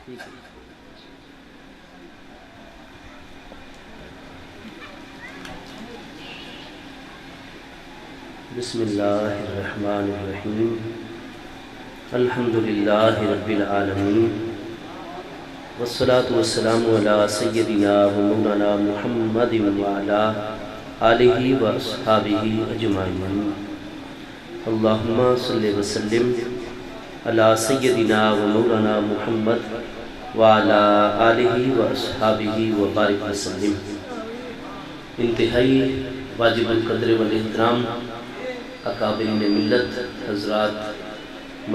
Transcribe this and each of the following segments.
بسم اللہ الرحمن الرحیم الحمدللہ رب العالمین والصلاة والسلام علی سیدنا و مولانا محمد وعلا آلہ و اصحابہ اجمعین اللہم صلی وسلم علی سیدنا و مولانا محمد وعلا آلہ و اصحابہ و بارک وسلم۔ انتہائی واجب القدر والاحترام اکابرین ملت حضرات،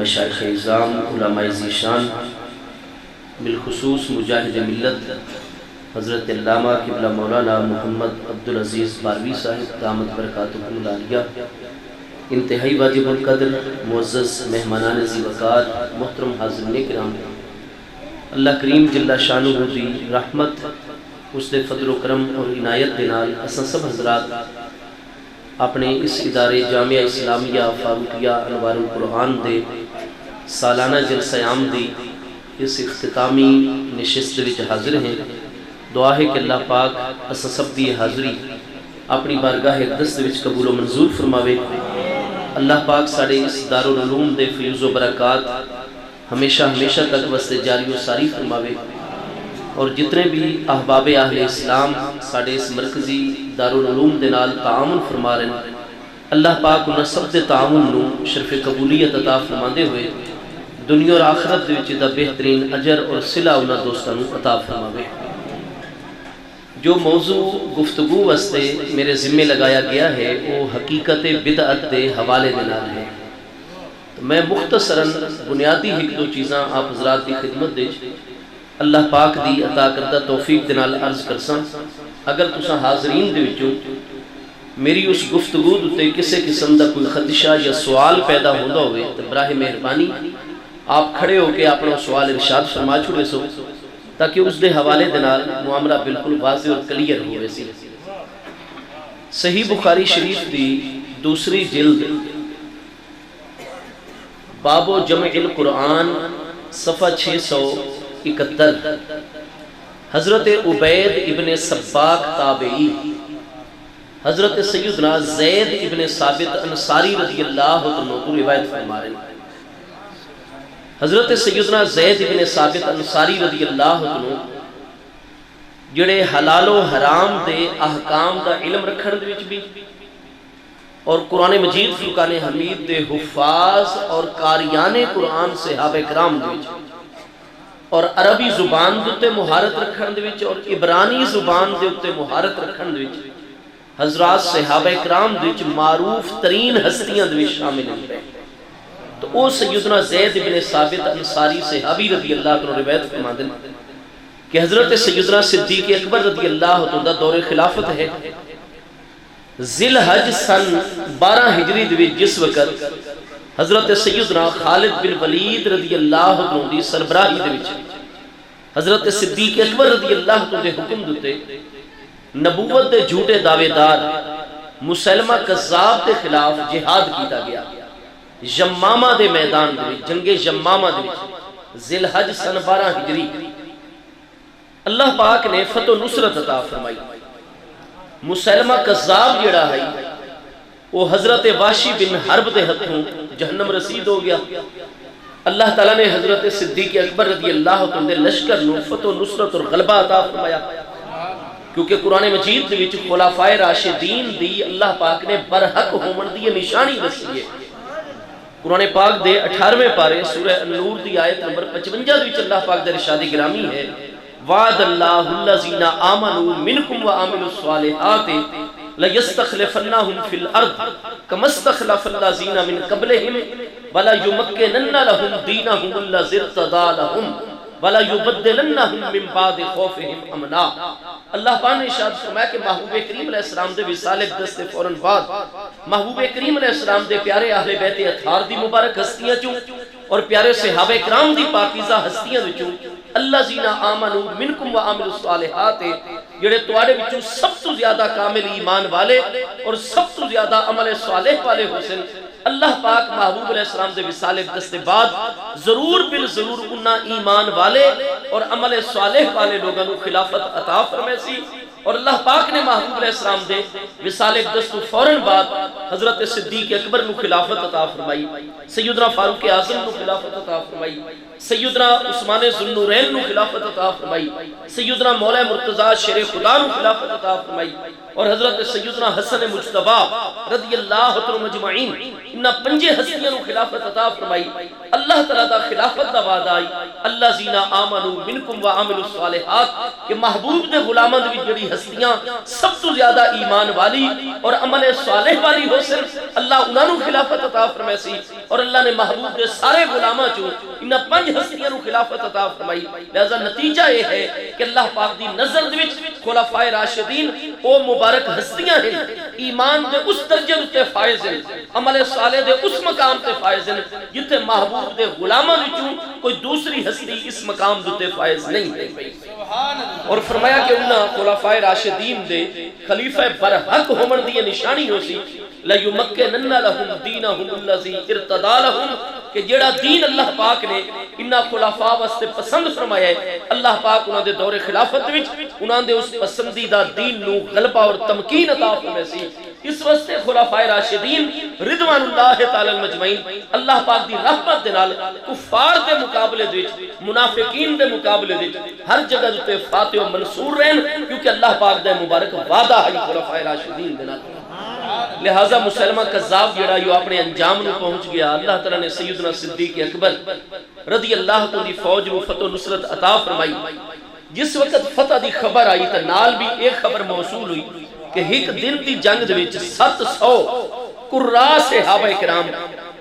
مشائخ اعظام، علماء ذیشان، بالخصوص مجاہد ملت حضرت علامہ قبلہ مولانا محمد عبدالعزیز باروی صاحب دامت برکاتہم العالیہ، انتہائی واجب القدر معزز مہمانان ذی وقار، محترم حاضرین کرام، اللہ کریم جل شانہ دی رحمت اس دے فضل و کرم اور عنایت دے نال اساں سب حضرات اپنے اس ادارے جامعہ اسلامیہ فاروقیہ انوار القرآن دے سالانہ جلسہ عام دی اس اختتامی نشست وچ حاضر ہیں۔ دعا ہے کہ اللہ پاک اساں سب دی حاضری اپنی بارگاہ اقدس وچ قبول و منظور فرماوے۔ اللہ پاک ساڑے اس دارالعلوم دے فیوز و برکات ہمیشہ ہمیشہ تک وسط جاری و ساری فرماوے، اور جتنے بھی احباب اہل اسلام ساڑے اس مرکزی دارالعلوم دے نال تعاون فرما رہے ہیں، اللہ پاک انہاں سب دے تعاون نو شرف قبولیت عطا فرماندے ہوئے دنیا اور آخرت دے وچ دا بہترین اجر اور صلہ انہاں دوستاں نو عطا فرماوے۔ جو موضوع گفتگو واسطے میرے ذمے لگایا گیا ہے وہ حقیقت بدعت دے حوالے دے نال ہے، تو میں مختصراً بنیادی ایک دو چیزاں آپ حضرات دی خدمت دے اللہ پاک دی عطا کردہ توفیق دے نال عرض کرساں۔ اگر تساں حاضرین دے وچوں میری اس گفتگو تے کسے قسم دا کوئی خدشہ یا سوال پیدا ہوندا ہوئے تو براہ مہربانی آپ کھڑے ہو کے اپنا سوال ارشاد فرما چھوڑے سو، تاکہ اس دے حوالے دے نال معاملہ بالکل واضح اور کلیئر ہوئے سی۔ صحیح بخاری شریف دی دوسری جلد باب و جمع القرآن صفحہ 671، حضرت عبید ابن سباق تابعی حضرت سیدنا زید ابن ثابت انصاری رضی اللہ عنہ کو روایت فرما رہے ہیں۔ حضرت سیدنا زید ابن ثابت انصاری رضی اللہ عنہ جڑے حلال و حرام دے احکام دا علم رکھن دے وچ بھی، اور قرآن مجید فرقان حمید دے حفاظ اور قاریان قرآن صحابہ کرام دے وچ، اور عربی زبان دے تے مہارت رکھن دے وچ اور عبرانی زبان دے تے مہارت رکھن دے وچ حضرات صحابہ کرام دے وچ معروف ترین ہستیاں دے وچ شامل ہیں۔ تو او سیدنا زید بن ثابت انصاری صحابی رضی اللہ عنہ روایت فرماتے ہیں کہ حضرت سیدنا صدیق اکبر رضی اللہ عنہ دا دور خلافت ہے، ذی الحج سن 12 ہجری دے وچ جس وقت حضرت سیدنا خالد بن ولید رضی اللہ عنہ دی سربراہی دے وچ حضرت صدیق اکبر رضی اللہ عنہ دے حکم دتے نبوت دے جھوٹے دعوے دار مسلمہ کذاب دے خلاف جہاد کیتا گیا۔ یمامہ دے میدان دے جنگ یمامہ دے ذی الحج سن 12 ہجری اللہ پاک نے فتح و نصرت عطا فرمائی۔ مسلمہ کذاب جڑا ہے وہ حضرت واشی بن حرب دے ہتھوں جہنم رسید ہو گیا۔ اللہ تعالیٰ نے حضرت صدیق اکبر رضی اللہ عنہ دے لشکر نو فتح و نصرت اور غلبہ عطا فرمایا، کیونکہ قرآن مجید دے وچ خلفائے راشدین دی اللہ پاک نے برحق ہومن دی نشانی دسی ہے۔ قرآن پاک دے 18ویں پارے سورہ النور دی آیت نمبر 55 دے وچ اللہ پاک دے ارشاد گرامی ہے، وعد اللہ الذین آمنوا منکم وعملوا الصالحات لَيَسْتَخْلِفَنَّهُمْ فِي الْأَرْضِ كَمَا اسْتَخْلَفَ الَّذِينَ مِنْ قَبْلِهِمْ وَلَيُمَكِّنَنَّ لَهُمْ دِينَهُمُ الَّذِي ارْتَضَىٰ لَهُمْ وَلَيُبَدِّلَنَّهُمْ مِنْ بَعْدِ خَوْفِهِمْ أَمْنًا۔ اللہ پاک نے ارشاد فرمایا کہ محبوب کریم علیہ السلام دے وصال اقدس سے فوراً بعد محبوب کریم علیہ السلام دے پیارے اہل بیت اطہار دی مبارک ہستیاں چوں اور پیارے صحابہ کرام دی پاکیزہ ہستیاں وچوں الذین آمنوا منکم وعملوا الصالحات، جڑے تواڈے وچوں سب تو زیادہ کامل ایمان والے اور سب تو زیادہ عمل صالح والے حسن، اللہ پاک محبوب علیہ السلام دے وصال اقدس کے بعد ضرور بالضرور انہاں ایمان والے اور عمل صالح والے لوگوں کو خلافت عطا فرمائے سی۔ اور اللہ پاک نے محبوب علیہ السلام دے وصال اقدس تو فوراً بعد حضرت صدیق اکبر نو خلافت عطا فرمائی، سیدنا فاروق اعظم نو خلافت عطا فرمائی، سیدنا عثمان ذو النورین نو خلافت عطا فرمائی، سیدنا مولا مرتضی شیر خدا نو خلافت عطا فرمائی، اور حضرت سیدنا حسن مجتبی رضی اللہ عنہ مجمعین انہاں پنجے ہستیاں نو خلافت عطا فرمائی۔ اللہ تعالیٰ دا خلافت دا وعدہ آئی، اللہ زینہ آمنوا منکم وعملوا الصالحات، کہ محبوب دے غلاماں دی جڑی ہستیاں سب تو زیادہ ایمان والی اور عمل صالح والی ہو سن، اللہ انہاں نو خلافت عطا فرمائے سی، اور اللہ نے محبوب دے سارے غلاماں چوں انہاں پنج ہستیاں نو خلافت عطا فرمائی۔ لہذا نتیجہ یہ ہے کہ اللہ پاک دی نظر دے وچ خلفائے راشدین او مبارک ہستیاں ہیں، ایمان دے اس درجے تے فائز ہیں، عمل صالح دے اس مقام تے فائز ہیں جتے محبوب دے غلاماں وچوں کوئی دوسری ہستی اس مقام تے فائز نہیں ہے۔ اور فرمایا کہ انہاں خلفائے راشدین دے خلیفہ برحق ہومن دی نشانی ہو سی لَيُمَكِّنَنَّ لَهُمْ دِينَهُمُ الَّذِي ارْتَضَىٰ لَهُمْ، کہ جیڑا دین اللہ پاک نے انہاں خلفاء واسطے پسند فرمایا ہے، اللہ پاک انہاں دے دور خلافت وچ انہاں دے اس پسندیدہ دین نو غلبہ اور تمکین عطا فرمائے سی۔ اس واسطے خلفائے راشدین رضوان اللہ تعالی مجمعین اللہ پاک دی رحمت دے نال کفار دے مقابلے وچ، منافقین دے مقابلے وچ ہر جگہ تے فاتح و منصور رہن، کیونکہ اللہ پاک دے مبارک وعدہ ہے خلفائے راشدین دے نال۔ لہذا مسلمہ کذاب جڑا یو اپنے انجام نو پہنچ گیا، اللہ تعالیٰ نے سیدنا صدیق اکبر رضی اللہ عنہ دی فوج نو فتح و نصرت عطا فرمائی۔ جس وقت فتح دی خبر آئی تو نال بھی ایک خبر موصول ہوئی کہ ایک دن دی جنگ دے وچ 700 قراء صحابہ کرام،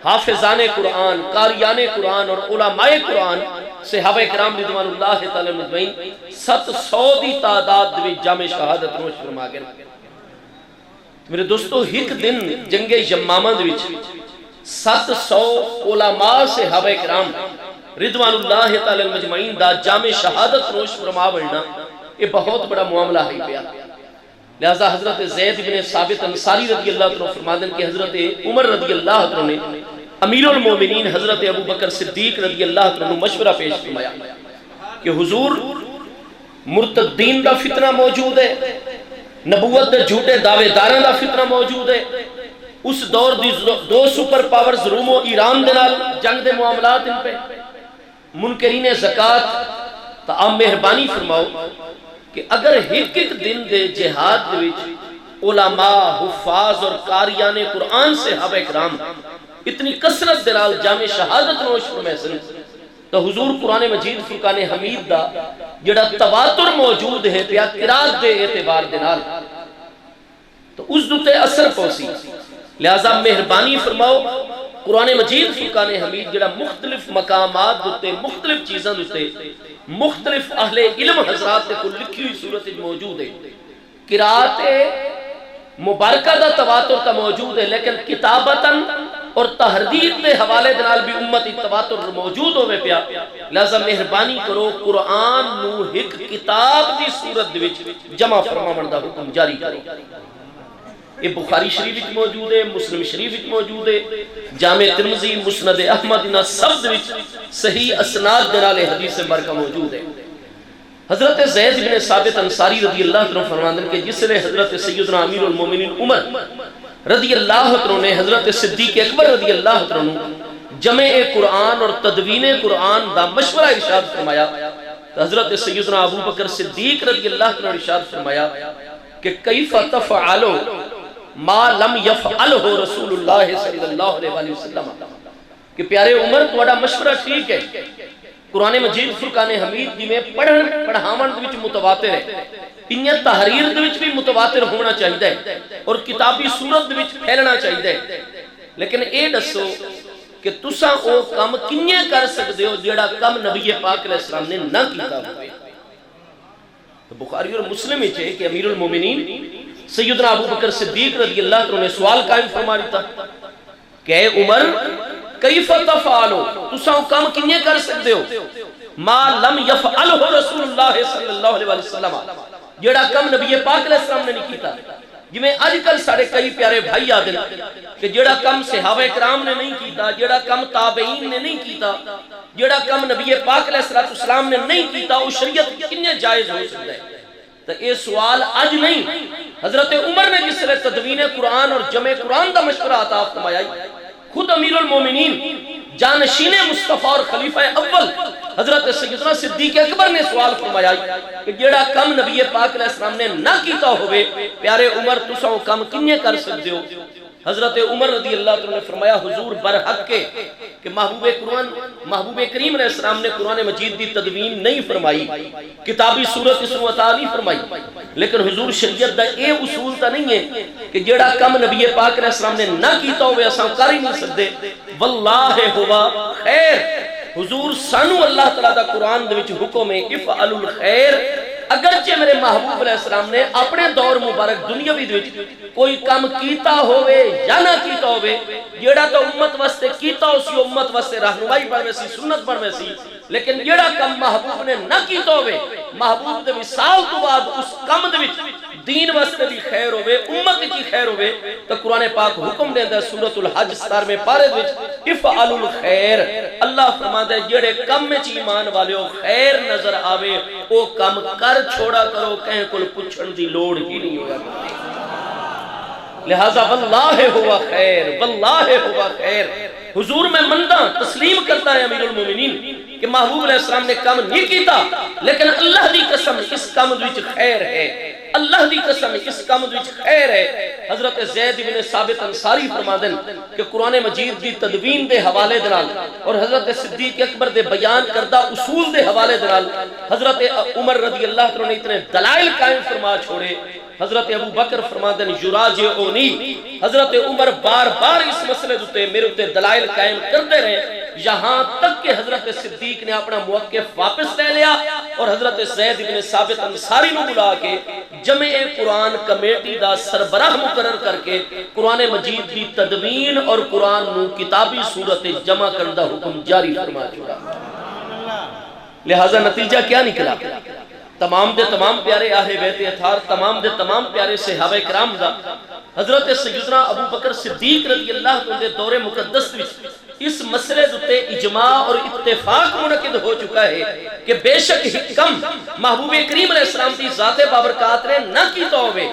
حافظان قرآن، قاریان قرآن اور علماء قرآن صحابہ کرام رضوان اللہ تعالی مجمعین 700 دی تعداد دے وچ جام شہادت نوش فرما گئے۔ میرے دوستو ایک دن جنگ یمامہ دے وچ 700 علماء صحابہ کرام رضوان اللہ تعالی مجمعین دا جام شہادت نوش فرما بڑھنا یہ بہت بڑا معاملہ ہے پیا۔ لہذا حضرت زید بن ثابت انصاری رضی اللہ عنہ فرما دیں کہ حضرت عمر رضی اللہ عنہ نے امیر المومنین حضرت ابو بکر صدیق رضی اللہ عنہ مشورہ پیش فرمایا کہ حضور مرتدین دا فتنہ موجود ہے، نبوت دے جھوٹے دعوے داراں دا فتنہ موجود ہے، اس دور دی دو سپر پاورز روم و ایران دے نال جنگ دے معاملات ان پہ، منکرین زکاة، تا آپ مہربانی فرماؤ کہ اگر ایک ایک دن دے جہاد دے وچ علماء، حفاظ اور قاریان قرآن صحابہ کرام اتنی کثرت دے نال جام شہادت نوش فرمائے سن، تو حضور قرآن مجید فرقان حمید دا جڑا تواتر موجود ہے پیا قرات دے اعتبار دے نال، تو اس دوتے اثر پوسی۔ لہذا مہربانی فرماؤ قرآن مجید فرقان حمید جڑا مختلف مقامات دوتے، مختلف چیزاں دوتے، مختلف اہل علم حضرات کو لکھی ہوئی صورت موجود ہے، قرات مبارکہ دا تواتر تا موجود ہے، لیکن کتابتاً اور تحریر دے حوالے دنال بھی امت تواتر موجود ہوئے پیا۔ لہذا مہربانی کرو قرآن نو ایک کتاب دی صورت وچ جمع فرماون دا حکم جاری کرو۔ یہ بخاری شریف وچ موجود ہے، مسلم شریف وچ موجود ہے، جامع ترمذی، مسند احمد، انہاں سب وچ صحیح اسناد دے نال حدیث مبارکہ موجود ہے۔ حضرت زید بن ثابت انصاری رضی اللہ عنہ فرماندے کہ جس نے حضرت سیدنا امیر المومنین عمر رضی اللہ عنہ نے حضرت صدیق اکبر رضی اللہ عنہ جمع قرآن اور تدوین قرآن دا مشورہ ارشاد فرمایا، حضرت سیدنا ابو بکر صدیق رضی اللہ عنہ ارشاد فرمایا کہ کیف تفعلو ما لم یفعلہ رسول اللہ صلی اللہ علیہ وسلم، کہ پیارے عمر تھوڑا مشورہ ٹھیک ہے، قرآن مجید فرقان حمید جی میں پڑھاون وچ متواتر ہے، انہیں تحریر دے وچ بھی متواتر ہونا چاہیے اور کتابی صورت دے وچ پھیلنا چاہیے، لیکن اے دسو کہ تساں او کم کنیے کر سکتے ہو جیڑا کم نبی پاک علیہ السلام نے نہ کیتا ہوئے۔ بخاری اور مسلم وچ ہے کہ امیر المومنین سیدنا ابو بکر صدیق رضی اللہ عنہ نے سوال قائم فرما دیتا کہ اے عمر کیف تفعلو، تساں کم کنیے کر سکتے ہو ما لم یفعلہ رسول اللہ صلی اللہ علیہ وسلم، جیڑا کم نبی پاک علیہ السلام نے نہیں کیتا، جویں اج کل سارے کئی پیارے بھائی آدھے کہ جڑا کم صحابہ کرام نے نہیں کیتا، جڑا کم تابعین نے نہیں کیتا، جڑا کم نبی پاک علیہ السلام نے نہیں کیتا، وہ شریعت کنے جائز ہو سکتا ہے؟ تو یہ سوال اج نہیں، حضرت عمر نے جس طرح تدوین قرآن اور جمع قرآن دا مشورہ عطا فرمایا، خود امیر المومنین جانشین مصطفیٰ اور خلیفہ اول حضرت سیدنا صدیق اکبر نے سوال فرمایا کہ جڑا کم نبی پاک علیہ السلام نے نہ کیتا ہوئے، پیارے عمر تساں کم کنے کر سکتے ہو؟ حضرت عمر رضی اللہ عنہ نے فرمایا حضور برحق کے کہ محبوب کریم علیہ السلام نے قرآن مجید دی تدوین نہیں فرمائی، کتابی صورت اس کو عطا نہیں فرمائی، لیکن حضور شریعت دا اے اصول تا نہیں ہے کہ جڑا کم نبی پاک علیہ السلام نے نہ کیتا ہوئے اساں کر ہی نہیں سکتے۔ واللہ ہوا خیر، حضور سانو اللہ تعالیٰ دا قرآن دے وچ حکم ہے افعلوا الخیر، اگرچہ میرے محبوب علیہ السلام نے اپنے دور مبارک دنیاوی دے وچ کوئی کام کیتا ہوئے یا نہ کیتا ہوئے، جیڑا تو امت واسطے کیتا اسی امت واسطے رہنمائی بن ویسی سنت بن ویسی، لیکن جیڑا کم محبوب نے نہ کیتا ہوئے، محبوب دے وصال تو بعد اس کم دے وچ دین واسطے بھی خیر ہوئے، امت کی خیر ہوئے، تو قرآن پاک حکم دے دے سورۃ الحج 17 پارے وچ افعلوا الخیر، اللہ فرماتا ہے جڑے کم میں ایمان والے ہو خیر نظر آوے او کم کر چھوڑا کرو، کہیں کل پچھن دی لوڑ ہی نہیں ہوگا۔ لہذا واللہ ہوا خیر، واللہ ہوا خیر، حضور میں مندہ تسلیم کرتا ہے امیر المومنین کہ محبوب علیہ السلام نے کم نہیں کیتا، لیکن اللہ دی قسم اس کم وچ خیر ہے، اللہ دی قسم اس کم وچ خیر ہے۔ حضرت زید بن ثابت انصاری فرماندے کہ قرآن مجید دی تدوین دے حوالے دنال اور حضرت صدیق اکبر دے بیان کردہ اصول دے حوالے دنال حضرت عمر رضی اللہ عنہ نے اتنے دلائل قائم فرما چھوڑے۔ حضرت ابو بکر فرماندے یراجعونی، حضرت عمر بار بار اس مسئلے دوتے میرے تے دلائل قائم کردے رہے، یہاں تک کہ حضرت صدیق نے اپنا موقف واپس لے لیا اور حضرت زید بن ثابت انصاری نو بلا کے جمع قرآن کمیٹی دا سربراہ مقرر کر کے قرآن مجید کی تدوین اور قرآن نو کتابی صورت جمع کردہ حکم جاری فرما چھوڑا۔ لہذا نتیجہ کیا نکلا؟ تمام دے تمام پیارے اہل بیت اطہار، تمام دے تمام پیارے صحابہ کرام دا حضرت سیدنا ابو بکر صدیق رضی اللہ عنہ دے دور مقدس وچ اس مسئلے دوتے اجماع اور اتفاق منعقد ہو چکا ہے کہ بے شک حکم محبوب کریم علیہ السلام کی ذات بابرکات نے نہ کیتا ہوئے،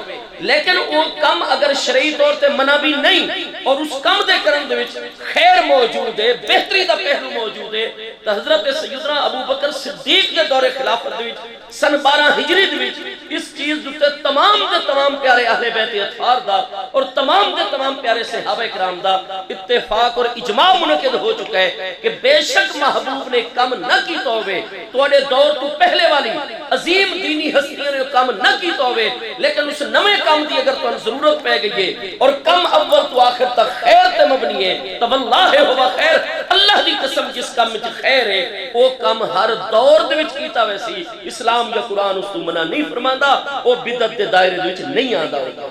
لیکن وہ کم اگر شرعی طور تے منع بھی نہیں اور اس کم دے کرن دے وچ خیر موجود ہے، بہتری دا پہلو موجود ہے، تو حضرت سیدنا ابو بکر صدیق کے دور خلافت دے وچ سن 12 ہجری دے وچ اس چیز دوتے تمام دے تمام پیارے اہل بیت اطہار دا اور تمام دے تمام پیارے صحابہ کرام دا اتفاق اور اجماع منعقد ہو چکا ہے کہ بے شک محبوب نے کم نہ کیتا ہوئے، توڑے دور تو پہلے والی عظیم دینی ہستیوں نے کم نہ کیتا ہوئے، لیکن اس نمے کام دی اگر تو ضرورت پہ گئی ہے اور کم اول تو آخر تک خیر تے مبنی ہے، تو واللہ ہوا خیر، اللہ دی قسم جس کام میں خیر ہے وہ کم ہر دور دے وچ کیتا ویسی اسلام یا قرآن اس تو منع نہیں فرماندا، وہ بدعت دے دائرے دے وچ نہیں آندا ہوگا۔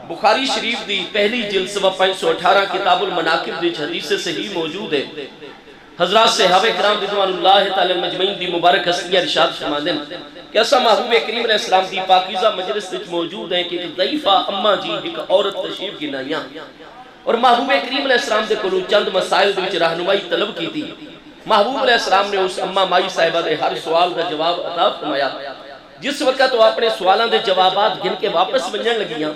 بخاری شریف دی پہلی جلد صفحہ 518 کتاب المناقب دی حدیث صحیح موجود ہے۔ حضرات صحابہ کرام رضوان اللہ تعالی مجمعین دی مبارک ہستیاں ارشاد فرماندے کہ ایسا محبوب کریم علیہ السلام دی پاکیزہ مجلس وچ موجود ہے کہ ضعیفہ اما جی ایک عورت تشریف گنائیاں اور محبوب کریم علیہ السلام دے کولوں چند مسائل دے وچ رہنمائی طلب کی تھی۔ محبوب علیہ السلام نے اس اما مائی صاحبہ دے ہر سوال دا جواب عطا فرمایا۔ جس وقت وہ اپنے سوالاں دے جوابات گن کے واپس بننے لگیاں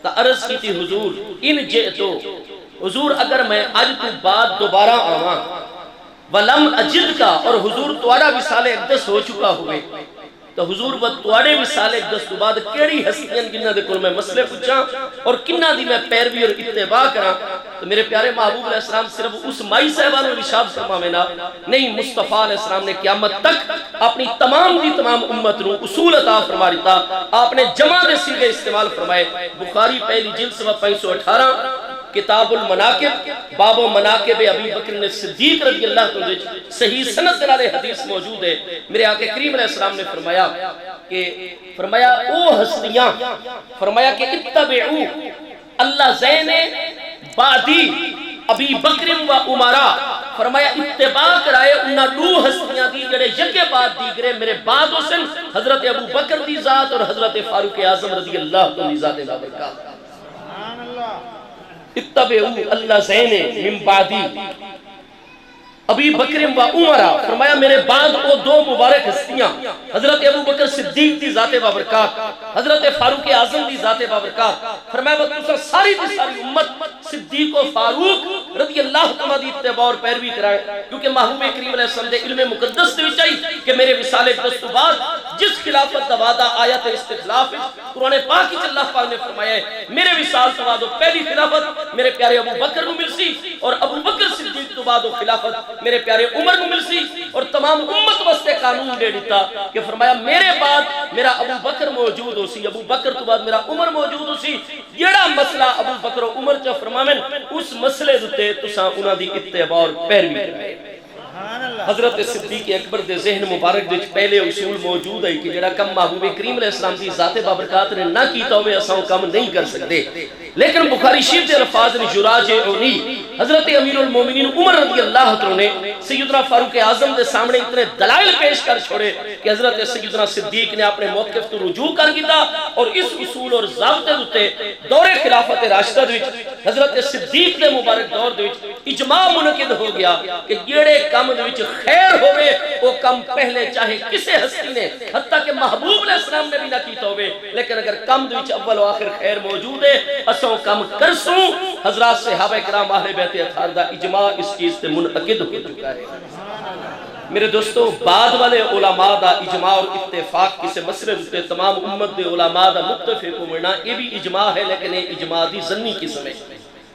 تا عرض کی تھی حضور ان جئتو، حضور اگر میں آج تو بعد دوبارہ آواں ولم اجد کا اور حضور توڑا وصال اقدس ہو چکا ہوئے تو حضور وہ توڑے وصال اقدس تو بعد کیڑی ہستیاں جنہ دے کل میں مسئلے پوچھا اور کنہ دی میں پیروی اور اتباع کرا، تو میرے پیارے محبوب علیہ السلام صرف اس مائی صاحبانوں ارشاد فرماوینا نہیں، مصطفیٰ علیہ السلام نے قیامت تک اپنی تمام دی تمام امت نو اصول عطا فرما دیتا، آپ نے جمع دے سیغے استعمال فرمائے۔ بخاری پہلی جلد صفحہ 518 کتاب المناقب باب و مناقب ابی بکر صدیق رضی اللہ عنہ صحیح سند دلالے حدیث موجود ہے۔ میرے آقا کریم علیہ السلام نے فرمایا او ہستیاں، فرمایا کہ اتبعو اللہ زین بعدی، ابی بکر و عمرہ فرمایا اتباع کرائے انہاں دو ہستیاں دی جڑے یکے بعد دیگرے میرے بعد حسن حضرت ابو بکر دی ذات اور حضرت فاروق اعظم رضی اللہ عنہ ذات بابرکات اتبعوا اللہ زین من بعدی ابی بکر و عمرہ فرمایا میرے بعد وہ دو مبارک ہستیاں حضرت ابو بکر صدیق دی ذات بابرکات حضرت فاروق اعظم دی ذات بابرکات فرمایا وہ تسا ساری دی ساری امت صدیق و فاروق رضی اللہ عنہ دی اتباع اور پیروی کرائے کیونکہ محبوب کریم علیہ السلام دے علم مقدس دے وچ آئی کہ میرے وصال اقدس تو بعد جس خلافت دا وعدہ آیت استخلاف قرآن پاک وچ اللہ پاک نے فرمایا ہے میرے وصال تو بعد پہلی خلافت میرے پیارے ابو بکر نو ملسی اور ابو بکر صدیق تو بعد خلافت میرے پیارے عمر کو ملسی اور تمام امت واسطے قانون دے دیتا کہ فرمایا میرے بعد میرا ابو بکر موجود ہو سی ابو بکر تو بعد میرا عمر موجود ہو سی جیڑا مسئلہ ابو بکر و عمر چا فرمامن اس مسئلے دتے تساں انہاں دی اتباع اور پیروی کرائے حضرت صدیق اکبر دے ذہن مبارک دے پہلے اصول موجود ہے کہ جڑا کم محبوب کریم علیہ السلام دی ذات بابرکات نے نہ کیتا ہوئے اساں کم نہیں کر سکتے لیکن بخاری شریف دے الفاظ نے یراجعونی حضرت امیر المومنین عمر رضی اللہ عنہ نے سیدنا فاروق اعظم دے سامنے اتنے دلائل پیش کر چھوڑے کہ حضرت سیدنا صدیق نے اپنے موقف تو رجوع کر گیا اور اس اصول اور ضابطے تے دور خلافت راشدہ دے وچ حضرت صدیق دے مبارک دور دے وچ اجماع منعقد ہو گیا کہ جڑے کم دے وچ خیر ہوئے وہ کم پہلے چاہے کسے ہستی نے حتیٰ کہ محبوب علیہ السلام نے بھی نہ کیتا ہوئے لیکن اگر کم دے وچ اول و آخر خیر موجود ہے اسوں کم کرسوں حضرات صحابہ کرام اہل بیت اطہار دا اجماع اس چیز سے منعقد ہو چکا ہے میرے دوستو بعد والے علماء دا اجماع اور اتفاق کسے مسئلے ہوتے تمام امت دے علماء دا متفق ہونا یہ بھی اجماع ہے لیکن یہ اجماع دی ظنی قسم ہے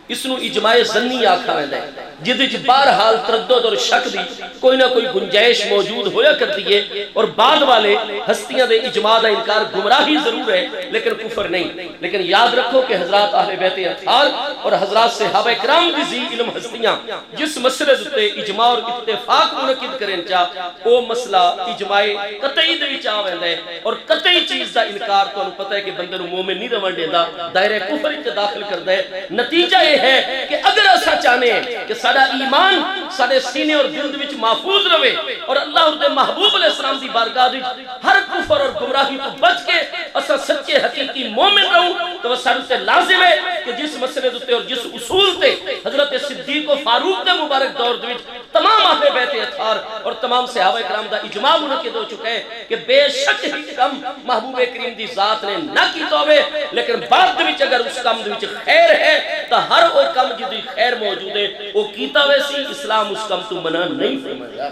اس نو اجماع ظنی آکھا ویندا ہے جدے وچ بہرحال تردد اور شک دی کوئی نہ کوئی گنجائش موجود ہویا کرتی ہے اور بعد والے ہستیاں دے اجماع دا انکار گمراہی ضرور ہے لیکن کفر نہیں لیکن یاد رکھو کہ حضرات اہل بیت اطہار اور حضرات صحابہ کرام دی ذی علم ہستیاں جس مسئلے تے اجماع اور اتفاق منعقد کرن چا او مسئلہ اجماع قطعی دے وچ آ ویندا ہے اور قطعی چیز دا انکار تانوں پتہ ہے کہ بندے نو مومن نہیں رہن دیندا دائرہ کفر وچ داخل کردا ہے نتیجہ یہ ہے کہ اگر ایسا چاہنے ہیں کہ ساڑا ایمان ساڑے سینے اور دل وچ محفوظ رہے اور اللہ اور دے محبوب علیہ السلام دی بارگاہ وچ ہر کفر اور گمراہی کو بچ کے اسا سچے حقیقی مومن رہوں تو وہ سارے سے لازم ہے کہ جس مسئلے تے اور جس اصول تے حضرت صدیق و فاروق دے مبارک دور وچ تمام اہل بیت اطہار اور تمام صحابہ کرام دا اجماع منعقد ہو چکا ہے کہ بے شک ہی کم محبوب کریم دی ذات نے نہ کیتا ہوئے لیکن بعد وچ اگر اس کام وچ خیر ہے تو ہر وہ کم جدی خیر موجود ہے وہ کیتا ویسی اسلام اس کم تو منع نہیں فرمایا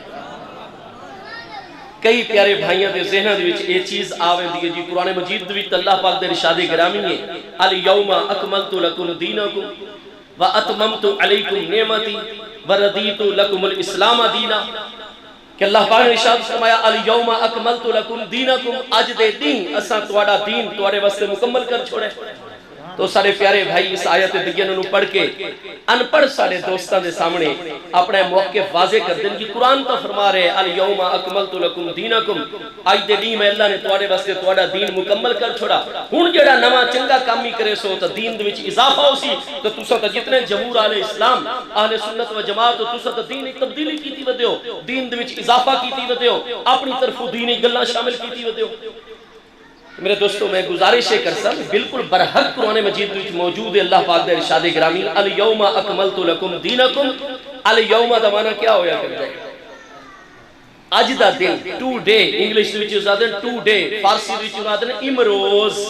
کئی پیارے بھائیاں دے ذہناں دے وچ یہ چیز آوندی ہے جی قرآن مجید دے وچ اللہ پاک دے ارشاد گرامی ہے الیوم اکملت لکم دینکم واتممت علیکم نعمتی وردیت لکم الاسلام دینا کہ اللہ پاک نے ارشاد فرمایا الیوم اکملت لکم دینکم اج دے دین اساں تواڈا دین تواڈے واسطے مکمل کر چھوڑے تو سارے پیارے بھائی اس آیت بینہ نو پڑھ کے ان پڑھ سارے دوستان دے سامنے اپنے موقف واضح کر دیں کہ قرآن تو فرما رہے الیوم اکملت لکم دینکم آج دے دین میں اللہ نے تواڈے واسطے تواڈا دین مکمل کر چھوڑا ہن جڑا نواں چنگا کام ہی کرے سو تو دین دے وچ اضافہ ہو سی تو تساں تے جتنے جمہور اہل اسلام اہل سنت و جماعت تو تساں تے دین تبدیلی کیتی ودیو دین دے وچ اضافہ کیتی ودیو اپنی طرفوں دینی گلاں شامل کیتی ودیو میرے دوستو میں گزارش کر سا بالکل برحق قرآن مجید وچ موجود ہے اللہ پاک دے ارشاد گرامی الیوم اکملت لکم دینکم الیوم دا معنی کیا ہویا کرتا ہے اج دا دن ٹو ڈے انگلش وچ زادن ٹو ڈے فارسی وچ زادن امروز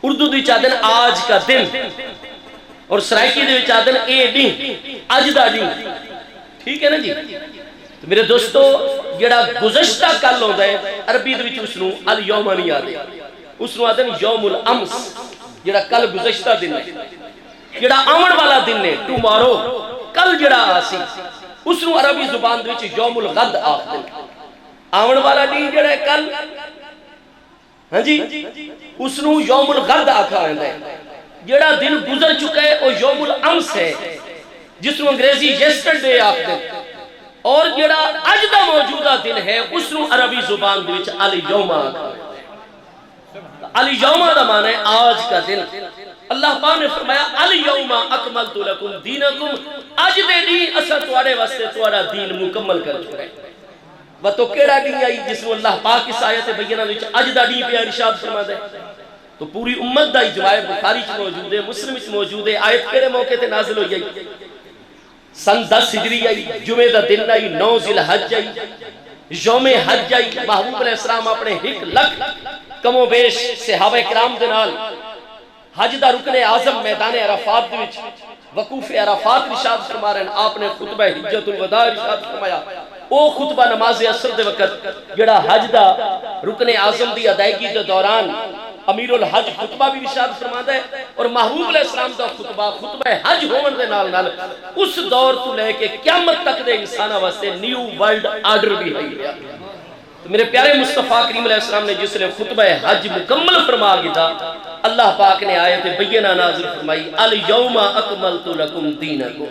اردو دی چادن آج کا دن اور سرائکی دی چادن اے دن اج دا دن ٹھیک ہے نا جی میرے دوستو جڑا گزشتہ کل ہوندا ہے عربی دے وچ اس نو الیوم نہیں آدے اس نو آدن یوم الامس جڑا کل گزشتہ دن ہے جڑا آمن والا دن ہے ٹمارو کل جڑا آسی اس نو عربی زبان دے وچ یوم الغد آخدے آمن والا دن جڑا ہے کل ہاں جی اس نو یوم الغد آکھا رہندا ہے جڑا دن گزر چکا ہے وہ یوم الامس ہے جس نو انگریزی یسٹرڈے آخدے اور جڑا اج دا موجودہ دن ہے اس نو عربی زبان دے وچ الیوم آکھا الیوم دا معنی ہے آج کا دن اللہ پاک نے فرمایا الیوم اکملت لکم دینکم، اج دے دین اسا تواڈے واسطے تواڈا دین مکمل کر چھوڑا ہے۔ وہ تو کیڑا دین آئی جس کو اللہ پاک اس آیت بینہ وچ اج دا دین پہ ارشاد فرماتا ہے؟ تو پوری امت دا اجماع بخاری چ موجود ہے، مسلم چ موجود ہے۔ آیت کیڑے موقع تے نازل ہوئی ہے؟ سن 10 ہجری آئی، جمعہ دا دن آئی، 9 ذی الحج آئی، یوم حج آئی۔ محبوب علیہ السلام اپنے 1 لاکھ کم و بیش صحابہ کرام دے نال حج دا رکن اعظم میدان عرفات دے وچ وقوف عرفات ارشاد فرما رہے ہیں۔ آپ نے خطبہ حجۃ الوداع ارشاد فرمایا، او خطبہ نماز عصر دے وقت جڑا حج دا رکن اعظم دی ادائیگی دے دوران امیر الحج خطبہ بھی ارشاد فرماتا ہے، اور محبوب علیہ السلام دا خطبہ حج ہون دے نال نال اس دور تو لے کے قیامت تک دے انساناں واسطے نیو ورلڈ آرڈر بھی ہے۔ تو میرے پیارے مصطفیٰ کریم علیہ السلام نے جس نے خطبہ حج مکمل فرما گیا، اللہ پاک نے آیت بینہ نازل فرمائی، الیوم اکملت لکم دینکم،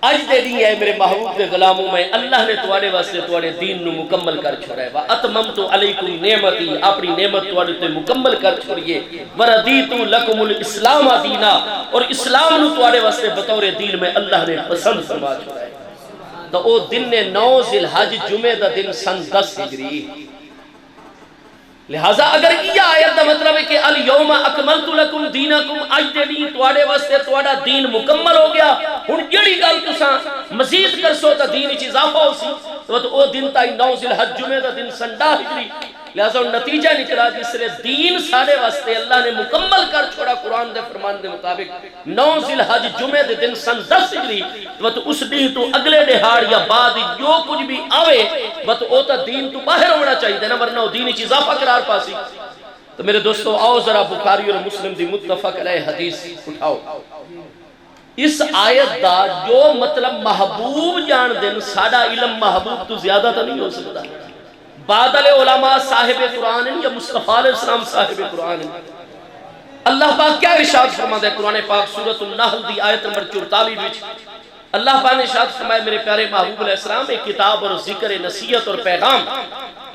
اج دے دین ہے میرے محبوب دے غلاموں میں اللہ نے تواڈے واسطے تواڈے دین نو مکمل کر چھوڑا ہے۔ واتممت علیکم نعمتی، اپنی نعمت تواڈے تے مکمل کر چھوڑیے۔ وردیت لکم الاسلام دینا، اور اسلام نو تواڈے واسطے بطور دین میں اللہ نے پسند فرما چھوڑا ہے۔ تو او دن نے 9 ذی الحج جمعہ دا دن سن 10 ہجری۔ لہذا اگر یہ آیت دا مطلب ہے کہ الیوم اکملت لکم دینکم، اج دے دین تواڈے واسطے تواڈا دین مکمل ہو گیا، ہن جڑی گل تساں مزید کرسو تا دین وچ اضافہ ہو سی، تو او دن تائی 9 ذی الحج جمعہ دا دن سن 10 ہجری۔ لہذا نتیجہ نکلا جس نے دین سارے واسطے اللہ نے مکمل کر چھوڑا قرآن دے فرمان دے مطابق 9 ذی الحج جمعہ دے دن سن 10 ہجری، تو اس دن تو اگلے دہاڑ یا بعد جو کچھ بھی آوے او تا دین تو باہر ہونا چاہیے نا، ورنہ دین وچ اضافہ قرار پاسی۔ تو میرے دوستو آؤ ذرا بخاری اور مسلم دی متفق علیہ حدیث اٹھاؤ۔ اس آیت دا جو مطلب محبوب جان دن، ساڑا علم محبوب تو زیادہ تا نہیں ہو سکتا۔ بادل علماء صاحب قرآن یا مصطفیٰ علیہ السلام صاحب قرآن۔ اللہ پاک کیا ارشاد فرماتا ہے قرآن پاک سورۃ النحل دی آیت نمبر 44 وچ؟ اللہ پاک نے ارشاد فرمایا میرے پیارے محبوب علیہ السلام، ایک کتاب اور ذکر نصیحت اور پیغام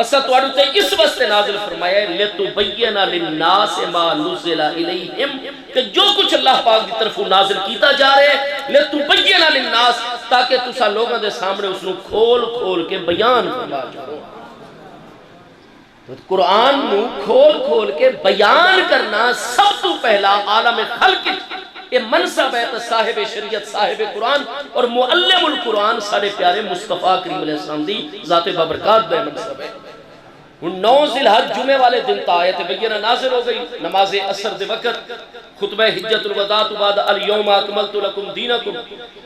اسا تواڈے تے اس واسطے نازل فرمایا ہے لتبین للناس ما نزل الیہم، کہ جو کچھ اللہ پاک کی طرف نازل کیتا جا رہا ہے لتبین للناس، تاکہ تسا لوگوں دے سامنے اس نو کھول کھول کے بیان فرما جاؤ۔ قرآن نو کھول کھول کے بیان کرنا سب تو پہلا عالم خلق یہ منصب ہے، تو صاحب شریعت صاحب قرآن اور معلم القرآن سارے پیارے مصطفیٰ کریم علیہ السلام دی ذات بابرکات بے منصب ہے۔ 9 ذی الحج جمعے والے دن تا آیت بینہ نازل ہو گئی، نماز عصر دے وقت خطبہ حجۃ الوداع تو بعد الیوم اکملت لکم دینکم،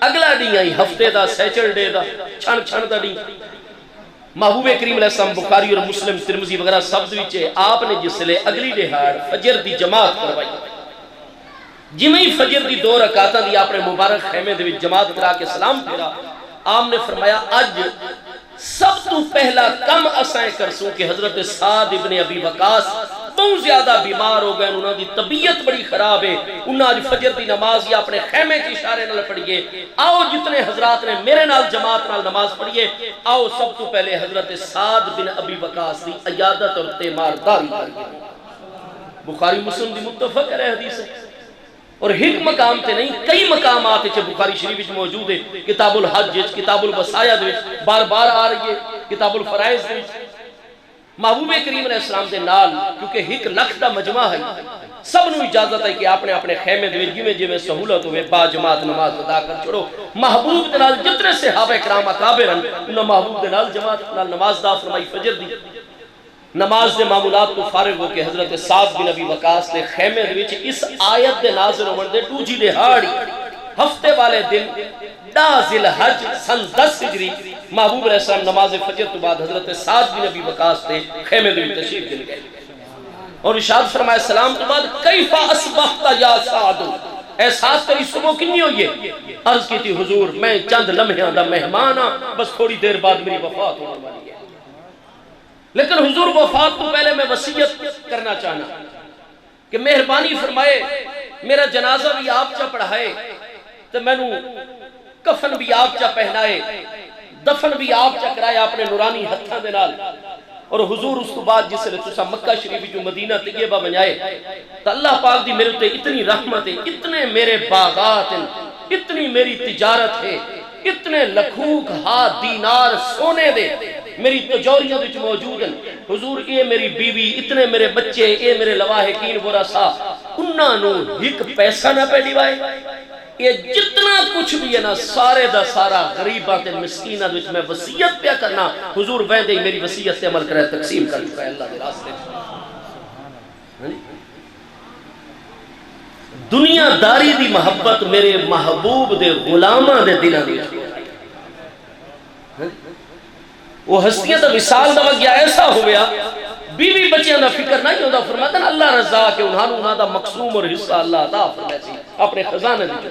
اگلا دن آئی ہفتے دا سیچرڈے دا چھن چھن دا دن۔ محبوب کریم علیہ السلام بخاری اور مسلم ترمذی وغیرہ سب وچے آپ نے جس لے اگلی دہاڑ فجر دی جماعت کروائی، جمعی فجر دی 2 رکعتاں دی آپ نے مبارک خیمے دے وچ جماعت کرا کے سلام پھیرا۔ آپ نے فرمایا اج سب تو پہلا کم اسائیں کرسوں کہ حضرت سعد ابن ابی وقاص بہت زیادہ بیمار ہو گئے، انہوں دی طبیعت بڑی خراب ہے، انہوں آج فجر دی نماز یا اپنے خیمے کی اشارے نال پڑھئے، آؤ جتنے حضرات نے میرے نال جماعت نال نماز پڑھئے، آؤ سب تو پہلے حضرت سعد بن ابی وقاص دی عیادت اور تیمارداری کریے۔ بخاری مسلم دی متفق ہے حدیث ہے، اور ایک مقام تے نہیں کئی مقامات چھے بخاری شریف موجود ہے، کتاب الحج، کتاب الوصایا دے بار بار آ رہی ہے، کتاب الفرائض دے محبوب کریم علیہ السلام دے نال، کیونکہ 1 لاکھ دا مجمع ہے، سب نو اجازت ہے کہ آپ نے اپنے خیمے دے جویں جویں سہولت ہوئے با جماعت نماز ادا کر چھوڑو۔ محبوب دے نال جتنے صحابہ کرام اکابر ہیں، انہوں محبوب دے نال جماعت نال نماز دا فرمائی فجر دی۔ نماز دے معمولات کو فارغ ہو کے حضرت سعد بن ابی وقاص نے خیمے دے وچ اس آیت دے نازل ہون دے دوجی دہاڑی ہفتے والے دن 10 ذی الحج سن 10 ہجری محبوب علیہ السلام نماز فجر تو بعد حضرت سعد بن ابی وقاص نے خیمے دے وچ تشریف لے گئے اور ارشاد فرمایا سلام تو بعد کیف اصبحت یا سعد، اے سعد تیری صبح کنی ہوئی ہے؟ عرض کی تھی حضور میں چند لمحیاں دا مہمان ہاں، بس تھوڑی دیر بعد میری وفات ہونے والی ہے، لیکن حضور وفات کو پہلے میں وصیت کرنا چاہنا کہ مہربانی فرمائے میرا جنازہ بھی آپ چا پڑھائے، تو میں نو کفن بھی آپ چا پہنائے، دفن بھی آپ چا کرائے اپنے نورانی ہتھاں دے نال، اور حضور اس تو بعد جس لئے تسا مکہ شریف جو مدینہ طیبہ بنائے تو اللہ پاک دی میرے تے اتنی رحمت ہے، اتنے میرے باغات ہیں، اتنی میری تجارت ہے، اتنے لکھوک ہاتھ دینار سونے دے میری تجوریاں وچ موجود ہیں۔ حضور اے میری بیوی، اتنے میرے بچے، اے میرے لواحقین ورثا، انہاں نو ایک پیسہ نہ پہ دیوائے۔ یہ جتنا کچھ بھی ہے نا سارے دا سارا غریبات مسکینہ وچ میں وصیت پہ کرنا، حضور ویندے ہی میری وصیت سے عمل کرے تقسیم کر چکا ہے اللہ دے راستے۔ دنیا داری دی محبت میرے محبوب دے غلامہ دے دلہ دی، وہ ہستیاں دا مثال دا وقت ایسا ہو گیا، بیوی بچیاں دا فکر نہیں ہوتا، فرماتا نا اللہ رضا کہ انہاں دا مقسوم اور حصہ اللہ عطا فرمائے سی اپنے خزانے دی۔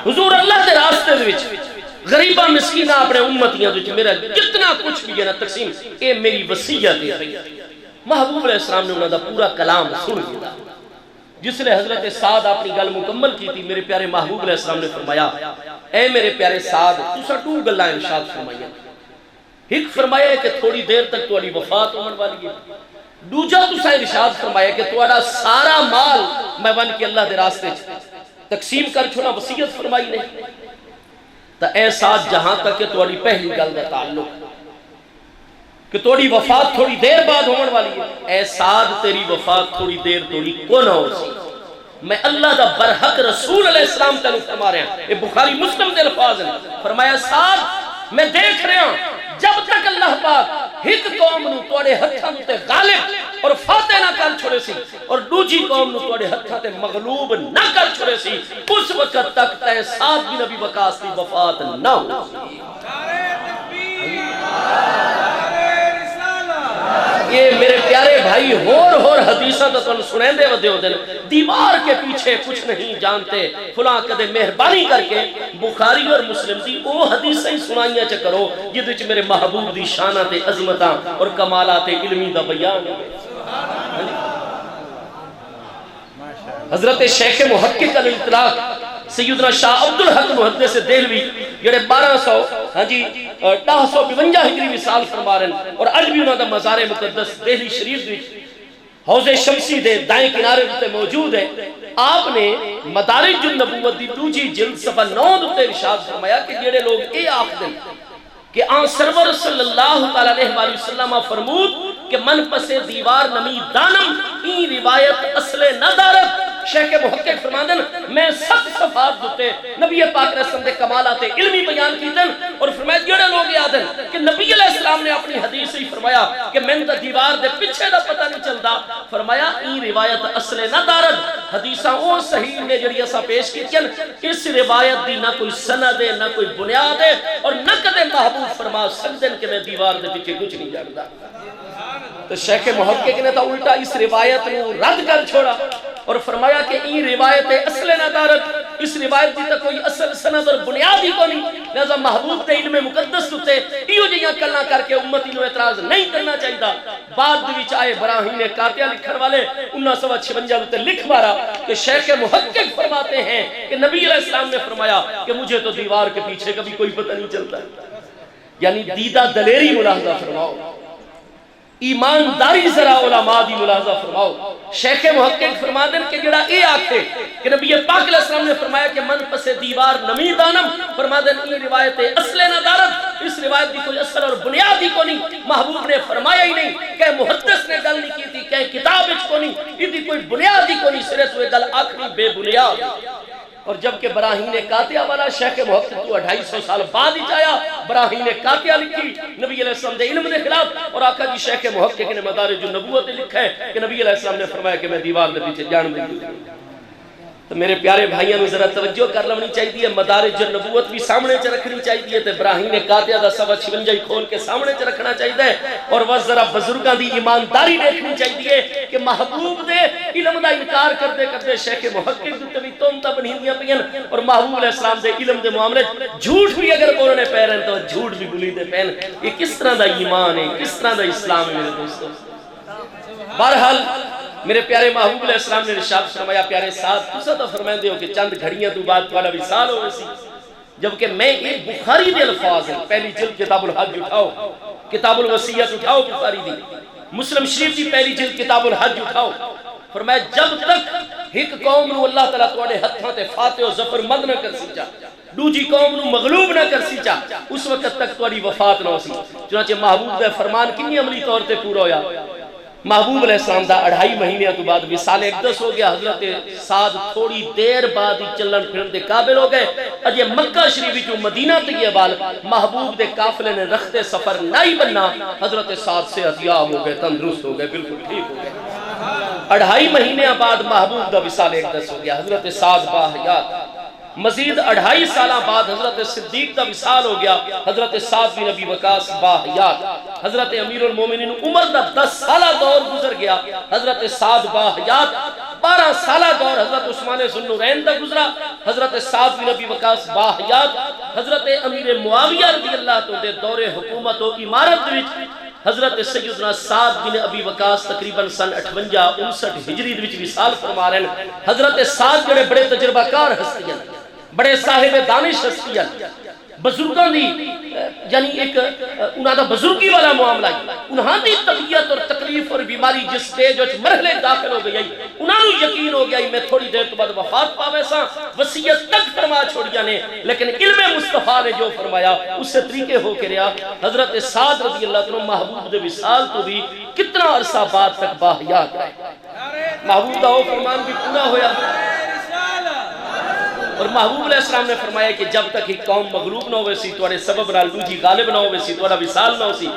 حضور اللہ دے راستے دے وچ غریبہ مسکینہ اپنے امتیاں دے وچ میرا جتنا کچھ بھی ہے نا تقسیم، اے میری وصیت ہے۔ محبوب علیہ السلام نے انہاں دا پورا کلام سن لیا، جس لئے حضرت سعد اپنی گل مکمل کی تھی۔ میرے پیارے محبوب علیہ السلام نے فرمایا، اے میرے پیارے سعد تسا ٹو گلاں ارشاد فرمایا، ایک فرمایا ہے کہ تھوڑی دیر تک تواڈی وفات ہون والی ہے، دوجا تسا ارشاد فرمایا کہ تواڈا سارا مال میں ون کے اللہ دے راستے تقسیم کر چھوڑا، وصیت فرمائی نہیں۔ تا اے سعد جہاں تک کہ تواڈی پہلی گل دا تعلق کہ تواڈی وفات تھوڑی دیر بعد ہون والی ہے، اے سعد تیری وفات تھوڑی دیر تھوڑی کو نہ ہو سی، میں اللہ دا برحق رسول علیہ السلام تینوں فرما رہے ہیں، یہ بخاری مسلم دے الفاظ ہیں۔ فرمایا سعد میں دیکھ رہا ہوں جب تک اللہ پاک ایک قوم نو توڑے ہتھاں تے غالب اور فاتح نہ کر چھوڑے سی اور دوجی قوم نو توڑے ہتھاں تے مغلوب نہ کر چھوڑے سی، اس وقت تک تے سعد بن ابی وقاص کی وفات نہ ہو سی۔ یہ میرے پیارے بھائی ہور حدیثہ تو تن سنیں دے ودے ہو دن، دیوار کے پیچھے کچھ نہیں جانتے، فلاں کدے مہربانی کر کے بخاری اور مسلم دی او حدیثہ ہی سنائیاں چا کرو جدے چ میرے محبوب دی شانات عظمتاں اور کمالات علمی دا بیان ہے۔ حضرت شیخ محقق الاطلاق سیدنا شاہ عبدالحق محدث دہلوی جڑے 1252 ہجری وصال فرما رہے ہیں، اور اج بھی انہاں دا مزار مقدس دہلی شریف وچ حوض شمسی دے دائیں کنارے تے موجود ہے۔ آپ نے مدارج النبوت دی دوجی جلد صفحہ 9 تے ارشاد فرمایا کہ جڑے لوگ اے آکھدے کہ آن سرور صلی اللہ علیہ وسلم فرمود کہ من پسے دیوار نمی دانم این روایت اصل ندارت، شیخ محقق فرماندن میں سب صفات دوتے نبی پاک رسم دے کمالات علمی بیان کی دن، اور فرمایا جڑے لوگ یادن کہ نبی علیہ السلام نے اپنی حدیث ہی فرمایا کہ میں تا دیوار دے پیچھے دا پتہ نہیں چلتا، فرمایا این روایت اصل ندارت، حدیثاں او صحیح نے جڑی اسا پیش کی کن اس روایت دی نہ کوئی سند ہے نہ کوئی بنیاد ہے، اور نہ کدے محبوب فرما سکدن کہ میں دیوار دے پیچھے کچھ نہیں جانتا۔ تو شیخ محقق نے تا الٹا اس روایت نو رد کر چھوڑا اور فرمایا کہ این روایت اصل ندارت، اس روایت دی تا کوئی اصل سند اور بنیاد ہی کو نہیں، لہذا محبوب تے علم مقدس تے ایو جیاں کلنا کر کے امتی نو اعتراض نہیں کرنا چاہیے۔ بعد وچ آئے براہین قاطعہ لکھن والے 1956 تے لکھ مارا کہ شیخ محقق فرماتے ہیں کہ نبی علیہ السلام نے فرمایا کہ مجھے تو دیوار کے پیچھے کبھی کوئی پتہ نہیں چلتا، یعنی دیدہ دلیری ملاحظہ فرماؤ، ایمانداری ذرا علماء دی ملاحظہ فرماؤ۔ شیخ محقق فرما دیں کہ جڑا اے آکھے کہ نبی پاک علیہ السلام نے فرمایا کہ من پسے دیوار نمی دانم، فرما دیں یہ روایت اصل ندارت، اس روایت دی کوئی اصل اور بنیاد ہی کو نہیں، محبوب نے فرمایا ہی نہیں، کہ محدث نے گل نہیں کی تھی، کہ کتاب اچ کو نہیں، یہ دی کوئی بنیاد ہی کو نہیں، صرف وہ گل آخری بے بنیاد۔ اور جبکہ براہین قاطعہ والا شیخ محقق تو 250 سال بعد ہی آیا، براہین قاطعہ لکھی نبی علیہ السلام دے علم دے خلاف، اور آقا جی شیخ محقق نے مدارج النبوت لکھا ہے کہ نبی علیہ السلام نے فرمایا کہ میں دیوار دے پیچھے جان دیں گی۔ تو میرے پیارے بھائیوں نے ذرا توجہ کر لونی چاہیے، مدارج النبوت بھی سامنے چ رکھنی چاہیے، تے براہین قاطعہ دا 56 کھول کے سامنے چ رکھنا چاہیے، اور بس ذرا بزرگاں دی ایمانداری دیکھنی چاہیے کہ محبوب دے علم دا انکار کرتے کرتے شیخ محقق تے بھی تہمتاں بنیندیاں پئیاں، اور محبوب علیہ السلام دے علم دے معاملے جھوٹ بھی اگر بولنے پے رہن تو جھوٹ بھی بولی دے پین۔ یہ کس طرح دا ایمان ہے، کس طرح دا اسلام ہے میرے دوستو۔ بہرحال میرے پیارے محبوب علیہ السلام نے ارشاد فرمایا، پیارے ساتھ تسا تو فرمائندے ہو کہ چند گھڑیاں تو بعد تواڈا وصال ہوئے سی، جبکہ میں ایک بخاری دے الفاظ ہیں، پہلی جلد کتاب الحج اٹھاؤ، کتاب الوصیت اٹھاؤ بخاری دی، مسلم شریف دی پہلی جلد کتاب الحج اٹھاؤ، فرمایا جب تک ایک قوم نو اللہ تعالیٰ تواڈے ہتھاں تے فاتح و ظفر مند نہ کر سچا، دوجی قوم نو مغلوب نہ کر سچا، اس وقت تک تواڈی وفات نہ ہو سی۔ چنانچہ محبوب دا فرمان کنی عملی طور تے پورا ہویا؟ محبوب علیہ السلام دا 2.5 مہینے تو بعد وصال اقدس ہو گیا، حضرت سعد تھوڑی دیر بعد ہی چلن پھرن دے قابل ہو گئے، اجے مکہ شریف جو مدینہ طیبہ وال محبوب دے قافلے نے رخت سفر نہیں بننا، حضرت سعد سے یاب ہو گئے، تندرست ہو گئے، بالکل ٹھیک ہو گئے۔ 2.5 مہینے بعد محبوب دا وصال اقدس ہو گیا، حضرت سعد باحیات۔ مزید 2.5 سالہ بعد حضرت صدیق دا وصال ہو گیا، حضرت سعد بن ابی وقاص باحیات۔ حضرت امیر المومنین عمر دا 10 سالہ دور گزر گیا، حضرت سعد باحیات۔ 12 سالہ دور حضرت عثمان ذو النورین دا گزرا، حضرت سعد بن ابی وقاص باحیات۔ حضرت امیر معاویہ رضی اللہ عنہ دے دور حکومت و امارت وچ حضرت سیدنا سعد بن ابی وقاص تقریباً سن 58-59 ہجری وچ وصال فرما رہے ہیں۔ حضرت سعد جڑے بڑے تجربہ کار ہستیاں، بڑے صاحب دانش ہستیاں، بزرگاں دی یعنی ایک انہاں دا بزرگی والا معاملہ ہے، انہاں دی طبیعت اور تکلیف اور بیماری جس سٹیج وچ مرحلے داخل ہو گئی، انہاں نو یقین ہو گیا میں تھوڑی دیر تو بعد وفات پاوے ساں، وصیت تک فرما چھوڑیا نے، لیکن علم مصطفیٰ نے جو فرمایا اس سے طریقے ہو کے رہا۔ حضرت سعد رضی اللہ عنہ محبوب دے وصال تو بھی کتنا عرصہ بعد تک باحیات رہے، محبوب دا وہ فرمان بھی پورا ہویا۔ اور محبوب علیہ السلام نے فرمایا کہ جب تک ایک قوم مغلوب نہ ہوئے سی توڑے سبب نال دوجی غالب نہ ہوئے سی توڑا وصال نہ ہو سی۔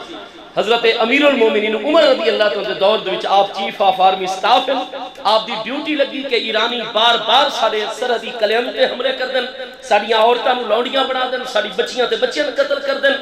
حضرت امیر المومنین عمر رضی اللہ عنہ دور دوچ آپ چیف آف آرمی سٹاف ہیں، آپ دی ڈیوٹی لگی کہ ایرانی بار بار سارے سرحدی قلعوں تے حملے کر دیں، ساڑیاں عورتاں نو لونڈیاں بنا دیں، ساڑی بچیاں تے بچیاں قتل کر دیں،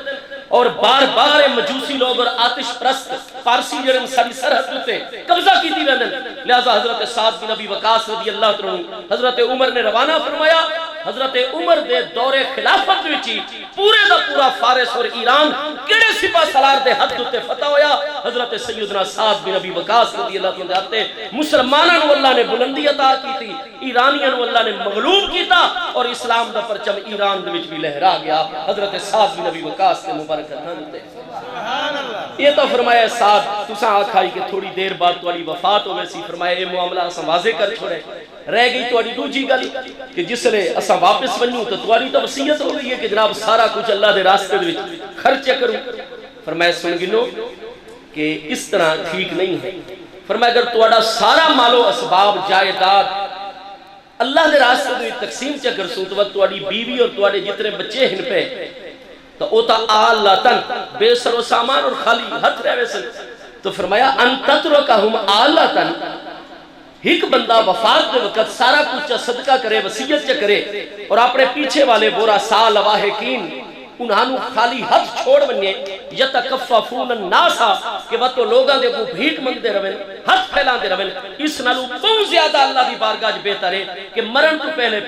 اور بار بار مجوسی لوگ اور آتش پرست فارسی جڑن ساری سرحد تے قبضہ کیتی رہندن۔ لہذا حضرت سعد بن ابی وقاص رضی اللہ عنہ حضرت عمر نے روانہ فرمایا۔ حضرت عمر دے دور خلافت وچی پورے دا پورا فارس اور ایران کیڑے سپاہ سالار دے حد تے فتح ہویا، حضرت سیدنا سعد بن ابی وقاص رضی اللہ عنہ دے مسلماناں نو اللہ نے بلندی عطا کی، ایرانیاں نو اللہ نے مغلوب کیتا، اور اسلام دا پرچم ایران دے وچ بھی لہرا گیا حضرت سعد بن ابی وقاص دے مبارک ہاتھاں تے۔ یہ تو فرمایا سعد تساں آکھائی کہ تھوڑی دیر بعد تواڈی وفات ہوے سی، فرمایا یہ معاملہ اساں واضح کر چھوڑے، رہ گئی تواڈی دوجی گل کہ جس نے اساں واپس ونجوں تو تواڈی تو وصیت ہو گئی ہے کہ جناب سارا کچھ اللہ دے راستے دے وچ خرچ کروں۔ فرمایا سن گنو کہ اس طرح ٹھیک نہیں ہے، فرمایا اگر تواڈا سارا مال و اسباب جائیداد اللہ دے راستے دے وچ تقسیم چکر سو تو تواڈی بیوی اور تواڈے جتنے بچے ہن پہ تو او تا آلتن بے سر و سامان اور خالی ہتھ رہے سن، تو فرمایا ان تترکہم آلتن، ایک بندہ وفات دے وقت سارا کچھ صدقہ کرے، وصیت کرے، اور اپنے پیچھے والے بورا سال لواحقین انہوں خالی ہاتھ چھوڑ بننے یتکففون الناس کہ وہ تو لوگاں دے کو بھیک منگ دے رویں، ہاتھ پھیلان دے رویں، اس نالو بہت زیادہ اللہ دی بارگاہ بہتر ہے کہ مرن تو پہلے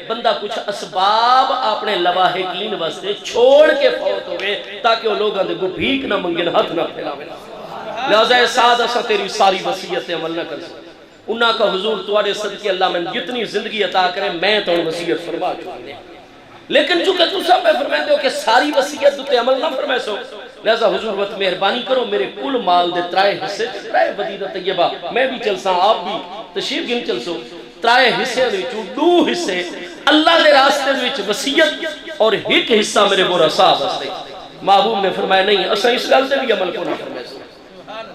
بندہ کچھ اسباب اپنے لواحقین واسطے چھوڑ کے فوت ہوئے تاکہ وہ لوگاں دے کو بھیک نہ منگن، ہاتھ نہ پھیلاویں۔ لہذا سعد اسا تیری ساری وصیت عمل نہ کر سکتے، انہاں کا حضور تواڈے صدقے اللہ میں جتنی زندگی عطا کرے میں تو وصیت فرما چکے، لیکن چونکہ تو سب میں فرمائے ہو کہ ساری وصیت تے عمل نہ فرمائے سو، لہذا حضور وقت مہربانی کرو میرے کل مال دے 3 حصے 3 مدینہ طیبہ میں بھی چل ساں، آپ بھی تشریف گن چل سو، 3 حصے دے وچوں 2 حصے اللہ دے راستے دے وچ وصیت اور 1 حصہ میرے بورا صاحب واسطے۔ محبوب نے فرمایا نہیں اساں اس گل تے بھی عمل کو نہ فرمائے سو،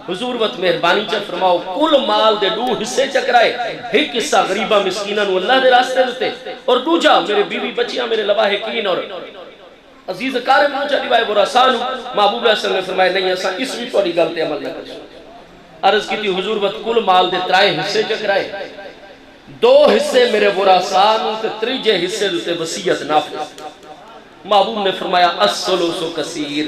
حضور وقت مہربانی چا فرماؤ کل مال دے 2 حصے چکرائے، 1 حصہ غریبہ مسکینہ نو اللہ دے راستے دیتے، اور دوجا میرے بیوی بچیاں میرے لواحقین اور عزیز کارم نو چا دیوائے براسانو۔ محبوب علیہ السلام نے فرمایا نہیں ایسا اس بھی توڑی گلتے عمل نہ کرشو۔ عرض کی تھی حضور وقت کل مال دے 3 حصے چکرائے، 2 حصے میرے براسانو تے 3 حصے دیتے وصیت نافذ۔ محبوب نے فرمایا الثلث کثیر،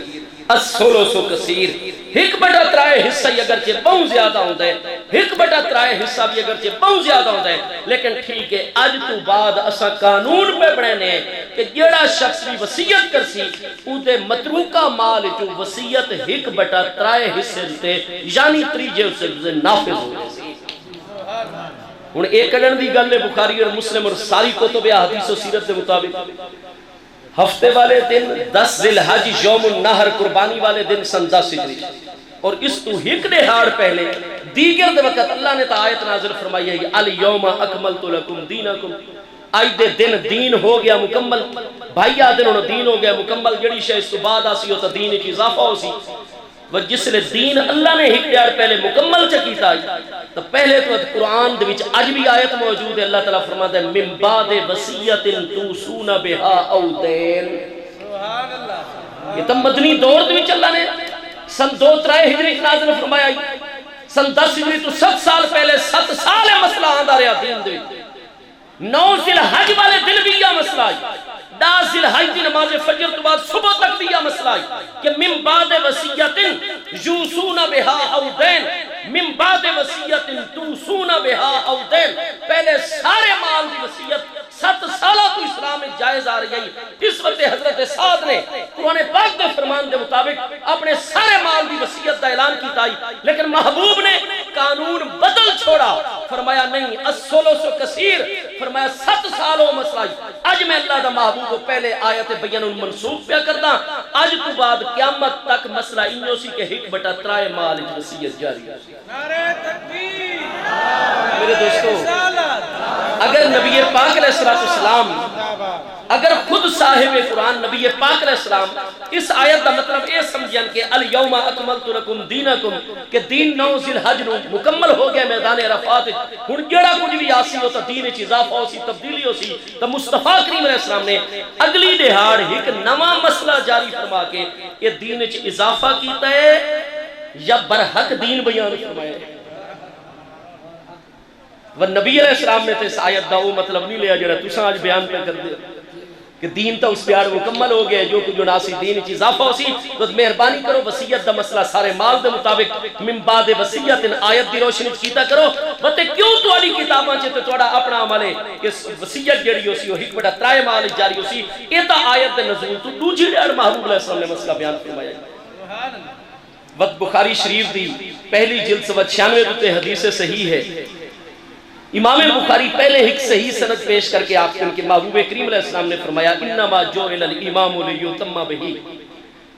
الثلث کثیر، 1/3 حصہ اگرچہ بہت زیادہ ہوتا ہے، 1/3 حصہ بھی اگرچہ بہت زیادہ ہوتا ہے، لیکن ٹھیک ہے اج تو بعد اسا قانون پہ بڑھنے ہیں کہ جیڑا شخص بھی وصیت کر سی اودے متروکہ مال جو وصیت 1/3 حصے دیتے یعنی 3 حصے نافذ ہو جائے۔ ہن ایک کڈن دی گل ہے بخاری اور مسلم اور ساری کتب حدیث و سیرت کے مطابق ہفتے والے دن 10 ذی الحج یوم النحر قربانی والے دن سن 10 ہجری اور اس تو ہک دہاڑ پہلے دیگر دے وقت اللہ نے تا آیت نازل فرمائی ہے الیوم اکملت لکم دینکم آج دے دن دین ہو گیا مکمل بھائی آدھن انہوں دین ہو گیا مکمل جڑی شے اس تو بعد آسی ہوتا دین کی اضافہ ہو سی وہ جس لئے دین اللہ نے ہک دیار پہلے مکمل چکیتا ہے تو پہلے تو قرآن دے وچ آج بھی آیت موجود ہے اللہ تعالیٰ فرماتا ہے من بعد وصیت توصون بہا او دین یہ تو مدنی دور دے وچ اللہ نے سن 2-3 ہجری نازل فرمایا سن 10 ہجری تو 7 سال پہلے 7 سال مسئلہ آندہ رہا دین دے 9 ذی الحج والے دن بھی یہ مسئلہ ہے 10 ذی الحج دی نماز فجر تو بعد صبح تک بھی یہ مسئلہ ہے کہ من بعد وصیت یوصون بہا او دین من بعد وصیت توصون بہا او دین پہلے سارے مال دی وصیت 7 سالہ تو اسلام میں جائز آ رہی ہے اس وقت حضرت سعد نے قرآن پاک کے فرمان دے مطابق اپنے سارے مال دی وصیت دا اعلان کیتا ہے لیکن محبوب نے قانون بدل چھوڑا فرمایا نہیں الثلث کثیر فرمایا 7 سالوں مسئلہ آج میں اللہ دا محبوب کو پہلے آیت بیان منسوخ پہ کردا آج تو بعد قیامت تک مسئلہ انہوں سی کے 1/3 مال وصیت جاری ہے نعرہ تکبیر میرے دوستو اگر نبی پاک علیہ السلام اگر خود صاحب قرآن نبی پاک علیہ السلام اس آیت دا مطلب یہ سمجھیں کہ الیوم اکملت لکم دینکم کہ دین 9 ذی الحج نو مکمل ہو گیا میدان عرفات ہن جڑا کچھ بھی آسی ہو تا دین وچ اضافہ ہو سی تبدیلی ہو سی تو مصطفیٰ کریم علیہ السلام نے اگلی دہاڑ ایک نواں مسئلہ جاری فرما کے یہ دین وچ اضافہ کیتا ہے یا برحق دین بیان فرمایا ہے وہ نبی علیہ السلام نے تو اس آیت دا وہ مطلب نہیں لیا جڑا تساں آج بیان پہ کر دیا کہ دین تا اس پیار مکمل ہو گیا جو کچھ ناسی دین چیز اضافہ ہو سی تو مہربانی کرو وصیت دا مسئلہ سارے مال دے مطابق من بعد وصیت آیت دی روشنی کیتا کرو بتے کیوں تو علی کتاباں چ تے تھوڑا اپنا عمل ہے کہ وصیت جڑی ہو سی وہ 1/3 مال جاری ہو سی اے تا آیت دے نزول تو دوجی ڈیڑھ محبوب علیہ السلام نے مسئلہ بیان فرمایا سبحان اللہ وقت بخاری شریف دی پہلی جلد 96 تے حدیث صحیح ہے امام بخاری پہلے ایک صحیح سند پیش کر کے آپ کے محبوب کریم علیہ السلام نے فرمایا انما جعل الامام لیتم بہ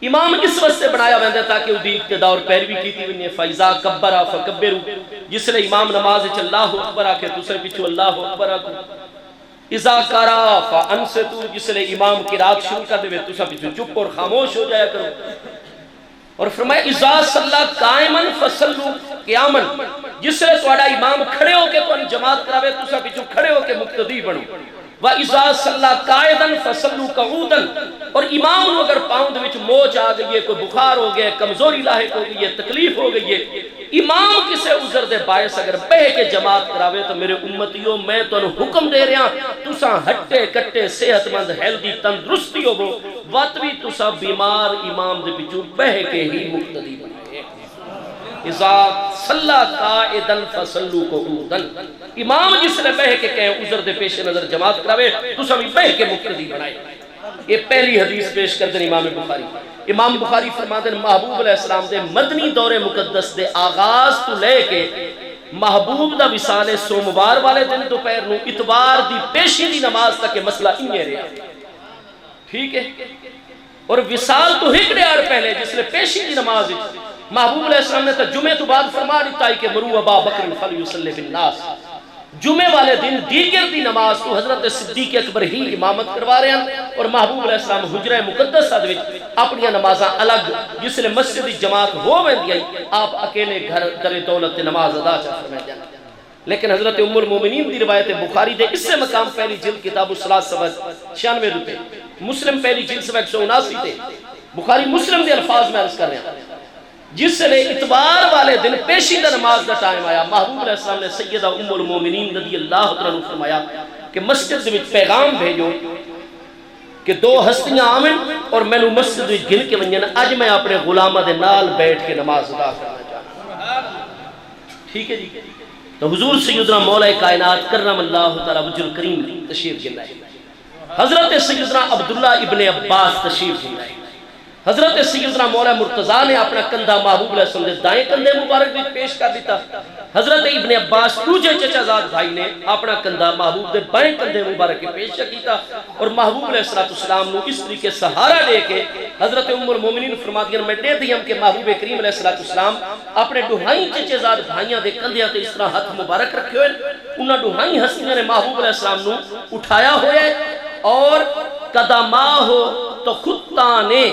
امام اس وقت سے بنایا ویندا تاکہ وہ دی اقتداء اور پیروی کیتی ونی فیضا کبر فکبروا جس نے امام نماز وچ اللہ اکبر آکھے تسے پیچھے اللہ اکبر آکھو اذا قرا فانصتوا جس نے امام قرات شروع کر دے تسے پیچھے چپ اور خاموش ہو جایا کرو اور فرمایا اذا صلی قائما فصلوا قیاما جس سے تہاڈا امام کھڑے ہو کے تو جماعت کراوے تساں پیچھے کھڑے ہو کے مقتدی بنو واذا صلی قائدا فصلوا قعودا اور امام نو اگر پاؤں دے وچ موچ آ گئی ہے کوئی بخار ہو گیا کمزوری لاحق ہو گئی ہے تکلیف ہو گئی ہے امام کسے عذر دے باعث اگر بہ کے جماعت کراوے تو میرے امتیوں میں تانوں حکم دے رہا تساں ہٹے کٹے صحت مند ہیلدی تندرستی ہوو وقت بھی تساں بیمار امام دے پیچھے بہ کے ہی مقتدی بنے اذا صلی قائدا فصلوا قعودا امام جس نے بہ کے کہے عذر دے پیش نظر جماعت کراوے تساں بھی بہ کے مقتدی بنائے یہ پہلی حدیث پیش کر دیں امام بخاری امام بخاری فرماتے ہیں محبوب علیہ السلام دے مدنی دور مقدس دے آغاز تو لے کے محبوب دا وصال سوموار والے دن دوپہر نو اتوار دی پیشی دی نماز تک مسئلہ انہیں رہا ٹھیک ہے اور وصال تو ایک ڈیار پہلے جس نے پیشی دی نماز محبوب علیہ السلام نے تو جمعہ تو بعد فرما دیتا ہے کہ مرو ابا بکر فلیصلی بالناس جمعے والے دن دیگر دی نماز تو حضرت صدیق اکبر ہی امامت کروا رہے ہیں اور محبوب علیہ السلام حجرہ مقدسہ دے وچ اپنی نمازاں الگ جس نے مسجد جماعت ہو ویندی ہے آپ اکیلے گھر در دولت نماز ادا چا فرمائے جانا لیکن حضرت ام المومنین دی روایت بخاری دے اس سے مقام پہلی جلد کتاب الصلاۃ صفحہ 96 روپے مسلم پہلی جلد صفحہ 179 تے بخاری مسلم دے الفاظ میں عرض کر رہے ہیں جس نے اتوار والے دن پیشیدہ نماز دا ٹائم آیا محبوب علیہ السلام نے سیدہ ام المومنین رضی اللہ عنہ فرمایا کہ مسجد میں پیغام بھیجو کہ 2 ہستیاں آمن اور میں نے مسجد میں گن کے ونجن اج میں اپنے غلامہ دے نال بیٹھ کے نماز ادا کرنا چاہتا ٹھیک ہے جی تو حضور سیدنا مولا کائنات کرم اللہ تعالی وجہ الکریم تشریف لائے حضرت سیدنا عبداللہ ابن عباس تشریف لائے حضرت سیدنا مولا مرتضیٰ نے اپنا کندھا محبوب علیہ السلام دے دائیں کندھے مبارک بھی پیش کر دیتا. حضرت ابن عباس دوجے چچا زاد بھائی نے اپنا کندھا محبوب دے بائیں کندھے مبارک کے پیش کیتا اور محبوب علیہ السلام نو اس طریقے سہارا دے کے حضرت ام المومنین فرماتی ہیں میں دے دیم کہ محبوب کریم علیہ السلام اپنے ڈوہائیں چچے زاد بھائیاں دے کندھیاں تے اس طرح ہاتھ مبارک رکھے ہوئے. انہاں ڈوہائیں ہستیاں نے محبوب علیہ السلام نو اٹھایا ہوئے اور قدمہ ہو تو خطانے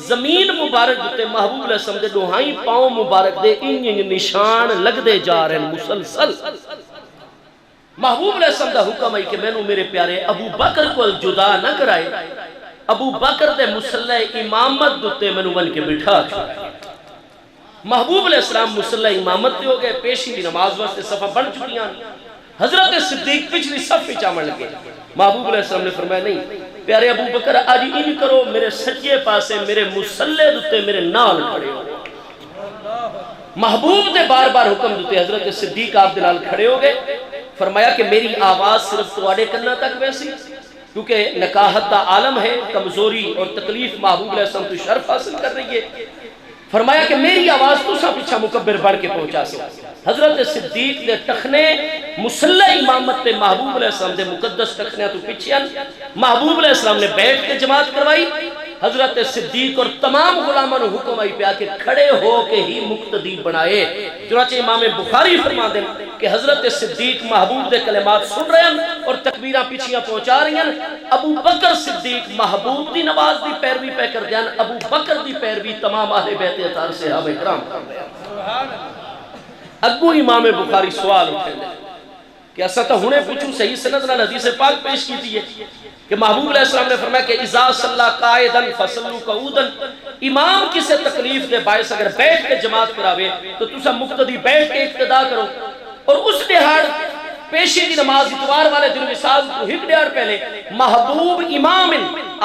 زمین مبارک دیتے محبوب علیہ السلام دے ڈوہائیں پاؤں مبارک دے انہیں نشان لگ دے جا رہے ہیں مسلسل. محبوب علیہ السلام دا حکم ہے کہ میں نو میرے پیارے ابو بکر کو جدا نہ کرائے. ابو بکر دے مسلح امامت دیتے میں نو بن کے بٹھا چھوڑا. محبوب علیہ السلام مسلح امامت دے ہو گئے. پیشی دی نماز واسطے صفحہ بن چکیاں. حضرت صدیق پچھلی صف چامن لگے. محبوب علیہ السلام نے فرمایا نہیں پیارے ابو بکر آج ان کرو میرے سجے پاسے میرے مسلح دتے میرے نال کھڑے ہو. محبوب نے بار بار حکم دیتے. حضرت صدیق آپ دلال کھڑے ہو گئے. فرمایا کہ میری آواز صرف تواڈے کناں تک ویسی کیونکہ نکاحت دا عالم ہے کمزوری اور تکلیف محبوب علیہ السلام تو شرف حاصل کر رہی ہے. فرمایا کہ میری آواز تو سا پیچھا مکبر بڑھ کے پہنچا سو. حضرت صدیق دے ٹخنے مسلح امامت تے محبوب علیہ السلام دے مقدس ٹخنے تو پیچھے محبوب علیہ السلام نے بیٹھ کے جماعت کروائی. حضرت صدیق اور تمام غلاموں نے حکم آئی پیا کہ کھڑے ہو کے ہی مقتدی بنائے. چنانچہ امام بخاری فرما دیں کہ حضرت صدیق محبوب دے کلمات سن رہے ہیں اور تکبیرہ پیچھیاں پہنچا رہی ہیں. ابو بکر صدیق محبوب دی نواز دی پیروی پہ کر دیں. ابو بکر دی پیروی تمام اہل بیت اطہار صحابہ کرام کر رہے ہیں. اگو امام بخاری سوال اٹھے لے کہ ایسا تو ہونے پوچھو صحیح سند نہ حدیث پاک پیش کی تھی کہ محبوب علیہ السلام نے فرمایا کہ اذا صلی قائدن فصلو قعودن. امام کسے تکلیف دے باعث اگر بیٹھ کے جماعت کراوے تو تسا مقتدی بیٹھ کے اقتدا کرو. اور اس دہاڑ پیشی دی نماز اتوار والے دن وصال کو ہک ڈیار پہلے محبوب امام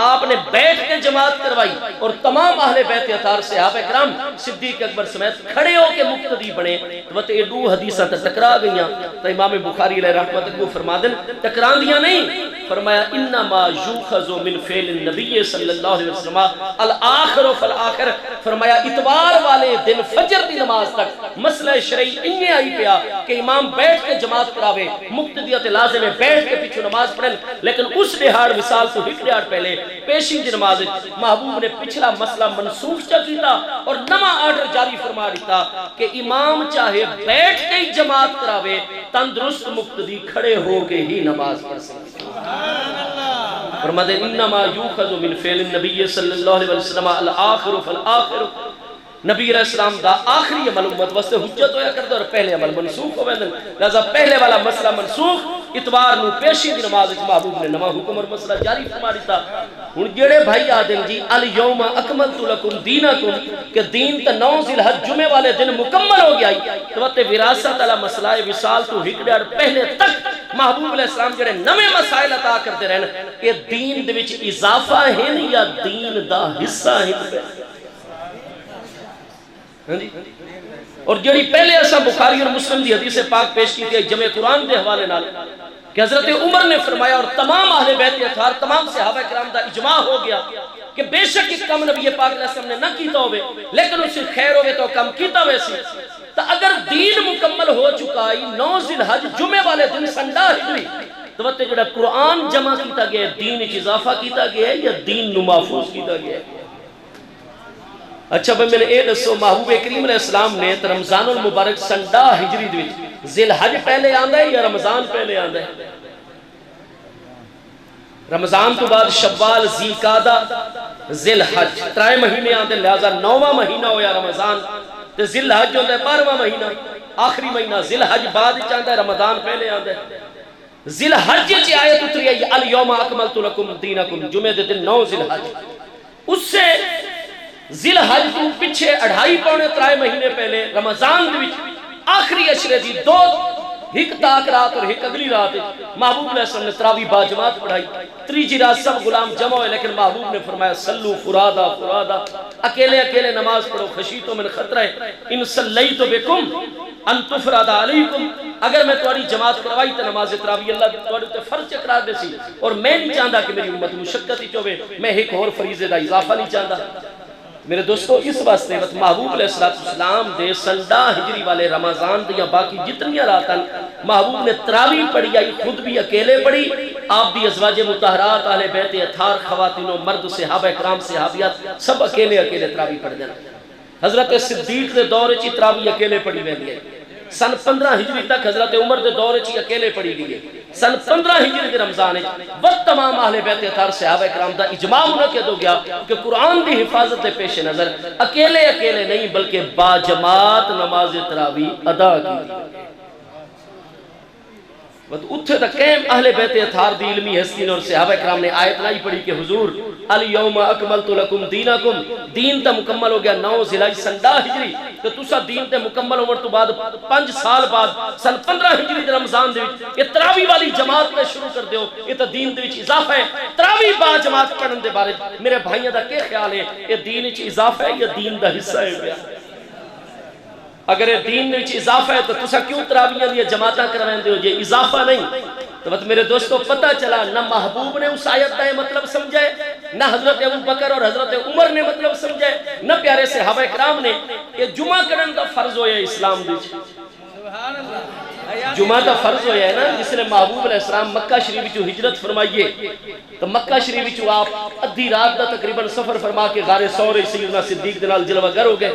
آپ نے بیٹھ کے جماعت کروائی اور تمام اہل بیت اطہار صحابہ کرام صدیق اکبر سمیت کھڑے ہو کے مقتدی بنے. تو یہ دو حدیثاں ٹکرا گئیاں تو امام بخاری علیہ رحمت کو فرما دیں ٹکران دیا نہیں. فرمایا انما یوخذ من فعل النبی صلی اللہ علیہ وسلم الآخر فالآخر. فرمایا اتوار والے دن فجر دی نماز تک مسئلہ شرعی انہیں آئی پیا کہ امام بیٹھ کے جماعت کراوے مقتدیت لازم ہے بیٹھ کے پیچھو نماز پڑھیں. لیکن اس دہاڑ وصال تو ہک دہاڑ پہلے پیشی دی نماز محبوب نے پچھلا مسئلہ منسوخ چا کیتا اور نما آرڈر جاری فرما دیتا کہ امام چاہے بیٹھ کے ہی جماعت کراوے تندرست مقتدی کھڑے ہو کے ہی نماز پڑھ سکتے. فرما دے انما یوخذ من فعل النبی صلی اللہ علیہ وسلم الآخر فالآخر. نبی علیہ السلام دا آخری عمل امت واسطے حجت ہویا کرتا اور پہلے عمل منسوخ ہوئے دن. لہذا پہلے والا مسئلہ منسوخ. اتوار نو پیشی دی نماز محبوب نے نما حکم اور مسئلہ جاری فرما دیتا. ہن جڑے بھائی آدم جی الیوم اکملت لکم دینکم کہ دین تا 9 ذی الحج جمعے والے دن مکمل ہو گیا. تو تے وراثت والا مسئلہ وصال تو ہک ڈیڑھ پہلے تک محبوب علیہ السلام جڑے نویں مسائل عطا کرتے رہن کہ دین دے وچ اضافہ ہے یا دین دا حصہ ہے. اور جڑی پہلے ایسا بخاری اور مسلم دی حدیث پاک پیش کی تھی جمع قرآن دے حوالے نال کہ حضرت عمر نے فرمایا اور تمام اہل بیت اطہار تمام صحابہ کرام دا اجماع ہو گیا کہ بے شک ایک کم نبی پاک علیہ السلام نے نہ کیتا ہوئے لیکن اس سے خیر ہوئے تو کم کیتا ویسی. تو اگر دین مکمل ہو چکا ہے 9 ذی الحج جمعے والے دن سنڈا ہجری تو وقت جڑا قرآن جمع کیتا گیا ہے دین اچ اضافہ کیتا گیا ہے یا دین نو محفوظ کیتا گیا ہے. اچھا بھئی میں نے اے دسو محبوب کریم علیہ السلام نے رمضان المبارک سنڈا ہجری دویچ ذی الحج پہلے آندہ ہے یا رمضان پہلے آندہ ہے؟ رمضان تو بعد شوال ذی قعدہ ذی الحج 3 مہینے آندے لہذا 9واں مہینہ ہو یا رمضان تو ذی الحج ہوندہ ہے 12واں مہینہ آخری مہینہ. ذی الحج بعد چاندہ ہے رمضان پہلے آندہ ہے. ذی الحج چی آیت اتری ہے الیوم اکملت لکم دینکم جمعہ دے دن 9 ذی الحج. اس سے ذی الحج تو پچھے 2.5-3 مہینے پہلے رمضان دے وچ آخری اشرے دی 2 ہک تاک رات اور ہک اگلی رات محبوب علیہ السلام نے تراویح با جماعت پڑھائی. تریجی رات سب غلام جمع ہوئے لیکن محبوب نے فرمایا سلو فرادا فرادا اکیلے اکیلے نماز پڑھو خشیتو من خطرہ ان صلیتو بکم ان تفرادا علیکم. اگر میں تمہاری جماعت کروائی تو نماز تراویح اللہ تمہاری تے فرض چکرا دے سی اور میں نہیں چاہتا کہ میری امت مشقت ہی چوے میں ایک اور فریضے دا اضافہ نہیں چاہتا. میرے دوستو اس واسطے وقت محبوب علیہ السلام دے سنڈا ہجری والے رمضان دیا باقی جتنی راتاں محبوب نے تراویح پڑھی آئی، خود بھی اکیلے پڑھی، آپ بھی ازواج مطہرات اہل بیت اطہار خواتین و مرد صحابہ کرام صحابیات سب اکیلے تراویح پڑھ دینا۔ حضرت صدیق دے دور چی تراویح اکیلے پڑھی ویندی ہے، سن 15 ہجری تک حضرت عمر دے دور چی اکیلے پڑھی گئی ہے، سن 15 ہجری دے رمضان وقت تمام اہل بیت اطہار صحابہ کرام دا اجماع منعقد ہو گیا کہ قرآن دی حفاظت دے پیش نظر اکیلے نہیں بلکہ با جماعت نماز تراویح ادا کی۔ اتھے تک کہیں اہل بیت اطہار دی علمی حسین اور صحابہ کرام نے آیت لائی پڑھی کہ حضور الیوم اکملت لکم دینکم، دین تا مکمل ہو گیا 9 ذی سنڈا ہجری، تو تسا دین تے مکمل عمر تو بعد 5 سال بعد سن 15 ہجری دے رمضان دے وچ یہ تراویح والی جماعت میں شروع کر دیو، یہ تا دین دے وچ اضافہ ہے۔ تراویح با جماعت پڑھن دے بارے میرے بھائیوں دا کیا خیال ہے؟ یہ دین وچ اضافہ ہے یا دین دا حصہ ہے؟ اگر یہ دین میں اضافہ ہے تو تسا کیوں تراویحاں دی جماعتاں کروائندے ہو؟ یہ اضافہ نہیں۔ تو میرے دوستو پتہ چلا نہ محبوب نے اس آیت کا مطلب سمجھے، نہ حضرت ابوبکر اور حضرت عمر نے مطلب سمجھے، نہ پیارے صحابہ کرام نے۔ یہ جمعہ کرن دا فرض ہویا اسلام دی، جمعہ دا فرض ہویا ہے نا، جس نے محبوب علیہ السلام مکہ شریف جو ہجرت فرمائیے تو مکہ شریف جو آپ ادھی رات دا تقریباً سفر فرما کے غار ثور سیدنا صدیق دے نال جلوہ گر ہو گئے،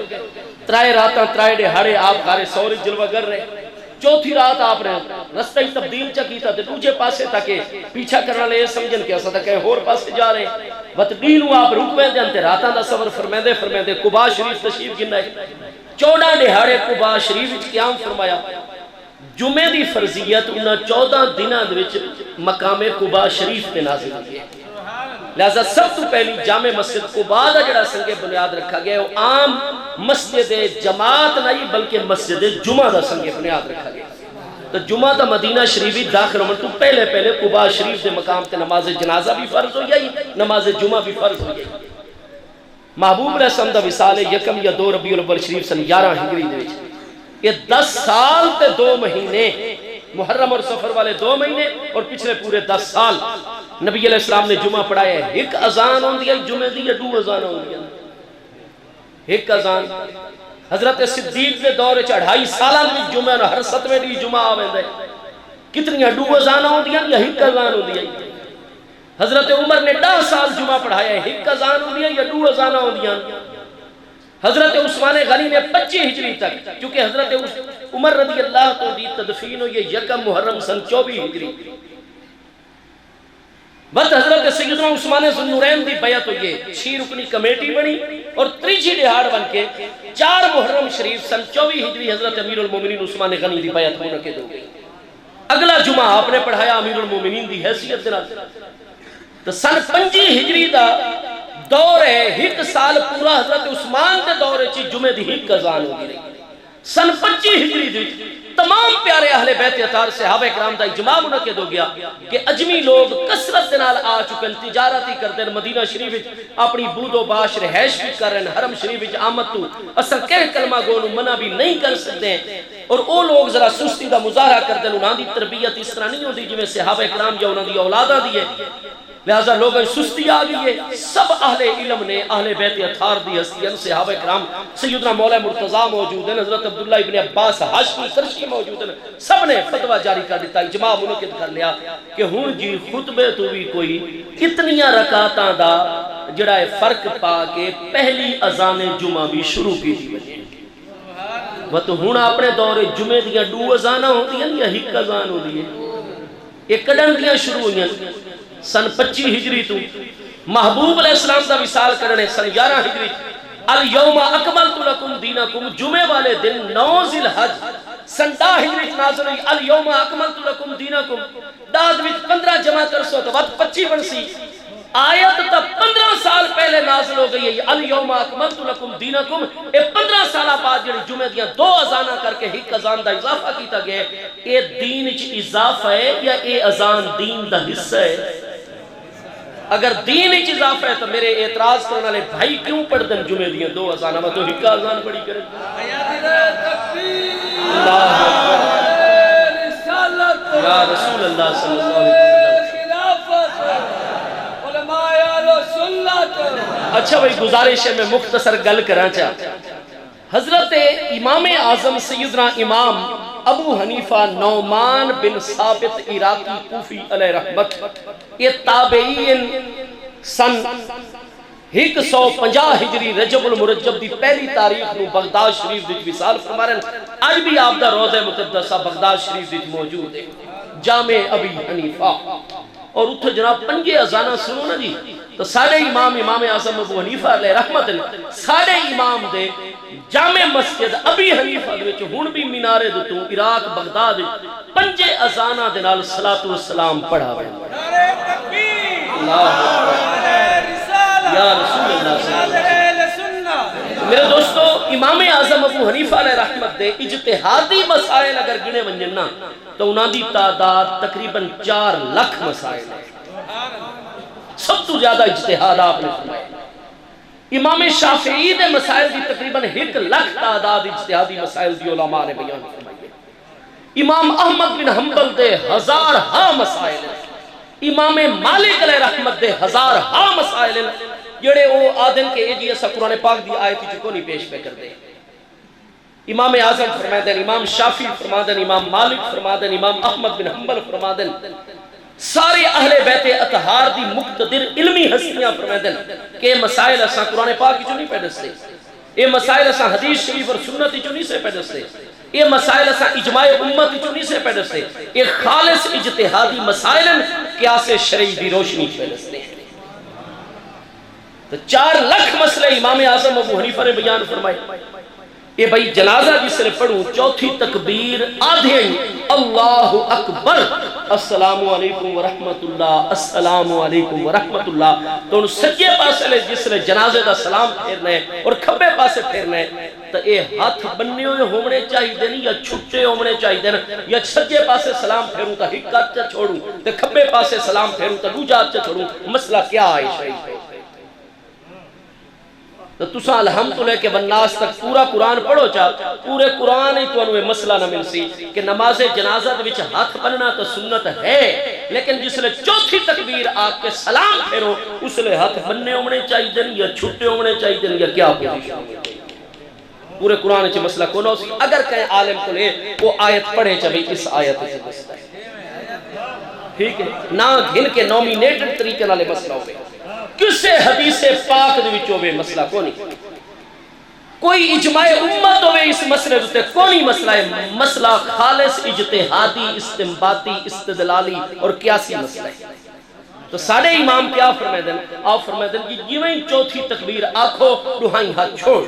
ترائے راتاں ترائے دہاڑے آپ غار ثور جلوہ گر رہے، چوتھی رات آپ نے رستہ ہی تبدیل چکیتا تھے دوجے پاسے تاکہ پیچھا کرنا لے سمجھن کے اسا تکے ہور پاسے جا رہے وقت ڈیلوں آپ رکویں دے انتے راتاں دا سفر فرمیندے قباء شریف تشریف گننا ہے، 14 دہاڑے قباء شریف وچ قیام فرمایا۔ جمعے دی فرضیت انہاں 14 دناں دے وچ مقام قباء شریف تے نازل ہوئی ہے، لہذا سب تو پہلی جامع مسجد قباء دا جڑا سنگے بنیاد رکھا گیا ہے وہ عام مسجد جماعت نہیں بلکہ مسجد جمعہ دا سنگے بنیاد رکھا گیا۔ تو جمعہ دا مدینہ شریفی داخل ہونے تو پہلے قباء شریف دے مقام تے نماز جنازہ بھی فرض ہو گئی، نماز جمعہ بھی فرض ہو گئی۔ محبوب علیہ السلام دا وصال یکم یا 2 ربیع الاول شریف سن 11 ہجری دے وچ، یہ 10 سال تے 2 مہینے، محرم اور سفر والے 2 مہینے اور پچھلے پورے 10 سال نبی علیہ السلام نے جمعہ پڑھایا ہے۔ ایک اذان ہوں دیا جمعہ دی یا 2 اذان ہوں دیا؟ ایک اذان۔ حضرت صدیق کے دور 2.5 سالہ میں جمعہ نہ ہر 7ویں دی جمعہ آویں دے، کتنی 2 اذان ہوں دیا یا ایک اذان ہوں دیا؟ حضرت عمر نے 10 سال جمعہ پڑھایا ہے، ایک اذان ہوں دیا یا 2 اذان ہوں دیا؟ حضرت عثمان غنی نے 25 ہجری تک، کیونکہ حضرت عمر رضی اللہ تو دی تدفین ہوئی یکم محرم سن 24 ہجری، بس حضرت سیدنا عثمان ذوالنورین دی بیعت ہوئی، 6 رکنی کمیٹی بنی اور 3 دہاڑ بن کے 4 محرم شریف سن 24 ہجری حضرت امیر المومنین عثمان غنی دی بیعت منعقد ہو گئی۔ اگلا جمعہ آپ نے پڑھایا امیر المومنین دی حیثیت دینا، تو سن 25 ہجری دا دور ہے، 1 سال پورا حضرت عثمان دے دور چی جمعہ دی 1 اذان ہو گئی۔ سن 25 ہجری دی تمام پیارے اہل بیت اطہار صحابہ کرام دا اجماع منعقد ہو گیا کہ اجمی لوگ کثرت نال آ چکے ہیں، تجارتی کرتے ہیں، مدینہ شریف اپنی بود و باش رہائش بھی کر رہے ہیں، حرم شریف آمد تو اصل کہہ کلمہ گو منع بھی نہیں کر سکتے ہیں، اور وہ لوگ ذرا سستی دا مظاہرہ کرتے ہیں، انہاں دی تربیت اس طرح نہیں ہوتی جویں صحابہ کرام یا انہاں دی اولادہ دی ہے، لہذا لوگوں سستی آگئی ہے۔ سب اہل علم نے اہل بیت اطہار دی ہستیاں صحابہ کرام، سیدنا مولا مرتضیٰ موجود ہیں، حضرت عبداللہ ابن عباس ہاشمی قرشی موجود ہیں، سب نے فتوہ جاری کر دیتا، اجماع منعقد کر لیا کہ ہن جی خطبے تو بھی کوئی کتنیاں رکعتاں دا جڑا ہے فرق پا کے پہلی اذان جمعہ بھی شروع کی تھی بجے، وہ تو ہن اپنے دور جمعے دیاں 2 اذاناں ہوندیاں یا 1 اذان ہوندی ہے؟ یہ کڈن دیاں شروع ہوئیاں سن 25 ہجری تو محبوب علیہ السلام دا وصال کرنے سن 11 ہجری، الیوم اکملت لکم دینکم جمعے والے دن 9 ذی الحج سن 10 ہجری نازل ہوئی، الیوم اکملت لکم دینکم داد وچ 15 جمع کر سو تو وقت 25 بنسی، آیت تا 15 سال پہلے نازل ہو گئی ہے، الیوم اکملت لکم دینکم، اے 15 سالہ بعد جڑی جمعہ دیاں 2 اذانہ کر کے 1 اذان دا اضافہ کیتا گیا، اے دین وچ اضافہ ہے یا اے اذان دین دا حصہ ہے؟ اگر دین وچ اضافہ ہے تو میرے اعتراض کرنے والے بھائی کیوں پڑھ دیں جمعے دیاں 2 اذانہ، میں تو 1 اذان پڑھی کریں؟ اللہ یا رسول اللہ صلی اللہ علیہ وسلم، اچھا بھائی گزارش ہے میں مختصر گل کرنا چاہتا حضرت امام اعظم سیدنا امام ابو حنیفہ نعمان بن ثابت عراقی کوفی علیہ رحمت یہ تابعین سن 150 ہجری رجب المرجب دی پہلی تاریخ نو بغداد شریف وچ وصال فرما رہے ہیں. اج بھی آپ دا روضہ مقدسہ بغداد شریف وچ موجود ہے جامع ابی حنیفہ. اور اتھے جناب پنجے اذانہ سنو نا جی تو سارے امام اعظم ابو حنیفہ علیہ رحمت سارے امام دے جامع مسجد ابی حنیفہ دے وچ ہن بھی مینارے دے تو عراق بغداد پنجے اذانہ دے نال صلاۃ والسلام پڑھا ہوئے. اللہ یا رسول اللہ صلی اللہ علیہ وسلم. میرے دوستو امام اعظم ابو حنیفہ علیہ رحمت دے اجتہادی مسائل اگر گنے ونجن نا تو انہاں دی تعداد تقریباً 4 لاکھ مسائل ہے. سب تو زیادہ اجتہاد آپ نے فرمایا. امام شافعی دے مسائل دی تقریباً 1 لاکھ تعداد اجتہادی مسائل دی علماء نے بیان فرمائی. امام احمد بن حنبل دے 1000 ہاں مسائل ہیں. امام مالک علیہ رحمت دے 1000 ہاں مسائل ہیں جڑے وہ آدن کے ایجی ایسا قرآن پاک دی آیت کی کو نہیں پیش پہ کر دے. امام اعظم فرما دیں، امام شافعی فرما دیں، امام مالک فرما دیں، امام احمد بن حنبل فرما دیں، سارے اہل بیت اطہار دی مقتدر علمی ہستیاں فرما دیں کہ مسائل اساں قرآن پاک کی جو نہیں پہ دستے، یہ مسائل اساں حدیث شریف اور سنت کی جو نہیں سے پہ دستے، یہ مسائل اساں اجماع امت کی جو نہیں سے پہ دستے، یہ خالص اجتہادی مسائل قیاس شرعی دی روشنی پہ دستے ہیں. تو 4 لاکھ مسئلے امام اعظم ابو حنیفہ نے بیان فرمائے. یہ بھائی جنازہ جس نے پڑھوں چوتھی تکبیر آدھیں اللہ اکبر السلام علیکم ورحمت اللہ السلام علیکم ورحمت اللہ تو ان سجے پاسے لے جس نے جنازے دا سلام پھیرنا ہے اور کھبے پاسے پھیرنا ہے تو یہ ہاتھ بننے ہوئے ہونے چاہیے دیں یا چھٹے ہونے چاہیے دیں یا سجے پاسے سلام پھیروں تا ہک ہاتھ چا چھوڑوں تو کھبے پاسے سلام پھیروں تا دوجا ہاتھ چا چھوڑوں. مسئلہ کیا ہے شریف ہے؟ تو تسا الحمدللہ کہ والناس تک پورا قرآن پڑھو چاہ پورے قرآن ہی تو انہوں مسئلہ نہ مل سی کہ نماز جنازہ دے وچ ہاتھ بننا تو سنت ہے لیکن جس لئے چوتھی تکبیر آپ کے سلام پھیرو اس لئے ہاتھ بننے ہونے چاہیے دن یا چھٹے ہونے چاہیے دن یا کیا پوزیشن. پورے قرآن چھ مسئلہ کونو سی اگر کہیں عالم کو لے وہ آیت پڑھے چاہیے اس آیت سے مسئلہ ہے ٹھیک ہے نہ گھن کے نومینیٹڈ طریقے نالے مسئلہ ہوئے کسے حدیث پاک دے وچ ہوئے مسئلہ کونی کوئی اجماع امت ہوئے اس مسئلے دوتے کونی مسئلہ ہے. مسئلہ خالص اجتہادی استنباطی استدلالی اور قیاسی مسئلہ ہے. تو سارے امام کیا فرمائے دیں آپ فرمائے دیں کہ جویں چوتھی تکبیر آنکھو روحائیں ہاتھ چھوڑ.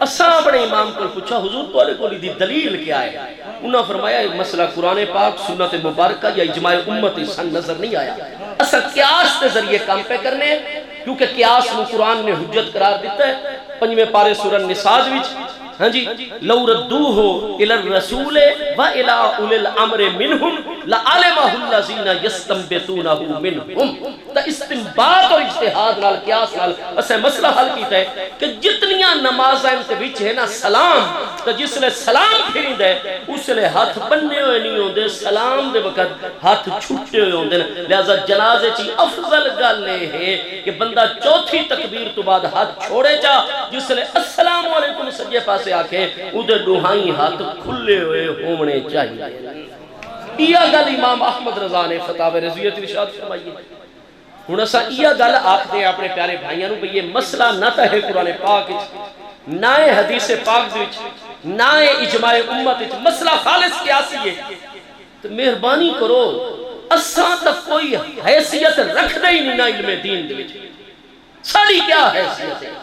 اساں اپنے امام کو پوچھا حضور تولے کو دی دلیل کیا ہے؟ انہوں نے فرمایا مسئلہ قرآن پاک سنت مبارکہ یا اجماع امت سن نظر نہیں آیا. اصل قیاس کے ذریعے کام پہ کرنے ہیں کیونکہ قیاس میں قرآن نے حجت قرار دیتا ہے. 5ویں پارے سورہ النساء وچ ہاں جی لو ردوہ الی الرسول و الی اولی الامر منہم لعلمہ الذین یستنبطونہ منہم. تا استنباط اور اجتہاد نال قیاس نال اسے مسئلہ حل کیتا ہے کہ جتنیاں نمازیں تے وچ ہے نا سلام تو جس نے سلام پھری دے اس نے ہاتھ بننے ہوئے نہیں ہوندے سلام دے وقت ہاتھ چھٹے ہوئے ہوندے. لہذا جنازے چی افضل گل ہے کہ بندہ چوتھی تکبیر تو بعد ہاتھ چھوڑے جا جس نے السلام علیکم سجے پاسے آکے ادھر روحائی ہاتھ کھلے ہوئے ہونے چاہیے. یہ گل امام احمد رضا نے فتاوی رضویہ ارشاد فرمائی ہے. ہن اساں یہ گل آکھدے ہیں اپنے پیارے بھائیاں نوں بھئی یہ مسئلہ نہ تا ہے قرآن پاک وچ نہ ہے حدیث پاک وچ نہ ہے اجماع امت وچ مسئلہ خالص قیاسی ہے. تو مہربانی کرو اساں تک کوئی حیثیت رکھ دے ہی نہیں نہ علم دین دے وچ. ساری کیا حیثیت ہے؟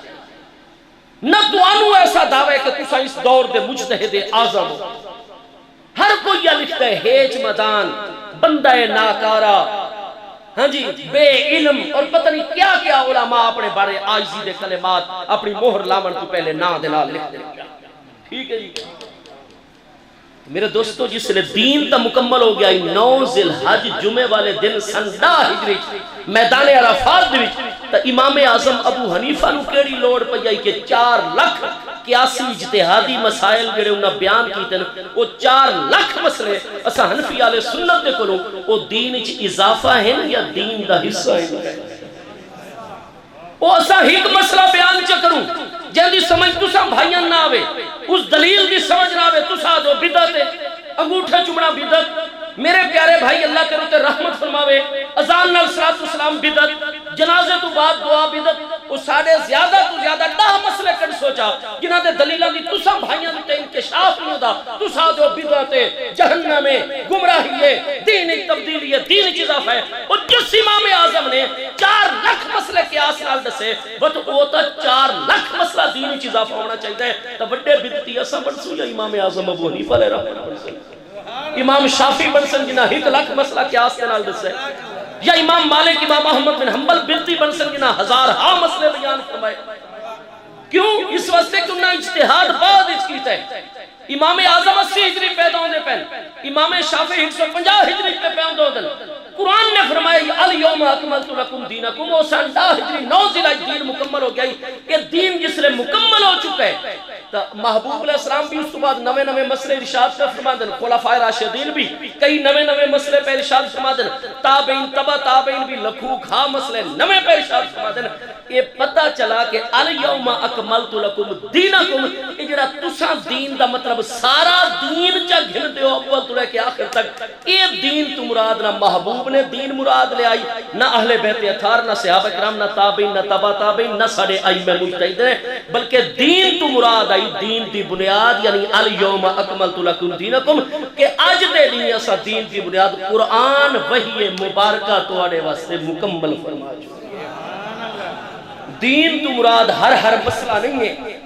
نہ تو انو ایسا دعوے کہ تسا اس دور دے مجتہد اعظم ہو. ہر کوئی یہ لکھتا ہے ہیچ مدان بندہ ناکارا ہاں جی بے علم اور پتہ نہیں کیا کیا علماء اپنے بارے عاجزی دے کلمات اپنی مہر لامن تو پہلے نا دے نال لکھ دے. ٹھیک ہے جی میرے دوستو جس لئے دین تا مکمل ہو گیا 9 ذی الحج جمعے والے دن سن 10 ہجری میدان عرفات دے وچ تا امام اعظم ابو حنیفہ نو کیڑی لوڑ پئی کہ 4 لاکھ قیاسی اجتہادی مسائل جڑے انہاں بیان کیتے وہ 4 لاکھ مسئلے اساں حنفی والے سنت دے کولوں او دین وچ اضافہ ہیں یا دین دا حصہ ہیں. وہ اسا ایک مسئلہ بیان چا کروں جہاں دی سمجھ تسا بھائیاں نہ آوے، اس دلیل دی سمجھ نہ آوے، تسا دو بدعت ہے، انگوٹھا چمڑا بدعت۔ میرے پیارے بھائی اللہ کے روتے رحمت فرماوے، اذان نال صلاۃ والسلام بدعت، جنازے تو بعد دعا بدعت، وہ ساڑھے زیادہ تو زیادہ 10 مسئلے کر سوچا جنہاں دے دلیلہ دی تسا بھائیاں دی انکشاف نہیں ہوتا، تسا دو بدعت ہے، جہنم ہے، گمراہی ہے، دین ایک تبدیلی ہے، دین ایک اضافہ ہے۔ اور جس امام اعظم نے 4 لاکھ مسئلے قیاس نال دسے وہ تو وہ تا 4 لاکھ مسئلہ دین ایک اضافہ ہونا چاہیے تو بڑے بدعتی اساں بنسو یا امام اعظم ابو حنیفہ علیہ رحمۃ بنسن، امام شافعی بنسن جنہ 1 لاکھ مسئلہ قیاس کے نال دسے، یا امام مالک امام احمد بن حنبل بدعتی بنسن جنہ 1000 مسئلے بیان فرمائے۔ کیوں؟ اس واسطے کہ انہاں اجتہاد بعد اچ کیتا ہے۔ امام اعظم 80 ہجری پیدا ہونے پہن، امام شافعی 150 ہجری پہ پیدا ہوتے ہیں۔ قرآن نے فرمایا الیوم اکملت لکم دینکم، وہ سن 10 ہجری 9 ذی الحجہ دین مکمل ہو گئی۔ یہ دین جس لئے مکمل ہو چکا ہے تو محبوب علیہ السلام بھی اس کے بعد نوے نوے مسئلے ارشاد پہ فرما دیں، خلفائے راشدین بھی کئی نوے نوے مسئلے پہ ارشاد فرما دیں، تابعین تبع تابعین بھی لکھو کھا مسئلے نوے پہ ارشاد فرما دیں۔ یہ پتہ چلا کہ الیوم اکملت لکم دینکم، یہ جڑا تساں دین دا مطلب سارا دین چا گھن دیو اول تو لے کے آخر تک، یہ دین تو مراد نہ محبوب نے دین مراد لے آئی، نہ اہل بیت اطہار، نہ صحابہ کرام، نہ تابعین، نہ تبع تابعین، نہ ساڑھے ائمہ مجتہد ہیں، بلکہ دین تو مراد آئی دین دی بنیاد، یعنی الیوم اکملت لکم دینکم، کہ آج دے دین ایسا دین دی بنیاد قرآن وحی مبارکہ تو آنے واسطے مکمل فرما جو۔ دین تو مراد ہر مسئلہ نہیں ہے،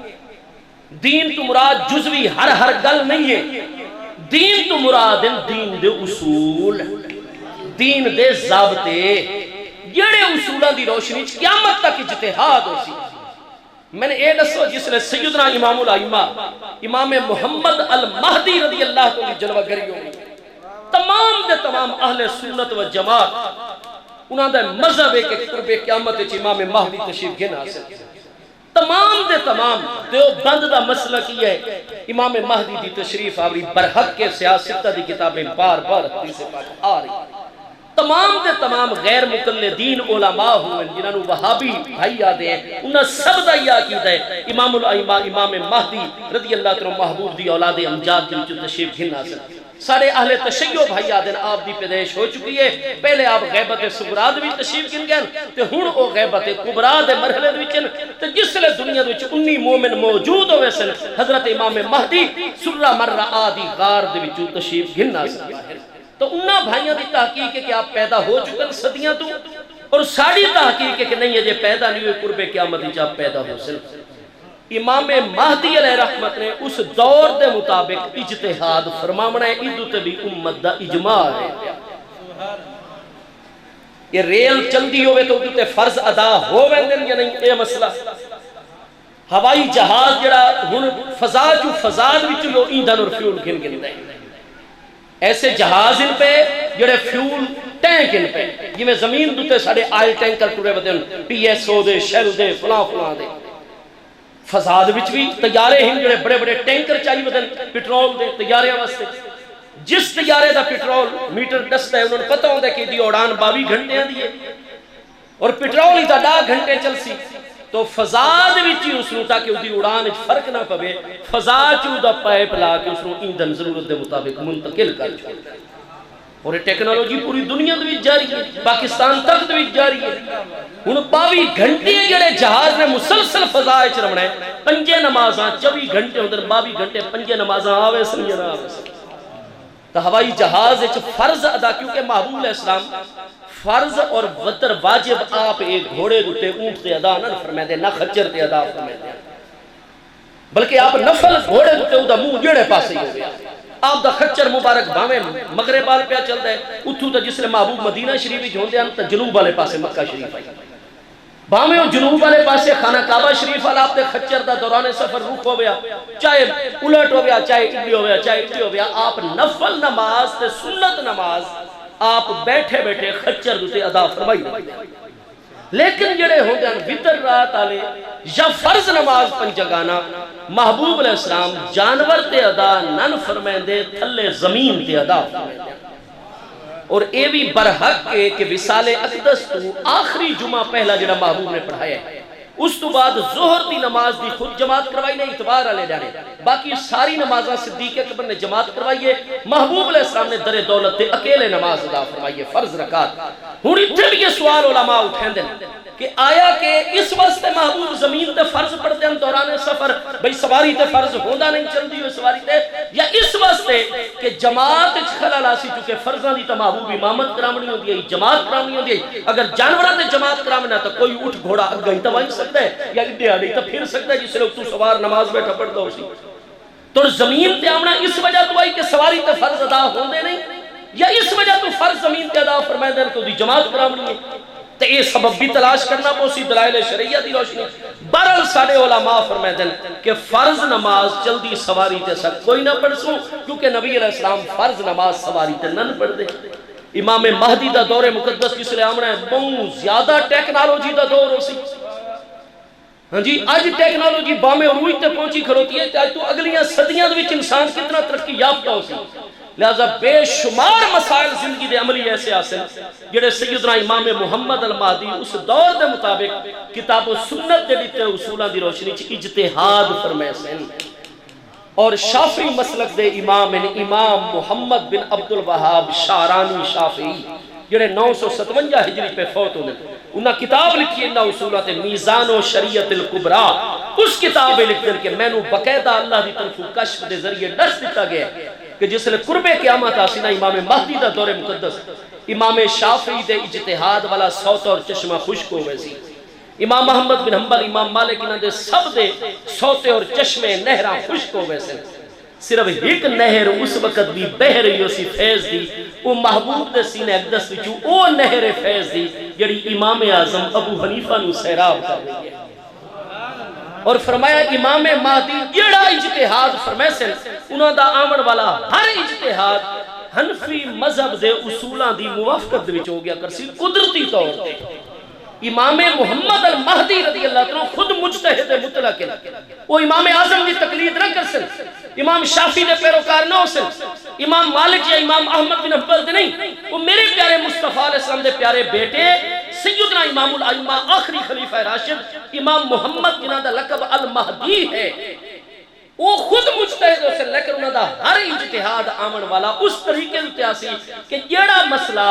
دین تو مراد جزوی ہر گل نہیں ہے، دین تو مراد دین دے اصول، دین دے ضابطے، جڑے اصولہ دی روشنی قیامت تک اجتہاد ہو سی۔ میں نے یہ دسو جس نے سیدنا امام الائمہ امام محمد المہدی رضی اللہ تعالی جلوہ گری ہوئی، تمام دے تمام اہل سنت و جماعت انہاں دے مذہب ایک قرب قیامت اچ امام مہدی تشریف گھن حاصل، تمام دے تمام دیوبند دا مسئلہ کی ہے امام مہدی دی تشریف آوری برحق کے سیاستہ دی کتابیں بار بار حدیث پاک آ رہی، تمام دے تمام غیر مقلدین علماء ہوئے جنہاں نو وہابی بھائی آدھے ہیں، انہاں سب دا یہ عقیدہ ہے امام الائمہ امام مہدی رضی اللہ تعالی محبوب دی اولاد امجاد دی جو تشریف گھن حاصل۔ سارے اہل تشیع بھائی آدھے آپ دی پیدائش ہو چکی ہے، پہلے آپ غیبت صغرا بھی تشریف گن گئے تے ہن او غیبت کبرا دے مرحلے وچ تے جس لے دنیا وچ 19 مومن موجود ہوئے سن، حضرت امام مہدی سرہ مرہ آدی غار دے وچ تشریف گھننا ظاہر۔ تو انہاں بھائیاں دی تحقیق ہے کہ آپ پیدا ہو چکے صدیاں تو، اور ساری تحقیق ہے کہ نہیں ہے جے پیدا نہیں ہوئے قرب قیامت وچ آپ پیدا ہو سن۔ امام مہدی علیہ رحمت نے اس دور دے مطابق اجتہاد فرماونا ہے، ادھو تے بھی امت دا اجماع ہے۔ یہ ریل چلدی ہوئے تو ادھو تے فرض ادا ہو ویندن یا نہیں، اے مسئلہ۔ ہوائی جہاز جڑا ہن فضا جو فضاد وچ جو ایندھن اور فیول گن گن دے، ایسے جہاز ان پہ جڑے فیول ٹینک ان پہ، جی میں زمین دوتے ساڑھے آئل ٹینکر ٹورے بدن، پی ایس او دے، شیل دے، فلاں فلاں دے، فضاد وچ بھی تیارے ہیں جڑے بڑے بڑے ٹینکر چاہیے بدن پیٹرول دے تیارے واسطے، جس تیارے دا پیٹرول میٹر دستا ہے انہوں نے پتہ ہوتا ہے کہ دی اڑان 22 گھنٹے ہیں دیئے اور پیٹرول ہی دا 10 گھنٹے چل سی، تو فضاد وچ ہی اس نو تاکہ دی اڑان وچ فرق نہ پوے، فضا چوں دا پائپ لا کے اس نو ایندھن ضرورت دے مطابق منتقل کر چھوڑتا ہے۔ اور یہ ٹیکنالوجی پوری دنیا دے وچ جاری ہے، پاکستان تک دے وچ جاری ہے۔ ہن 22 گھنٹے جڑے جہاز نے مسلسل فضا وچ رہنا ہے، 5 نمازاں 24 گھنٹے ہوندے 22 گھنٹے 5 نمازاں آوے سن یا نہ آوے سن۔ تو ہوائی جہاز وچ فرض ادا، کیونکہ محبوب علیہ السلام فرض اور وتر واجب آپ ایک گھوڑے تے اونٹ تے ادا نہ فرمائے دے، نہ خچر تے ادا فرمائے دے، بلکہ آپ نفل گھوڑے تے ادا منہ جڑے پاسے ہو گیا، آپ دا خچر مبارک بھاویں مغرب والے پہ چلدا ہے، اتھوں تے جس لے محبوب مدینہ شریف وچ ہوندے ہیں تے جنوب والے پاسے مکہ شریف آئی، بھاویں جنوب والے پاسے خانہ کعبہ شریف والا آپ دے خچر دا دوران سفر رخ ہو گیا، چاہے الٹ ہو گیا، چاہے اڈلی ہو گیا، چاہے اڈلی ہو گیا، آپ نفل نماز تے سنت نماز آپ بیٹھے بیٹھے خچر دوتے ادا فرمائی۔ لیکن جڑے ہو گئے وطر رات آلے یا فرض نماز پنجگانا، محبوب علیہ السلام جانور تے ادا نن فرمائیں دے، تھلے زمین تے ادا فرمائیں دے۔ اور اے بھی برحق ہے کہ وصال اقدس تو آخری جمعہ پہلا جڑا محبوب نے پڑھایا ہے، اس تو بعد ظہر دی نماز دی خود جماعت کروائی نے اتوار والے جانے باقی ساری نمازاں صدیق اکبر نے جماعت کروائیے محبوب علیہ السلام نے در دولت تے اکیلے نماز ادا فرمائیے فرض رکعت ہن اتھے بھی یہ سوال علماء اٹھین دیں کہ آیا کہ اس واسطے محبوب زمین تے فرض پڑھتے ہیں دوران سفر بھئی سواری تے فرض ہوندہ نہیں چل دی ہوئے سواری تے یا اس واسطے کہ جماعت خلل آسی چونکہ فرضاں دی تو محبوب امامت کرامنی ہوندی ہے جماعت کرامنی ہوندی ہے اگر جانورہ تے جماعت کرامنا تو کوئی اٹھ گھوڑا اگئی تو وہیں سکتا ہے یا اڈے آڈی تو پھر سکتا ہے جس لوگ تو سوار نماز بیٹھا پڑھ دو اسی تو زمین تے آمنا اس وجہ تو آئی کہ سواری تے فرض ادا ہوندے نہیں یا اس وجہ تو فرض زمین تے ادا فرمائے دیں تو دی جماعت کرامنی ہے تو یہ سبب بھی تلاش کرنا پوسی دلائل شریعہ دی روشنی برل ساڑے علماء فرمائے دیں کہ فرض نماز جلدی سواری تے سک کوئی نہ پڑھ سوں کیونکہ نبی علیہ السلام فرض نماز سواری تے نن پڑھ دے امام مہدی دا دور مقدس کس لئے آمنا ہے بہت زیادہ ٹیکنالوجی دا دور ہو سی ہاں جی آج ٹیکنالوجی بامے عروج تے پہنچی کھڑوتی ہے آج تو اگلیاں صدیاں دے وچ انسان کتنا ترقی یافتہ ہو سی لہذا بے شمار مسائل زندگی دے عملی ایسے حاصل جڑے سیدنا امام محمد المہدی اس دور دے مطابق کتاب و سنت دے دیتے اصولہ دی روشنی چی اجتہاد فرمائے سن اور شافعی مسلک دے امام محمد بن عبد الوہاب شعرانی شافعی جڑے 957 ہجری پہ فوت ہونے انہاں کتاب لکھی انہاں اصولات میزان و شریعت الکبرا اس کتاب لکھ دیں کہ میں نو بقیدہ اللہ دی طرف کشف دے ذریعے درس دیتا گیا کہ جس لئے قرب قیامت آسینا امام مہدی دا دور مقدس امام شافعی دے اجتہاد والا سوت اور چشمہ خشک ہوئے سی امام محمد بن حنبل امام مالک انہاں دے سب دے سوتے اور چشمے نہراں خشک ہوئے سے صرف ایک نہر اس وقت بھی بہ رہی ہو سی فیض دی وہ محبوب دے سینے اقدس وچوں او نہر فیض دی جڑی امام اعظم ابو حنیفہ نو سیراب کر رہی ہے اور فرمایا امام مہدی جڑا اجتہاد فرمائے سے انہوں دا آمن والا ہر اجتہاد حنفی مذہب دے اصولاں دی موافقت وچ ہو گیا کرسی قدرتی طور تے امام محمد المہدی رضی اللہ عنہ خود مجتہد مطلق ہے وہ امام اعظم دی تقلید نہ کر سن امام شافعی دے پیروکار نہ ہو سن امام مالک یا امام احمد بن حنبل دے نہیں وہ میرے پیارے مصطفیٰ علیہ السلام دے پیارے بیٹے سیدنا امام الائمہ آخری خلیفہ راشد امام محمد جنہ دا لقب المہدی ہے وہ خود مجتہد ہو سن لیکن انہوں دا ہر اجتہاد آمن والا اس طریقے اتیاسی کہ جیڑا مسئلہ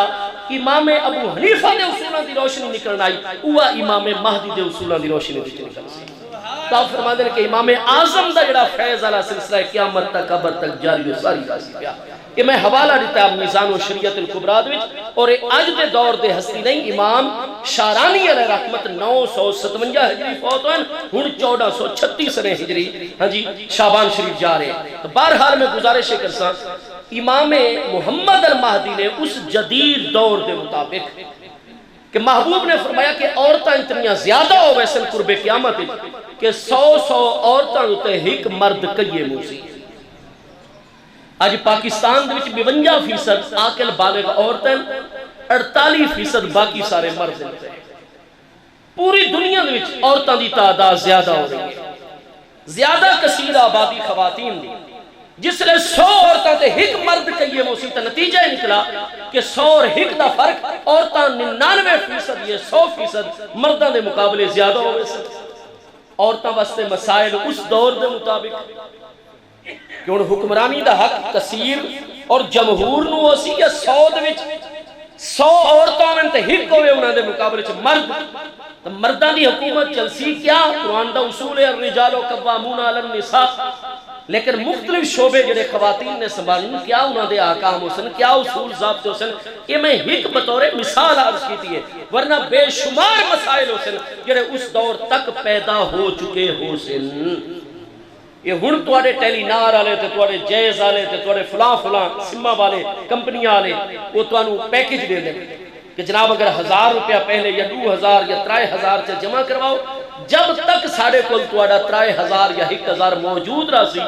امام ابو حنیفہ دے اصولوں دی روشنی نکلنا آئی وہ امام مہدی دے اصولوں دی روشنی نکلنا سی تو فرما دیں کہ امام اعظم دا جڑا فیض علیہ سلسلہ قیامت تک ابد تک جاری ہو ساری راسی پیا کہ میں حوالہ دیتا ہے میزان و شریعت الکبرا دوچ اور آج دے دور دے ہستی نہیں امام شعرانی علیہ رحمت 957 ہجری فوت ہوئے ہن 1436 ہجری ہاں جی شعبان شریف جا رہے ہیں تو بہرحال میں گزارش کرساں امام محمد المہدی نے اس جدید دور دے مطابق کہ محبوب نے فرمایا کہ عورتاں اتنیاں زیادہ ہو ویسن قرب قیامت کہ 100 عورتاں ہوتے ایک مرد کئیے موسی آج پاکستان دے وچ 52% عاقل بالغ عورتیں 48% باقی سارے مرد ہیں پوری دنیا دے وچ عورتاں دی تعداد زیادہ ہو رہی ہے زیادہ کثیر آبادی خواتین دی جس لئے 100 عورتاں تے ایک مرد کئیے موسی تا نتیجہ نکلا کہ 100 اور ایک دا فرق عورتاں 99% یہ 100% مرداں دے مقابلے زیادہ ہوئے سے عورتاں واسطے مسائل اس دور دے مطابق کہ ان حکمرانی دا حق کثیر اور جمہور نو اسی یا 100 دے وچ 100 عورتوں میں تے ایک ہوئے انہاں دے مقابلے چ مرد تو مرداں دی حکومت چلسی کیا قرآن دا اصول ہے الرجال قوامون علی النساء لیکن مختلف شعبے جڑے خواتین نے سنبھالن کیا انہاں دے احکام حسن کیا اصول ضابط حسن یہ میں ایک بطور مثال عرض کیتی ہے ورنہ بے شمار مسائل حسن جڑے اس دور تک پیدا ہو چکے ہو سن یہ ہن تواڈے ٹیلی نار والے تے تواڈے جیز والے تے تواڈے فلاں فلاں سما والے کمپنیاں والے وہ تانوں پیکج دے دیں کہ جناب اگر 1000 روپیہ پہلے یا 2000 یا 3000 سے جمع کرواؤ جب تک ساڑھے کل تواڈا 3000 یا 1000 موجود راسی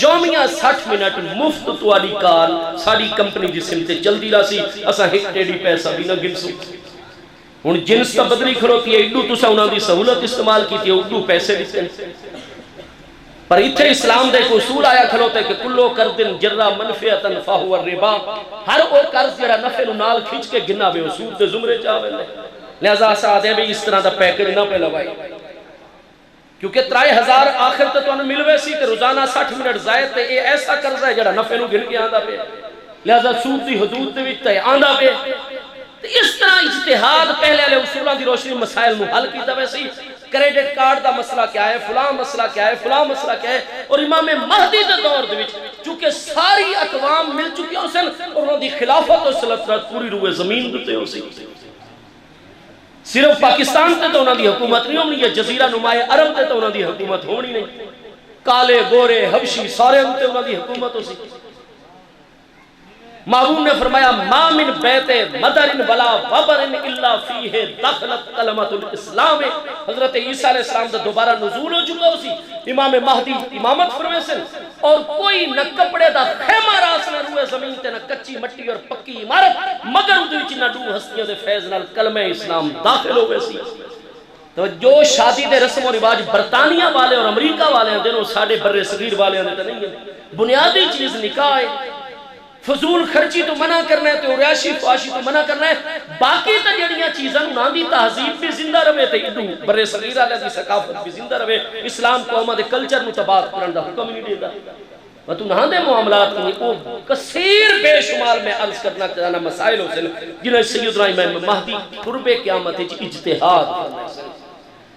یومیہ 60 منٹ مفت تواڈی کال ساری کمپنی دی سم تے چلدی راسی اساں ایک ٹیڑی پیسہ بھی نہ گن سکتے ہن جنس تا بدلی کھڑوتی ہے اڈو تساں انہاں دی سہولت استعمال کیتی ہے اڈو پیسے دیتے پر اتھے اسلام دے ایک اصول آیا کھلوتے کہ کلو کردن جرہ منفعتن فاہو الربا ہر او قرض جڑا نفع نو نال کھچ کے گنا بے اصول دے زمرے چاہوے لہذا اسا آدھے بھی اس طرح دا پیکج نہ پہ لوائی کیونکہ 3000 آخر تو انہوں ملوے سی کہ روزانہ 60 منٹ زائد تے یہ ایسا قرضہ ہے جڑا نفع نو گن کے آندا پہ، لہذا سود دی حدود دے وچ تے آندا پہ۔ اس طرح اجتہاد پہلے والے اصولاں دی روشنی مسائل نو حل کیتا ویسی، کریڈٹ کارڈ دا مسئلہ کیا ہے، فلاں مسئلہ کیا ہے، فلاں مسئلہ کیا ہے، اور امام مہدی دے دور دے وچ چونکہ ساری اقوام مل چکی ہو سن اور انہوں دی خلافت و سلطنت پوری روئے زمین دے ہو سی، صرف پاکستان تے تو انہوں دی حکومت نہیں ہونی ہے، جزیرہ نمائے عرب تے تو انہوں دی حکومت ہونی نہیں، کالے گورے حبشی سارے انتے انہوں دی حکومت ہو سی۔ معبود نے فرمایا ما من بیت مدر ولا وبر الا فیہ دخلت کلمۃ الاسلام۔ حضرت عیسیٰ علیہ السلام دا دوبارہ نزول ہو چکا اسی، امام مہدی امامت فرمے سن، اور کوئی نہ کپڑے دا خیمہ راس نہ روئے زمین تے نہ کچی مٹی اور پکی عمارت، مگر اُدھے وچ نہ دو ہستیاں دے فیض نال کلمہ اسلام داخل ہو گئے سی۔ تو جو شادی دے رسم و رواج برطانیہ والے اور امریکہ والے ہیں جنہوں ساڑھے بر صغیر والے ہیں نہیں ہیں، بنیادی چیز نکاح ہے، فضول خرچی تو منع کرنا ہے، تو ریاشی فواشی تو منع کرنا ہے، باقی تا جڑیاں چیزاں نہ دی تہذیب بھی زندہ رہے تے ادو بر صغیر والے دی ثقافت بھی زندہ رہے، اسلام قومہ دے کلچر نو تباہ کرن دا حکم نہیں دیتا۔ و تو نہ دے معاملات کی وہ کثیر بے شمار میں عرض کرنا چاہنا مسائل ہو سن جنہیں سیدنا امام مہدی قرب قیامت اجتہاد کرنا سن،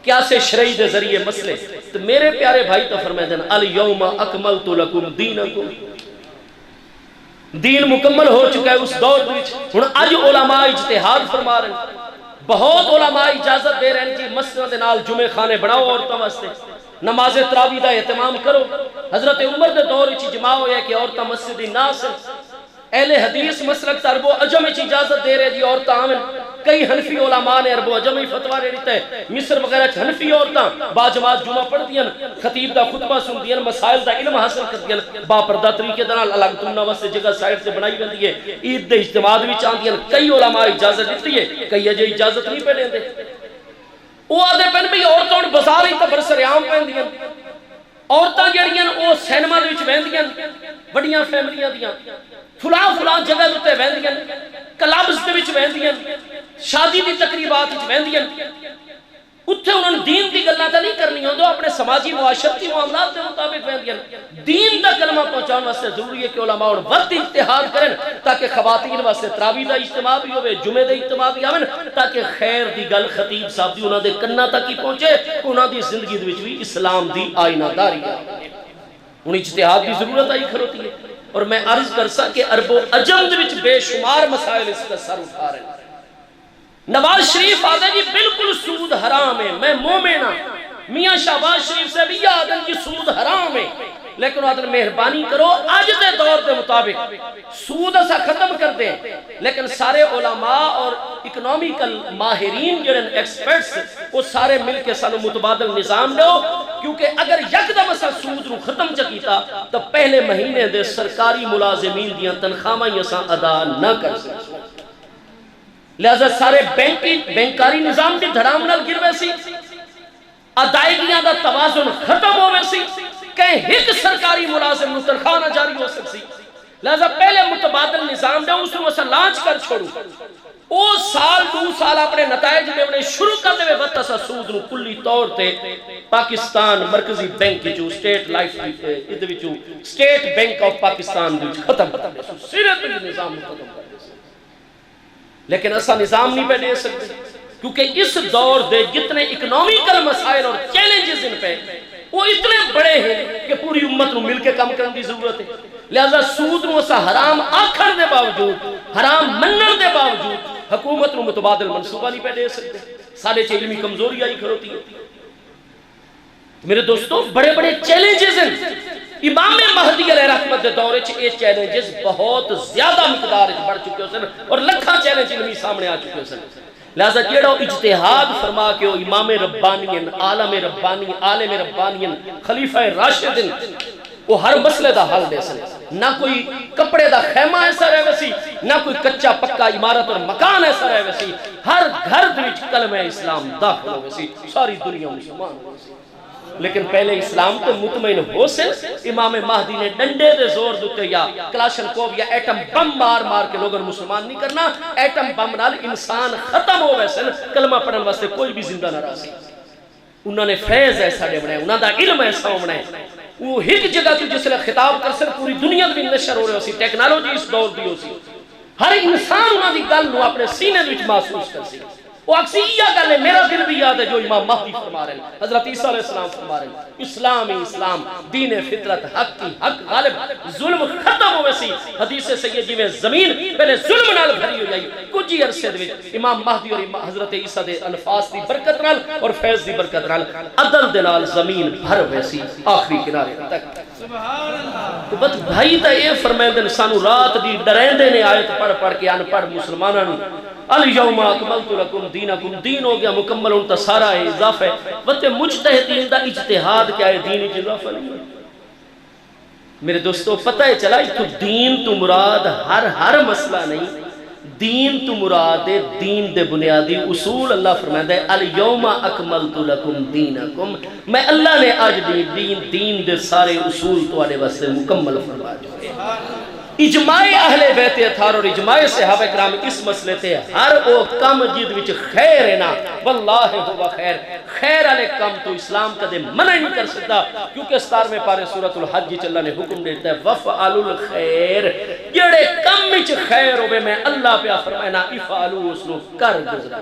کیا سے شرعی دے ذریعے مسئلے۔ تو میرے پیارے بھائی تو فرمائے دن الیوم اکملت لکم دینکم، دین مکمل ہو چکا ہے اس دور وچ، ہن اج علماء اجتہاد فرما رہے ہیں، بہت علماء اجازت دے رہے ہیں کہ مسجد دے نال جمعہ خانے بناؤ عورتاں واسطے، نماز تراویح دا اہتمام کرو۔ حضرت عمر دے دور وچ اجماع ہویا کہ عورتاں مسجد نہ صرف اہل حدیث مسلک عرب و عجم وچ اجازت دے رہے جی عورتاں آمن، کئی حنفی علماء نے عرب و عجم ہی فتویٰ دے دیتا ہے، مصر وغیرہ حنفی عورتاں باجماعت جمعہ پڑھ دیاں، خطیب دا خطبہ سن دیاں، مسائل دا علم حاصل کر دیاں، با پردہ طریقے دنال الگ تنہ واسطے جگہ سائٹ سے بنائی رہتی ہے، عید دے اجتماع وچ آن دیاں، کئی علماء اجازت دیتی ہے، کئی اجے اجازت نہیں پہ لیندے۔ وہ آدھے پہن بھی عورتوں بازار ہی تبر سریام پہن دیاں، عورتاں جڑیاں او سینما دے وچ بہندیاں، بڑیاں فیملیاں دیاں، فلاں جگہ تے بہندیاں، کلبز دے وچ بہندیاں، شادی دی تقریبات وچ بہندیاں، اتھے انہوں نے دین دی گلاں تے نہیں کرنی ہوندو، اپنے سماجی معاشرتی معاملات کے مطابق بہندیاں۔ دین دا کلمہ پہنچانے واسطے ضروری ہے کہ علماء اور وقت اجتہاد کریں تاکہ خواتین واسطے تراویح دا اجتماع بھی ہوئے، جمعے دا اجتماع بھی آویں، تاکہ خیر دی گل خطیب صاحب دی انہاں دے کناں تک ہی پہنچے، انہاں دی زندگی دے وچ بھی اسلام دی آئینہ داری ہے۔ ان اجتہاد دی ضرورت آئی کھڑوتی ہے، اور میں عرض کر سا کہ عرب و عجم دے وچ بے شمار مسائل اس کا سر اٹھا رہے ہیں۔ نواز شریف آدھے جی بالکل سود حرام ہے، میں مومن ہاں، میاں شہباز شریف سے بھی آدھے جی سود حرام ہے، لیکن آدھے مہربانی کرو آج دے دور دے مطابق سود اسا ختم کر دیں، لیکن سارے علماء اور اکنامیکل ماہرین جڑن ایکسپرٹس وہ سارے مل کے سانو متبادل نظام دو، کیونکہ اگر یکدم اسا سود رو ختم چکیتا تو پہلے مہینے دے سرکاری ملازمین دیاں تنخواہیں اسا ادا نہ کر سکتے، لہذا سارے بینکاری نظام بھی دھڑام نال گر ویسی، ادائیگیاں دا توازن ختم ہو ویسی، کہیں ایک سرکاری ملازم نو تنخواہ نہ جاری ہو سکسی، لہذا پہلے متبادل نظام دے اس کو لانچ کر چھوڑو، او سال دو سال اپنے نتائج میں انہیں شروع کر دے وقت اسا سود نو کلی طور تے پاکستان مرکزی بینک کی جو سٹیٹ لائف ادھے جو سٹیٹ بینک آف پاکستان جو ختم کر دے سیرت نظام ختم کر دے، لیکن ایسا نظام نہیں بنے سکتے، کیونکہ اس دور دے جتنے اکنامیکل مسائل اور چیلنجز ان پہ وہ اتنے بڑے ہیں کہ پوری امت نو مل کے کام کرنے کی ضرورت ہے، لہذا سود نو اسا حرام آکھر دے باوجود، حرام منن دے باوجود حکومت نو متبادل منصوبہ نہیں پہ دے سکتے، سارے علمی کمزوری آئی کھڑوتی ہے۔ میرے دوستو بڑے بڑے چیلنجز ہیں، امام مہدی علیہ رحمت دے دورے چھے یہ چیلنجز بہت زیادہ مقدار بڑھ چکے ہو سن اور لکھاں چیلنج علمی سامنے آ چکے ہو سن، لہذا جیڑا اجتہاد فرما کے امام ربانین، عالم ربانی، عالم ربانین، خلیفہ راشدین وہ ہر مسئلے دا حل دے سن، نہ کوئی کپڑے دا خیمہ ایسا رہے ویسی، نہ کوئی کچا پکا عمارت اور مکان ایسا رہے ویسی، ہر گھر دوچ کلمہ اسلام داخل ہو ویسی، ساری دنیا مسلمان ہو ویسی، لیکن پہلے اسلام تو مطمئن ہو سے امام مہدی نے ڈنڈے دے زور دوتے یا کلاشن کوب یا ایٹم بم مار کے لوگوں مسلمان نہیں کرنا، ایٹم بم نال انسان ختم ہو ویسے کلمہ پڑھن واسطے کوئی بھی زندہ نہ رہا سی، انہوں نے فیض ایسا بنایا، انہوں دا علم ایسا بنایا، وہ ایک جگہ تو جس لئے خطاب کر سر پوری دنیا بھی نشر ہو رہے ہو سی، ٹیکنالوجی اس دور دی ہو سی، ہر انسان انہوں دی گل نو اپنے سینے دوچ محسوس کر سی۔ وہ اکسیہ گل ہے، میرا دل بھی یاد ہے جو امام مہدی فرما رہے ہیں، حضرت عیسیٰ علیہ السلام فرما رہے ہیں، اسلام اسلام، دین فطرت، حق کی حق غالب، ظلم ختم ہوئے سی۔ حدیث سیدی میں زمین پہلے ظلم نال بھری ہو جائی، کچھ ہی عرصے دے امام مہدی اور حضرت عیسیٰ دے الفاظ دی برکت نال اور فیض دی برکت نال عدل دے نال زمین بھر ویسی آخری کنارے تک۔ تو بس بھائی تا یہ فرمائے دن سانو رات دی ڈرائندے نے آیت پڑھ پڑھ کے ان پڑھ مسلمانوں الیوم اکملت لکم دینکم، دین ہو گیا مکمل، ان تا سارا اضافہ ہے۔ وقت مجتہدین دا اجتہاد کیا ہے، دین اضافہ نہیں ہے۔ میرے دوستو پتہ ہے چلا تو دین تو مراد ہر مسئلہ نہیں، دین تو مراد ہے دین دے بنیادی اصول۔ اللہ فرمائے ہے الیوم اکملت لکم دینکم، میں اللہ نے آج دین دے سارے اصول تو آنے واسطے مکمل فرما جو اجماع اہل بیت اطہار اور اجماع صحابہ کرام اس مسئلے تھے، ہر وہ کم جد وچ خیر ہے نا واللہ ہوا خیر، خیر والے کم تو اسلام کدے منع نہیں کر سکتا، کیونکہ 17ویں پارے سورۃ الحج وچ اللہ نے حکم دیتا ہے وفعلوا الخیر، جڑے کم وچ خیر ہوے میں اللہ پہ فرمانا افعلوا اس نو کر گزرا۔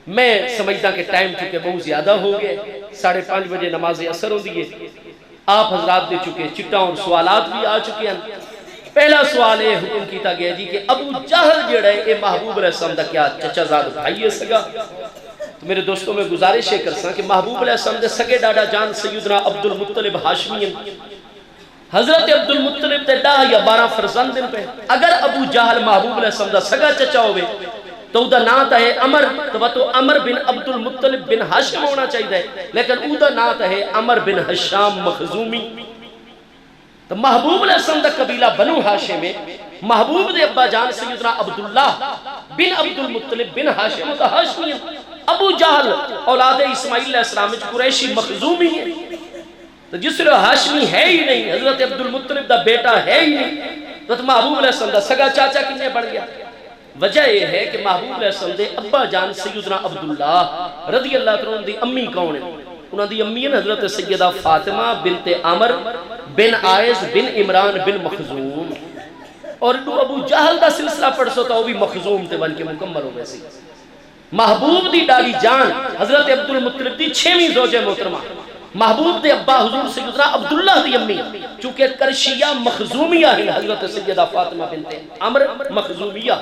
میں سمجھتا کہ ٹائم چکے بہت زیادہ ہو گئے، 5:30 بجے نماز عصر ہوندی ہے، آپ حضرات دے چکے چٹا اور سوالات بھی آ چکے ہیں۔ پہلا سوال یہ حکم کیتا گیا جی کہ ابو جہل جڑا ہے اے محبوب علیہ السلام دا کیا چچا زاد بھائی ہے سگا؟ تو میرے دوستوں میں گزارش ہے کرساں کہ محبوب علیہ السلام دے سگے ڈاڈا جان سیدنا عبد المطلب ہاشمی ہیں، حضرت عبد المطلب تے 10 یا 12 فرزند دن پہ، اگر ابو جہل محبوب علیہ السلام دا سگا چچا ہوئے تو دا نام ہے عمر، تو عمر بن عبد المطلب بن ہاشم ہونا چاہیے، لیکن او دا نام ہے عمر بن ہشام مخزومی۔ تو محبوب علیہ السلام دا قبیلہ بنو ہاشم ہے، محبوب دے ابا جان سیدنا عبداللہ بن عبد المطلب بن ہاشم دا ہاشمی ہے۔ ابو جہل اولاد اسماعیل علیہ السلام وچ قریشی مخزومی ہے، تو جس لئے ہاشمی ہے ہی نہیں، حضرت عبد المطلب دا بیٹا ہے ہی نہیں، تو محبوب علیہ السلام دا سگا چاچا کنے بڑھ گیا؟ وجہ یہ ہے کہ محبوب علیہ السلام دے ابا جان سیدنا عبداللہ رضی اللہ عنہ دی امی کون ہے؟ انہوں دی امی ہے حضرت سیدہ فاطمہ بنت عمر بن عائز بن عمران بن مخزوم، اور ابو جہل دا سلسلہ پڑھ سو تو وہ بھی مخزوم تے بن کے مکمل ہو گئے سی۔ محبوب دی ڈالی جان حضرت عبد المطلب دی 6ویں زوج محترمہ، محبوب دے ابا حضور سیدنا عبداللہ دی امی چونکہ کرشیہ مخزومیہ ہے حضرت سیدہ فاطمہ بنت عمر مخزومیہ،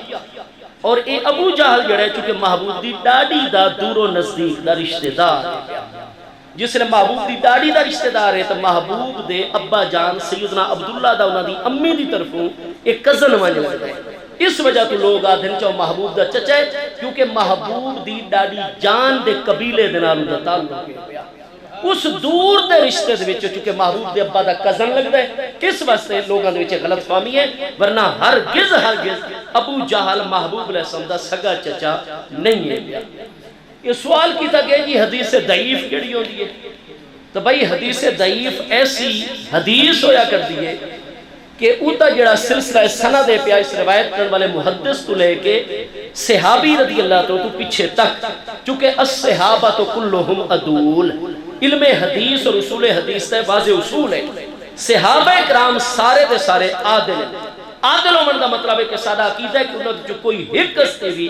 اور اے ابو جہل جڑا ہے چونکہ محبوب دی ڈاڑی دا دور و نزدیک دا رشتہ دار ہے، جس نے محبوب دی ڈاڑی دا رشتہ دار ہے تو محبوب دے ابا جان سیدنا عبداللہ دا انہاں دی امی دی طرفوں ایک کزن ون لگتا ہے۔ اس وجہ تو لوگ آدھن چاہو محبوب دا چچا ہے، کیونکہ محبوب دی ڈاڑی جان دے قبیلے دے نال دا تعلق ہے، اس دور دے رشتے دے وچ چونکہ محبوب دے ابا دا کزن لگتا ہے، اس واسطے لوگاں دے وچ غلط فہمی ہے، ورنہ ہرگز ابو جہل محبوب علیہ السلام دا سگا چچا نہیں ہے۔ یہ سوال کیتا گیا جی حدیث ضعیف کیڑی ہوندی ہے؟ تو بھائی حدیث ضعیف ایسی حدیث ہویا کر دیئے کہ اوتا جڑا سلسلہ سند پیا اس روایت کرنے والے محدث تو لے کے صحابی رضی اللہ تو پیچھے تک، چونکہ الصحابہ تو کلہم عدول، علم حدیث اور اصول حدیث ہے واضح اصول ہے، صحابہ کرام سارے دے سارے عادل ہیں۔ عادل ہونے دا مطلب ہے کہ سادہ عقیدہ ہے کہ انہوں نے کوئی حقیقت بھی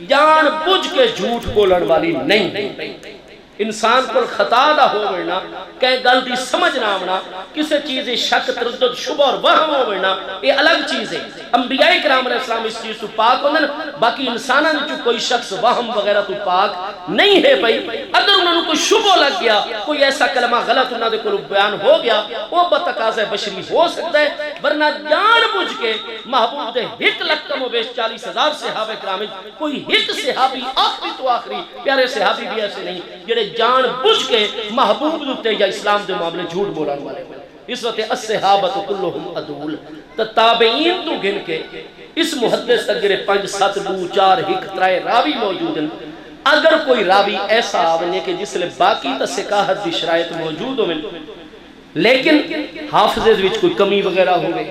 جان بوجھ کے جھوٹ بولن والی نہیں۔ انسان کو خطا نہ ہو ورنہ کہیں گل دی سمجھ نہ آمنا، کسی چیز شک تردد شبہ اور وہم ہو ورنہ یہ الگ چیز ہے۔ انبیاء کرام علیہ السلام اس چیز تو پاک ہوندے، باقی انساناں جو کوئی شخص وہم وغیرہ تو پاک نہیں ہے۔ بھائی اگر انہوں نے کوئی شبہ لگ گیا، کوئی ایسا کلمہ غلط انہوں نے کوئی بیان ہو گیا، وہ بتقاضۂ بشری ہو سکتا ہے، ورنہ جان بوجھ کے محبوب دے ہک لکم و بیش 40,000 صحابہ کرام کوئی ہک صحابی آخری تو آخری پیارے صحابی بھی ایسے نہیں جڑے جان بوجھ کے محبوب دوتے یا اسلام دے معاملے جھوٹ بولان والے۔ اس وقت الصحابہ کلہم عدول، تو تابعین تو گن کے اس محدث تک 5 7 2 4 1 3 راوی موجود ہیں۔ اگر کوئی راوی ایسا آونے کہ جس لئے باقی تا سکاہت دی شرائط موجود ہوئے لیکن حافظے وچ کوئی کمی وغیرہ ہوئے،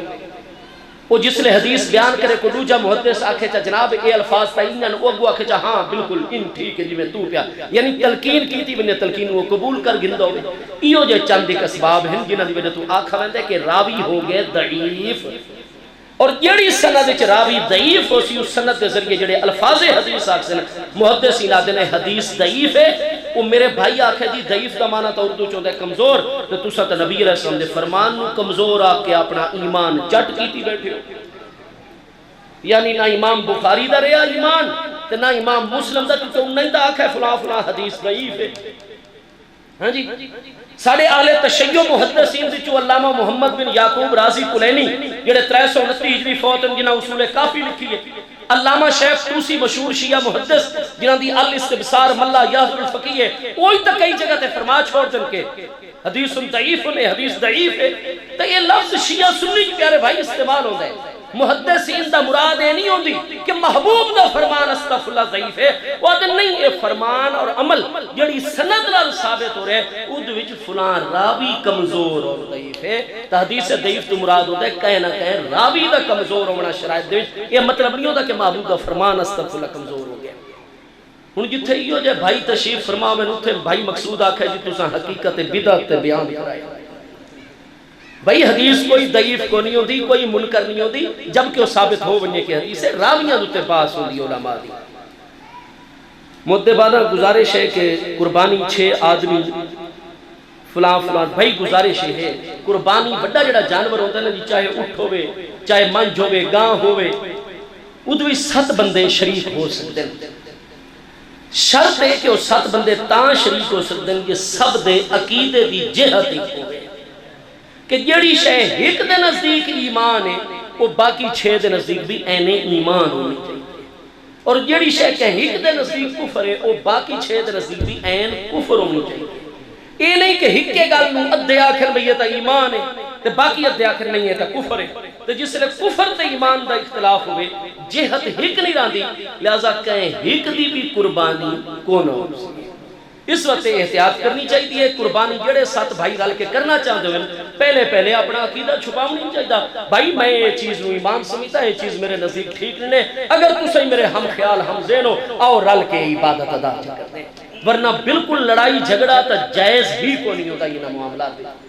وہ جس لئے حدیث بیان کرے کو دوجہ محدث آکھے چا جناب اے الفاظ تائینن وہ اگو آکھے چا ہاں بالکل ان ٹھیک ہے جی میں تو پیا یعنی تلقین کی تھی بنی تلقین وہ قبول کر گندو گے ایو جو چند ایک اسباب ہیں جنہ دی وجہ تو آکھا ویندے کہ راوی ہو گئے ضعیف اور جڑی سند وچ راوی ضعیف ہو سی اس سند کے ذریعے جڑے الفاظ حدیث آکھن محدثین آدھے حدیث ضعیف ہے وہ میرے بھائی آکھے جی ضعیف دا معنی تو اردو چوندے کمزور تو تسا تے نبی علیہ السلام دے فرمان نو کمزور آ کے اپنا ایمان چٹ کیتی بیٹھے ہو یعنی نہ امام بخاری دا رہا ایمان تے نہ امام مسلم دا تو نہیں دا آکھے فلاں فلاں حدیث ضعیف ہے ہاں جی ساڑھے اہل تشیع محدثین دی چو علامہ محمد بن یعقوب رازی کلینی جڑے 329 ہجری فوت ہیں جنہاں اصول کافی لکھی ہے علامہ شیخ توسی مشہور شیعہ محدث جنہاں دی الاستبصار ملا یاہد الفقی ہے وہی تک کئی جگہ تے فرما چھوڑ دن کے حدیث ضعیف ہے حدیث ضعیف ہے تو یہ لفظ شیعہ سنی کے پیارے بھائی استعمال ہوتا ہے محدثین دا مراد ہے نہیں ہوندی کہ محبوب دا فرمان استغفر اللہ ضعیف ہے وہ آدھے نہیں اے فرمان اور عمل جڑی سند لال ثابت ہو رہے اُد وچ فلان راوی کمزور اور ضعیف ہے حدیث ضعیف تو مراد ہوتا ہے کہیں نہ کہیں راوی دا کمزور ہونا شرائط دے یہ مطلب نہیں ہوتا کہ محبوب دا فرمان استغفر اللہ کمزور ہو گیا ہن جتھے ایو جے بھائی تشریف فرما میں اوتھے بھائی مقصود آکھے جی تساں حقیقت بدعت بیان کرائے بھائی حدیث کوئی ضعیف کو نہیں ہوتی کوئی منکر نہیں ہوتی جبکہ وہ ثابت ہو بننے کی حدیث ہے راویاں دوتے پاس ہو دی علماء دی مدبانہ گزارش ہے کہ قربانی 6 آدمی فلان فلان بھائی گزارش ہے قربانی بڑا جڑا جانور ہوتا ہے چاہے اٹھ ہوئے چاہے منج ہوئے گاں ہوئے ادوی 7 بندے شریک ہو سکتے ہیں شرط ہے کہ وہ 7 بندے تاں شریک ہو سکتے ہیں یہ سب دے عقیدے دی جہت ایک ہوئے کہ جڑی شے ایک دے نزدیک ایمان ہے وہ باقی 6 دے نزدیک بھی اینے ایمان ہونی چاہیے اور جڑی شے کہ ایک دے نزدیک کفر ہے وہ باقی 6 دے نزدیک بھی این کفر ہونی چاہیے یہ نہیں کہ ایک کے گل نو ادھے آخر میں یہ تا ایمان ہے تے باقی ادھے آخر نہیں ہے تا کفر ہے تو جس لئے کفر تے ایمان دا اختلاف ہوئے جہت ہک نہیں راندی لہذا کہیں ہک دی بھی قربانی کون ہو اس وقت احتیاط کرنی چاہیے قربانی جڑے 7 بھائی رل کے کرنا چاہتے ہیں پہلے اپنا عقیدہ چھپاؤ نہیں چاہیے بھائی میں یہ چیز نو ایمان سمجھتا ہے یہ چیز میرے نزدیک ٹھیک نہیں اگر تسے میرے ہم خیال ہم ذہن ہو اور رل کے عبادت ادا کرتے ہیں ورنہ بالکل لڑائی جھگڑا تا جائز بھی کو نہیں ہوتا یہ نہ معاملات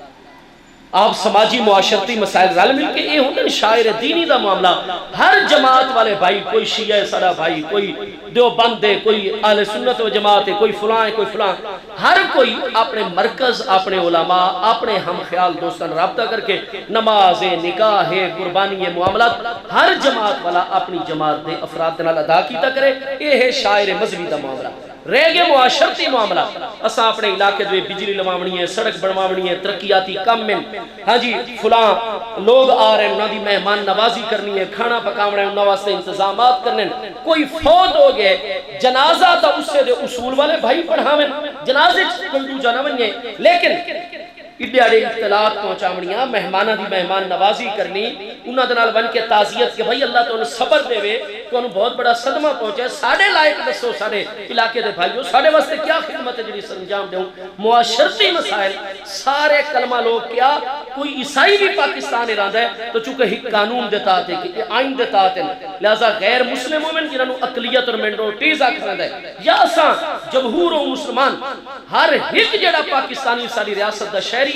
آپ سماجی معاشرتی مسائل رل مل کے یہ ہوتا ہے شاعر دینی دا معاملہ ہر جماعت والے بھائی کوئی شیعہ سارا بھائی کوئی دیوبند ہے کوئی اہل سنت و جماعت ہے کوئی فلاں ہے کوئی فلاں ہر کوئی اپنے مرکز اپنے علماء اپنے ہم خیال دوستان رابطہ کر کے نماز نکاح قربانی معاملات ہر جماعت والا اپنی جماعت دے افراد نال ادا کیتا کرے یہ ہے شاعر مذہبی دا معاملہ رہ گئے معاشرتی معاملہ اساں اپنے علاقے جو بجلی لواونی ہے سڑک بنواونی ہے ترقیاتی کام میں ہاں جی فلاں لوگ آ رہے ہیں انہاں دی مہمان نوازی کرنی ہے کھانا پکاونا ہے انہاں واسطے انتظامات کرنے کوئی فوت ہو گئے جنازہ تا اس سے دے اصول والے بھائی پڑھاویں جنازے کوئی جانا بنیے لیکن اڈیاڑے اطلاعات پہنچاونیاں مہمانہ دی مہمان نوازی کرنی انہاں دنال بن کے تعزیت کہ بھائی اللہ تو انہوں صبر دے وے تو انہوں بہت بڑا صدمہ پہنچے ساڑھے لائق دسو ساڑھے علاقے دے بھائیوں ساڑھے واسطے کیا خدمت ہے جنہی سرنجام دے ہوں معاشرتی مسائل سارے کلمہ لوگ کیا کوئی عیسائی بھی پاکستان ارادہ ہے تو چونکہ ایک قانون دیتا آتے کہ آئین دیتا آتے لہذا غیر مسلم مومن جنہوں اقلیت اور منڈوٹیز آکھنا ہے یا اساں جمہور و مسلمان ہر ایک جڑا پاکستانی ساری ریاست دا شہر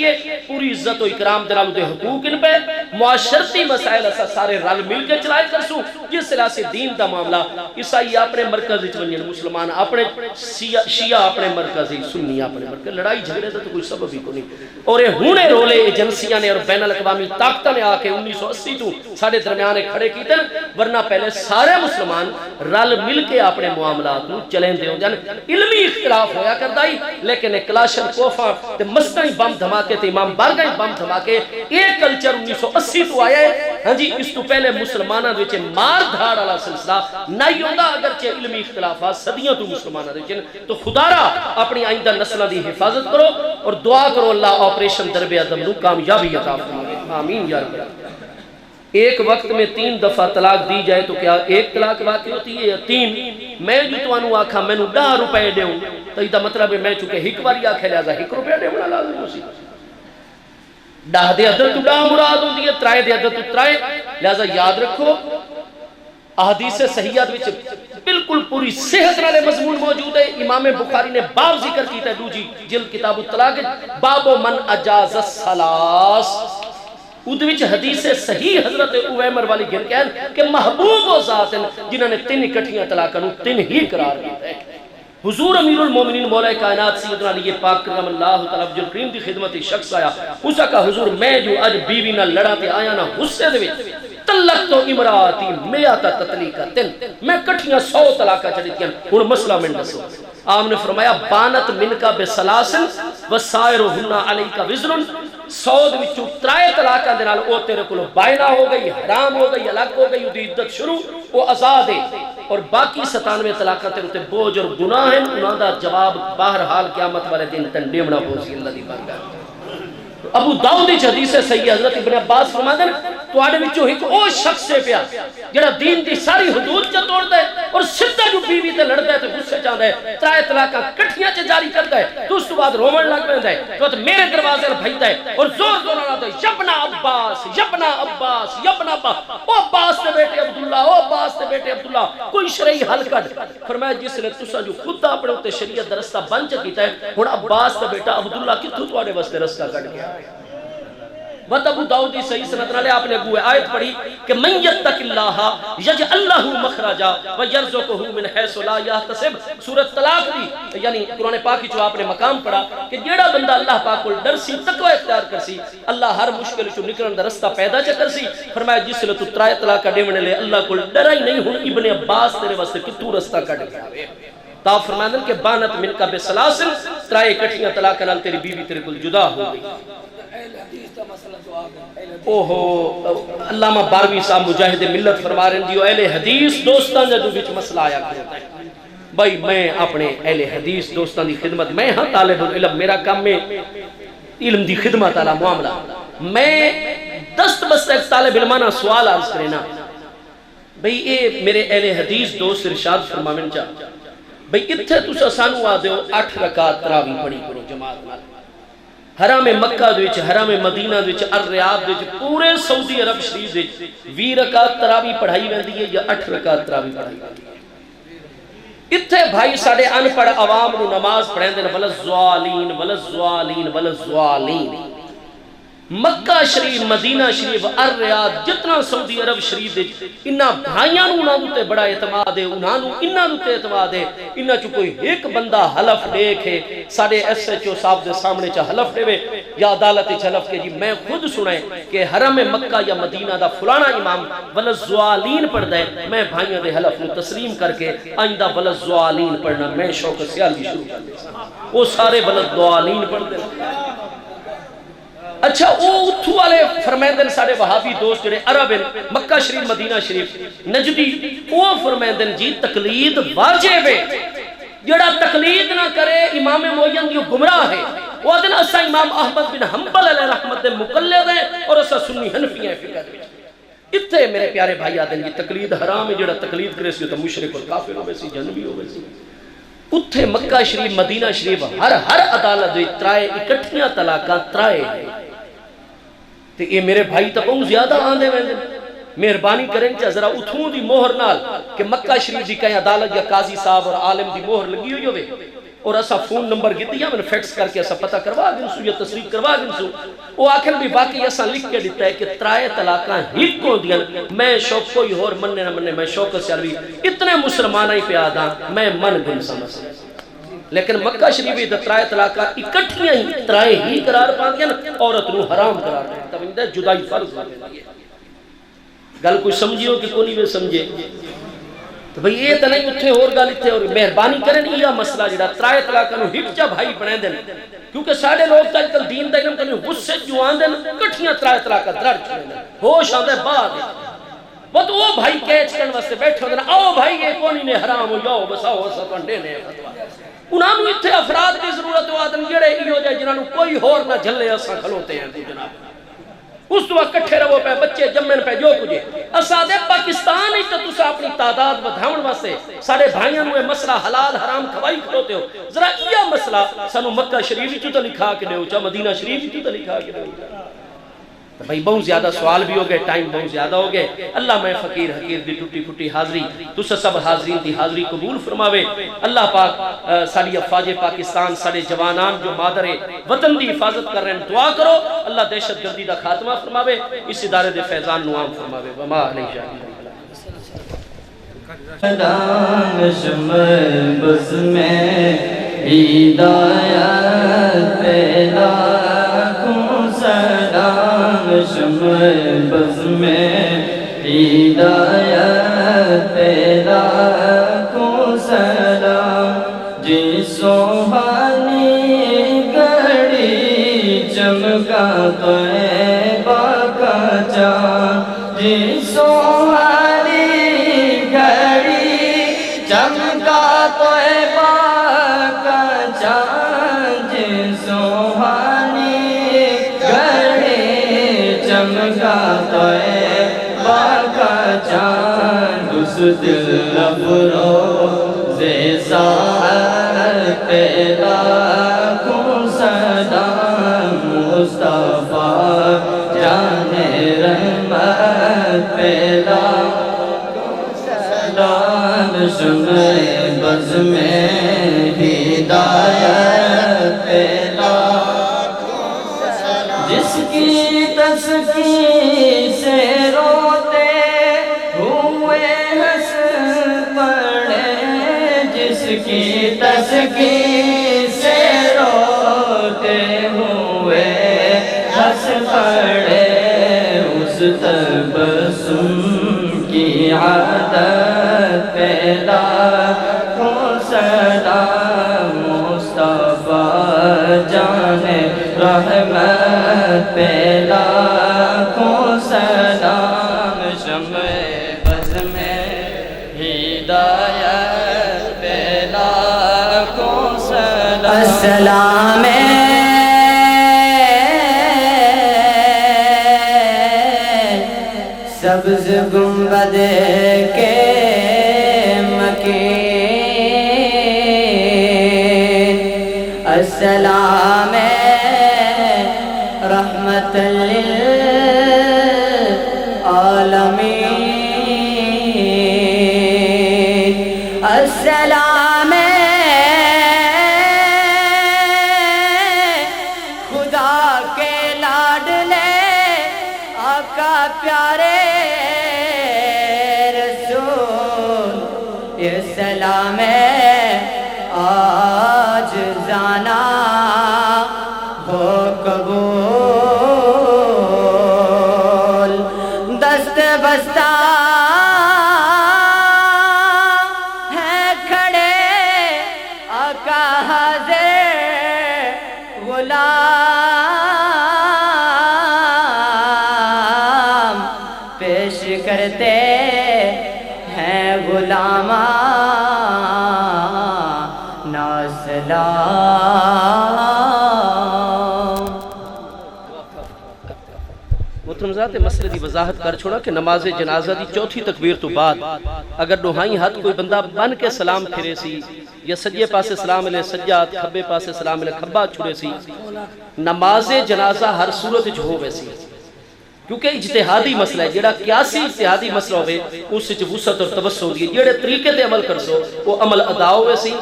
پوری عزت و اکرام دلالو دے حقوق ان پہ معاشرتی مسائل ایسا سارے رل مل کے چلائے کرسوں جس طرح سے دین دا معاملہ عیسائی اپنے مرکز ونجن مسلمان اپنے شیعہ اپنے مرکز سنی اپنے مرکز لڑائی جھگڑے تو کوئی سبب ہی کو نہیں اور یہ ہونے رولے ایجنسیاں نے اور بین الاقوامی طاقتوں نے آ کے 1980 تو ساڑھے درمیانے کھڑے کیتے ورنہ پہلے سارے مسلمان رل مل کے اپنے معاملات چلیں دے ہوں جان علمی اختلاف ہویا کردائی لیکن کلاشن کوفہ مستنی بم دھماکے تے امام بارگاہ بم دھماکے ایک کلچر 1980 تو آیا ہے ہاں جی اس تو پہلے مسلمانہ دوچے مار دھاڑ والا سلسلہ نہیں ہوتا اگرچہ علمی اختلافات صدیوں تو مسلمانہ دوچے تو خدا را اپنی آئندہ نسلہ دی حفاظت کرو اور دعا کرو اللہ آپریشن درب ادم نو کامیابی عطا فرمائے آمین یا رب ایک وقت میں 3 دفعہ طلاق دی جائے تو کیا ایک طلاق واقع ہوتی ہے یا 3 میں جو تو انو آکھا میں نو 10 روپے دے ہوں تو یہ مطلب ہے میں چونکہ ایک باری آکھے لہذا 1 روپے دے ہونا لازم ہو سی 10 دے عدد تو 10 مراد ہوں دیئے 3 دے عدد تو 3 لہذا یاد رکھو احادیث صحیحات وچ بالکل پوری صحت والے مضمون موجود ہے. امام بخاری نے باب ذکر کیتا ہے دوجی جلد کتاب الطلاق باب من اجاز الثلاث. اودے وچ حدیث صحیح حضرت عویمر والی گن کہن کہ محبوب و ذات جنہاں نے 3 اکٹھیاں طلاقاں نو 3 ہی قرار دیتا ہے. حضور امیر المومنین مولا کائنات سیدنا علی پاک کرم اللہ تعالی عبد الکریم دی خدمت شخص آیا. اس کا حضور میں جو اج بیوی نال لڑا تے آیا نا غصے دے وچ طلق تو امراتی میاتا تطلیقاتن میں کٹھیاں 100 طلاقاں چڑھتیاں. ہن مسئلہ میں دسو. آپ نے فرمایا بانت منکا بسلاسل وسائرہن علیکا وزرن. 100 دے وچوں 3 طلاقاں دے نال او تیرے کولوں بائنا ہو گئی, حرام ہو گئی, الگ ہو گئی, اودی عدت شروع او آزاد ہے. اور باقی 97 طلاقاں تیرے تے بوجھ اور گناہ ہیں. انہاں دا جواب بہرحال قیامت والے دن تنڈیمنا پوسی اللہ دی بارگاہ. ابو داؤد دی حدیث صحیح حضرت ابن عباس فرماتے ہیں تواڈے وچوں ایک او شخص سے پیا جڑا دین دی ساری حدود چ توڑدا ہے اور سیدھا جو بیوی تے لڑدا ہے تے غصے چاندا ہے 3 طلاقاں کٹھیاں چ جاری کردا ہے تو اس تو بعد رومن لگ پیندا ہے تو میرے دروازے تے بھجدا ہے اور زور زور نال آندا ہے یبنا عباس یبنا عباس یبنا عباس. او عباس دے بیٹے عبداللہ, او عباس دے بیٹے عبداللہ, کوئی شرعی حل کڈ. فرمایا جس نے تساں جو خود اپنے تے شریعت دا رستہ بن چ کیتا ہے ہن عباس دا بیٹا عبداللہ کتھوں تواڈے واسطے رستہ کڈ گیا. بات ابو داؤد صحیح سنت نالے آپ نے ابو آیت پڑھی کہ من یتق اللہ یجعل لہ مخرجا ویرزقہ من حیث لا یحتسب. سورۃ طلاق دی یعنی قرآن پاک وچ آپ نے مقام پڑھا کہ جیڑا بندہ اللہ پاک کول ڈر سی تقوی اختیار کرسی اللہ ہر مشکل چوں نکلن دا رستہ پیدا چ کرسی. فرمایا جس لے تو 3 طلاق دیونے لے اللہ کول ڈر ہی نہیں. ہن ابن عباس تیرے واسطے کتوں رستہ کڈ گیا. تا فرماندن کہ بانت منکا بسلاسل 3 اکٹھیاں طلاق نال تیری بیوی تیرے کول جدا ہو گئی. اوہو علامہ باروی صاحب مجاہد ملت فرما رہے ہیں اہل حدیث دوستان جو بچ مسئلہ آیا کرتا ہے. بھائی میں اپنے اہل حدیث دوستان دی خدمت میں ہاں طالب العلم میرا کام میں علم دی خدمت والا معاملہ میں دست بست ایک طالب علمانہ سوال عرض کرنا. بھائی اے میرے اہل حدیث دوست ارشاد فرماویں چا بھئی اتھے تسا سانو آ دیو 8 رکعت تراویح پڑھی کرو جماعت نال. حرام مکہ دے وچ حرام مدینہ دے وچ الریاض دے وچ پورے سعودی عرب شریف دے 20 رکعت تراویح پڑھائی ویندی ہے یا 8 رکعت تراویح پڑھائی ویندی ہے. اتھے بھائی ساڈے ان پڑھ عوام نو نماز پڑھیندے نے ولزوالین ولزوالین ولزوالین. مکہ شریف مدینہ شریف الریاض جتنا سعودی عرب شریف دے انہاں بھائیاں نو انہاں تے بڑا اعتماد ہے, انہاں نو انہاں تے اعتماد ہے. انہاں چ کوئی ایک بندہ حلف دیکھے ساڈے ایس ایچ او صاحب دے سامنے چ حلف دے یا عدالت چ حلف کے جی میں خود سنائے کہ حرم مکہ یا مدینہ دا فلانا امام ولزوالین پڑھدا ہے میں بھائیاں دے حلف نو تسلیم کر کے آئندہ ولزوالین پڑھنا میں شوق سیالی شروع کر دے. وہ سارے ولزوالین پڑھدے. اچھا او اتھو والے فرمیندن سارے وہابی دوست جڑے عرب ہیں مکہ شریف مدینہ شریف نجدی او فرمیندن جی تقلید واجب ہے. جڑا تقلید نہ کرے امام معین دی گمراہ ہے. وہ دن اسا امام احمد بن حنبل علیہ رحمت دے مقلد ہیں اور اسا سنی حنفی ہیں فقہ دے. اتھے میرے پیارے بھائی آدن یہ تقلید حرام ہے. جڑا تقلید کرے سی تو مشرک اور کافر ہوئے سی جنبی ہوئے سی. اتھے مکہ شریف مدینہ شریف ہر عدالت دے 3 اکٹھیاں طلاقاں 3 ہیں. تے یہ میرے بھائی تا بہت زیادہ آندے ویندے مہربانی کریں کہ ذرا اتھوں دی مہر نال کہ مکہ شریف دی کہیں عدالت یا قاضی صاحب اور عالم دی مہر لگی ہوئی ہوئے اور اسا فون نمبر گی دیا میں نے فیکس کر کے اسا پتہ کروا گنسو یا تصریح کروا گنسو. وہ آخر بھی باقی اسا لکھ کے دیتا ہے کہ 3 طلاقاں ہی کو دیا میں شوق کوئی اور مننے نہ مننے میں شوق سے عربی اتنے مسلمانہ ہی پہ آدھا میں من گن سمجھ. لیکن مکہ شریف دا 3 طلاقاں اکٹھیاں ہی 3 ہی قرار پاندیاں عورت نو حرام قرار دیتا ہے. جدائی فرض ہوتی ہے. گل کوئی سمجھیو کہ کونی میں سمجھے تو بھئی یہ تو نہیں اتھے اور گل اتھے اور مہربانی کریں یہ مسئلہ جڑا 3 طلاقاں نو ہک جا بھائی بنے دیں کیونکہ ساڑھے لوگ تا کل دین دا علم کنی غصے جو آن دیں کٹھیاں 3 طلاقاں درڑ چھوڑیں دیں ہوش آن دیں بعد وہ تو وہ بھائی کیچ کرن واسطے بیٹھے ہوندے آؤ بھائی یہ کونی نے حرام ہو جاؤ بس آؤ ستن دینے انہاں نو اتھے افراد کی ضرورت ہو آدم جڑے ایو جائے جنہاں نو کوئی ہور نہ جھلے اساں کھلوتے ہیں جناب. اس تو کٹھے رہو پہ بچے جمن پہ جو کچھ اسا دے پاکستان ہی تو تسا اپنی تعداد بدھاون واسطے سارے بھائیاں نو مسئلہ حلال حرام کھوائی کھلوتے ہو. ذرا یہ مسئلہ سانو مکہ شریف چوں تو لکھا کے دیو چا مدینہ شریف چوں تو لکھا کے دیو. بھئی بہت زیادہ سوال بھی ہو گئے، ٹائم بہت زیادہ ہو گئے. اللہ میں فقیر حقیر دی ٹوٹی پھٹی حاضری تسا سب حاضرین دی حاضری قبول فرماوے. اللہ پاک ساری افواج پاکستان سارے جوانان جو مادر وطن دی حفاظت کر رہے ہیں دعا کرو اللہ دہشت گردی دا خاتمہ فرماوے، اس ادارے دے فیضان نوام فرماوے. وما علیہ جاہی شمع بز میں ہدایت پیدا کن سلام شمع بز میں ہدایت پیدا کن سلام جس سوہانی گھڑی چمکا طیبہ کا چاند جس سوہانی چمکا طیبہ کا چاند جس سوہانی گھڑی چمکا طیبہ کا چاند اس دل افروز ساعت پیدا کن سلام مصطفیٰ جان رحمت پیدا شمع بز میں ہدایت پیدا جس کی تسکین سے روتے ہوئے ہنس پڑے جس کی تسکین سے روتے ہوئے ہنس پڑے اس تبسم کی عادت پیدا کن سلام مصطفیٰ جان رحمت پیدا کن سلام شمع بز میں ہدایت پیدا کن سلام السلام سبز گنبد کے مکین السلام رحمت للعالمین السلام خدا کے لاڈلے آقا پیارے سلام آج جانا ہو قبول دست بستہ ہے کھڑے آقا حاضر غلام پیش کرتے ہیں غلاماں محترم مسئلے دی وضاحت کر چھوڑا کہ نماز جنازہ دی چوتھی تکبیر تو بعد اگر نوہائی ہاتھ کوئی بندہ بن کے سلام پھرے سی یا سجے پاسے سلام علیہ سجاد کھبے پاسے سلام علیہ کھبا چھوڑے سی نماز جنازہ ہر صورت جو ہو ویسی کیونکہ اجتہادی مسئلہ ہے جیڑا قیاسی اجتہادی مسئلہ ہوئے اس سے وسعت اور توسع ہوگی جیڑے طریقے تے عمل کر سو وہ عمل ادا ہوئے سی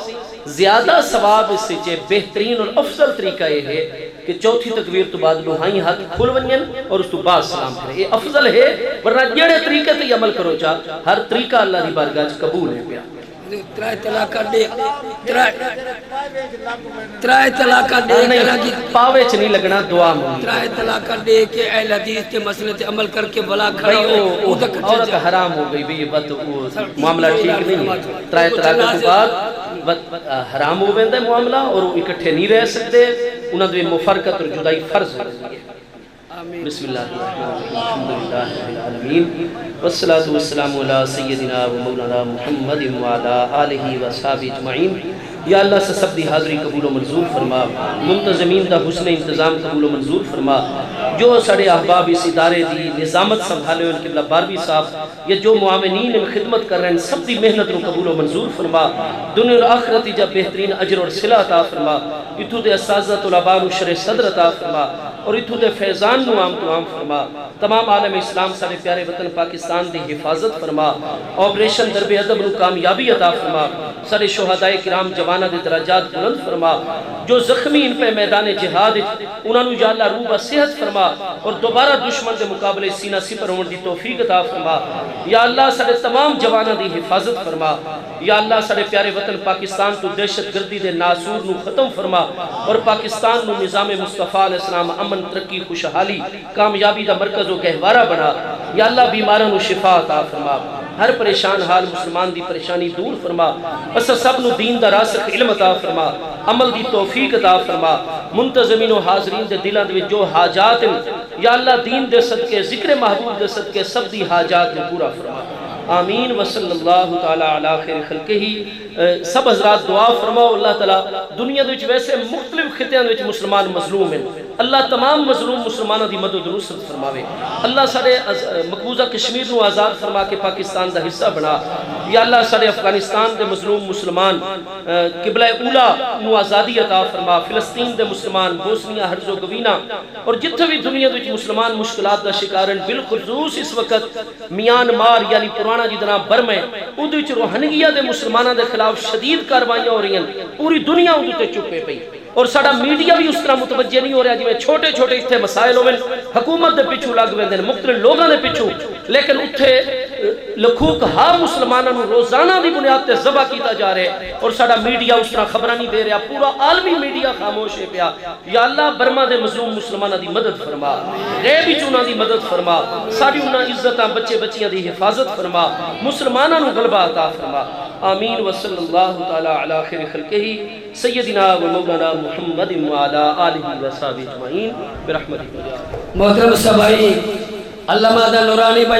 زیادہ ثواب اس سے بہترین اور افضل طریقہ یہ ہے کہ چوتھی تکبیر تو بعد لوہائی ہاتھ کھل ونین اور اس تو بعد سلام کرے یہ افضل ہے ورنہ جیڑے طریقے تے عمل کرو چاہ ہر طریقہ اللہ دی بارگاہ قبول ہے پیا ترائے طلاقہ دے ترائے طلاقہ دے پاوے چھ نہیں لگنا دعا مونی ترائے طلاقہ دے کہ اہل حدیث تے مسئلے تے عمل کر کے بلا کھڑا ہوئے عورت حرام ہو گئی یہ بات معاملہ ٹھیک نہیں ہے ترائے طلاقہ تو بعد حرام ہو گئے معاملہ اور وہ اکٹھے نہیں رہ سکتے انہوں نے مفرقت اور جدائی فرض ہو گئی ہے بسم اللہ الرحمن الرحیم الحمدللہ رب العالمین والصلاة والسلام علی سیدنا و مولانا محمد وعلا آلہ و صحابہ اجمعین یا اللہ سے سب دی حاضری قبول و منظور فرما، منتظمین دا حسن انتظام قبول و منظور فرما، جو ساڑے احباب اس ادارے دی نظامت سنبھالے ان قبلہ باروی صاحب یا جو معاونین ان خدمت کر رہے ہیں سب دی محنت نو قبول و منظور فرما، دنیا اور آخرت جا بہترین اجر اور صلہ عطا فرما، اتو دے اساتذہ طلباء نو شرح صدر عطا فرما اور اتو دے فیضان نو عام تو عام فرما، تمام عالم اسلام سارے پیارے وطن پاکستان دی حفاظت فرما، آپریشن درب ادب نو کامیابی عطا فرما، سارے شہدائے کرام جوانہ دے درجات بلند فرما، جو زخمی ان پہ میدان جہاد انہوں نے یا اللہ روح و صحت فرما اور دوبارہ دشمن دے مقابلے سینہ سپر ہونے دی توفیق عطا فرما، یا اللہ سارے تمام جوانہ دی حفاظت فرما، یا اللہ سارے پیارے وطن پاکستان تو دہشت گردی دے ناسور نو ختم فرما اور پاکستان نو نظام مصطفیٰ علیہ السلام امن ترقی خوشحالی کامیابی دا مرکز و گہوارہ بنا، یا اللہ بیماران و شفا عطا فرما، ہر پریشان حال مسلمان دی پریشانی دور فرما، بس سب نو دین دا راسخ علم عطا فرما، عمل دی توفیق عطا فرما، منتظمین و حاضرین دے دلان دے جو حاجات یا اللہ دین دے صدقے ذکر محبوب دے صدقے سب دی حاجات میں پورا فرما، آمین وصلی اللہ تعالی علی خیر خلقہ ہی۔ سب حضرات دعا فرماؤ اللہ تعالیٰ دنیا دے ویسے مختلف خطیاں دے مسلمان مظلوم ہیں، اللہ تمام مظلوم مسلمانوں دی مدد و نصرت فرماوے، اللہ سارے مقبوضہ کشمیر نو آزاد فرما کے پاکستان دا حصہ بنا، یا اللہ سارے افغانستان دے مظلوم مسلمان قبلہ اولا نو آزادی عطا فرما، فلسطین دے مسلمان بوسنیا ہرزوگوینا اور جتھے بھی دنیا دے مسلمان مشکلات دا شکارن بالخصوص اس وقت میانمار یعنی پرانا جدنا برم ہے اندھ وچ روہنگیا دے مسلمانوں دے خلاف شدید کاروائیاں ہو رہی ہیں، پوری دنیا اندھ تے چپے پئی اور ساڑا میڈیا بھی اس طرح متوجہ نہیں ہو رہا جی میں چھوٹے چھوٹے اتھے مسائل ہوئے حکومت دے پچھو لگ ویندے مختلف لوگاں دے پچھو، لیکن اتھے لکھوک ہاں مسلمانوں روزانہ دی بنیاد تے ذبح کیتا جا رہے اور ساڑا میڈیا اس طرح خبرہ نہیں دے رہا، پورا عالمی میڈیا خاموش ہے پیا، یا اللہ برما دے مظلوم مسلمانہ دی مدد فرما، غیبی چونہ دی مدد فرما، ساڑی انہاں عزتاں بچے بچیاں دی حفاظت فرما، مسلمانہ نو غلبہ عطا فرما، آمین وصلی اللہ تعالی علی خیر خلقہ سیدنا و مولانا محمد وعلا آلہ و صحبہ اجمعین برحمتہ۔ محترم صاحب علامہ دا نورانی بیان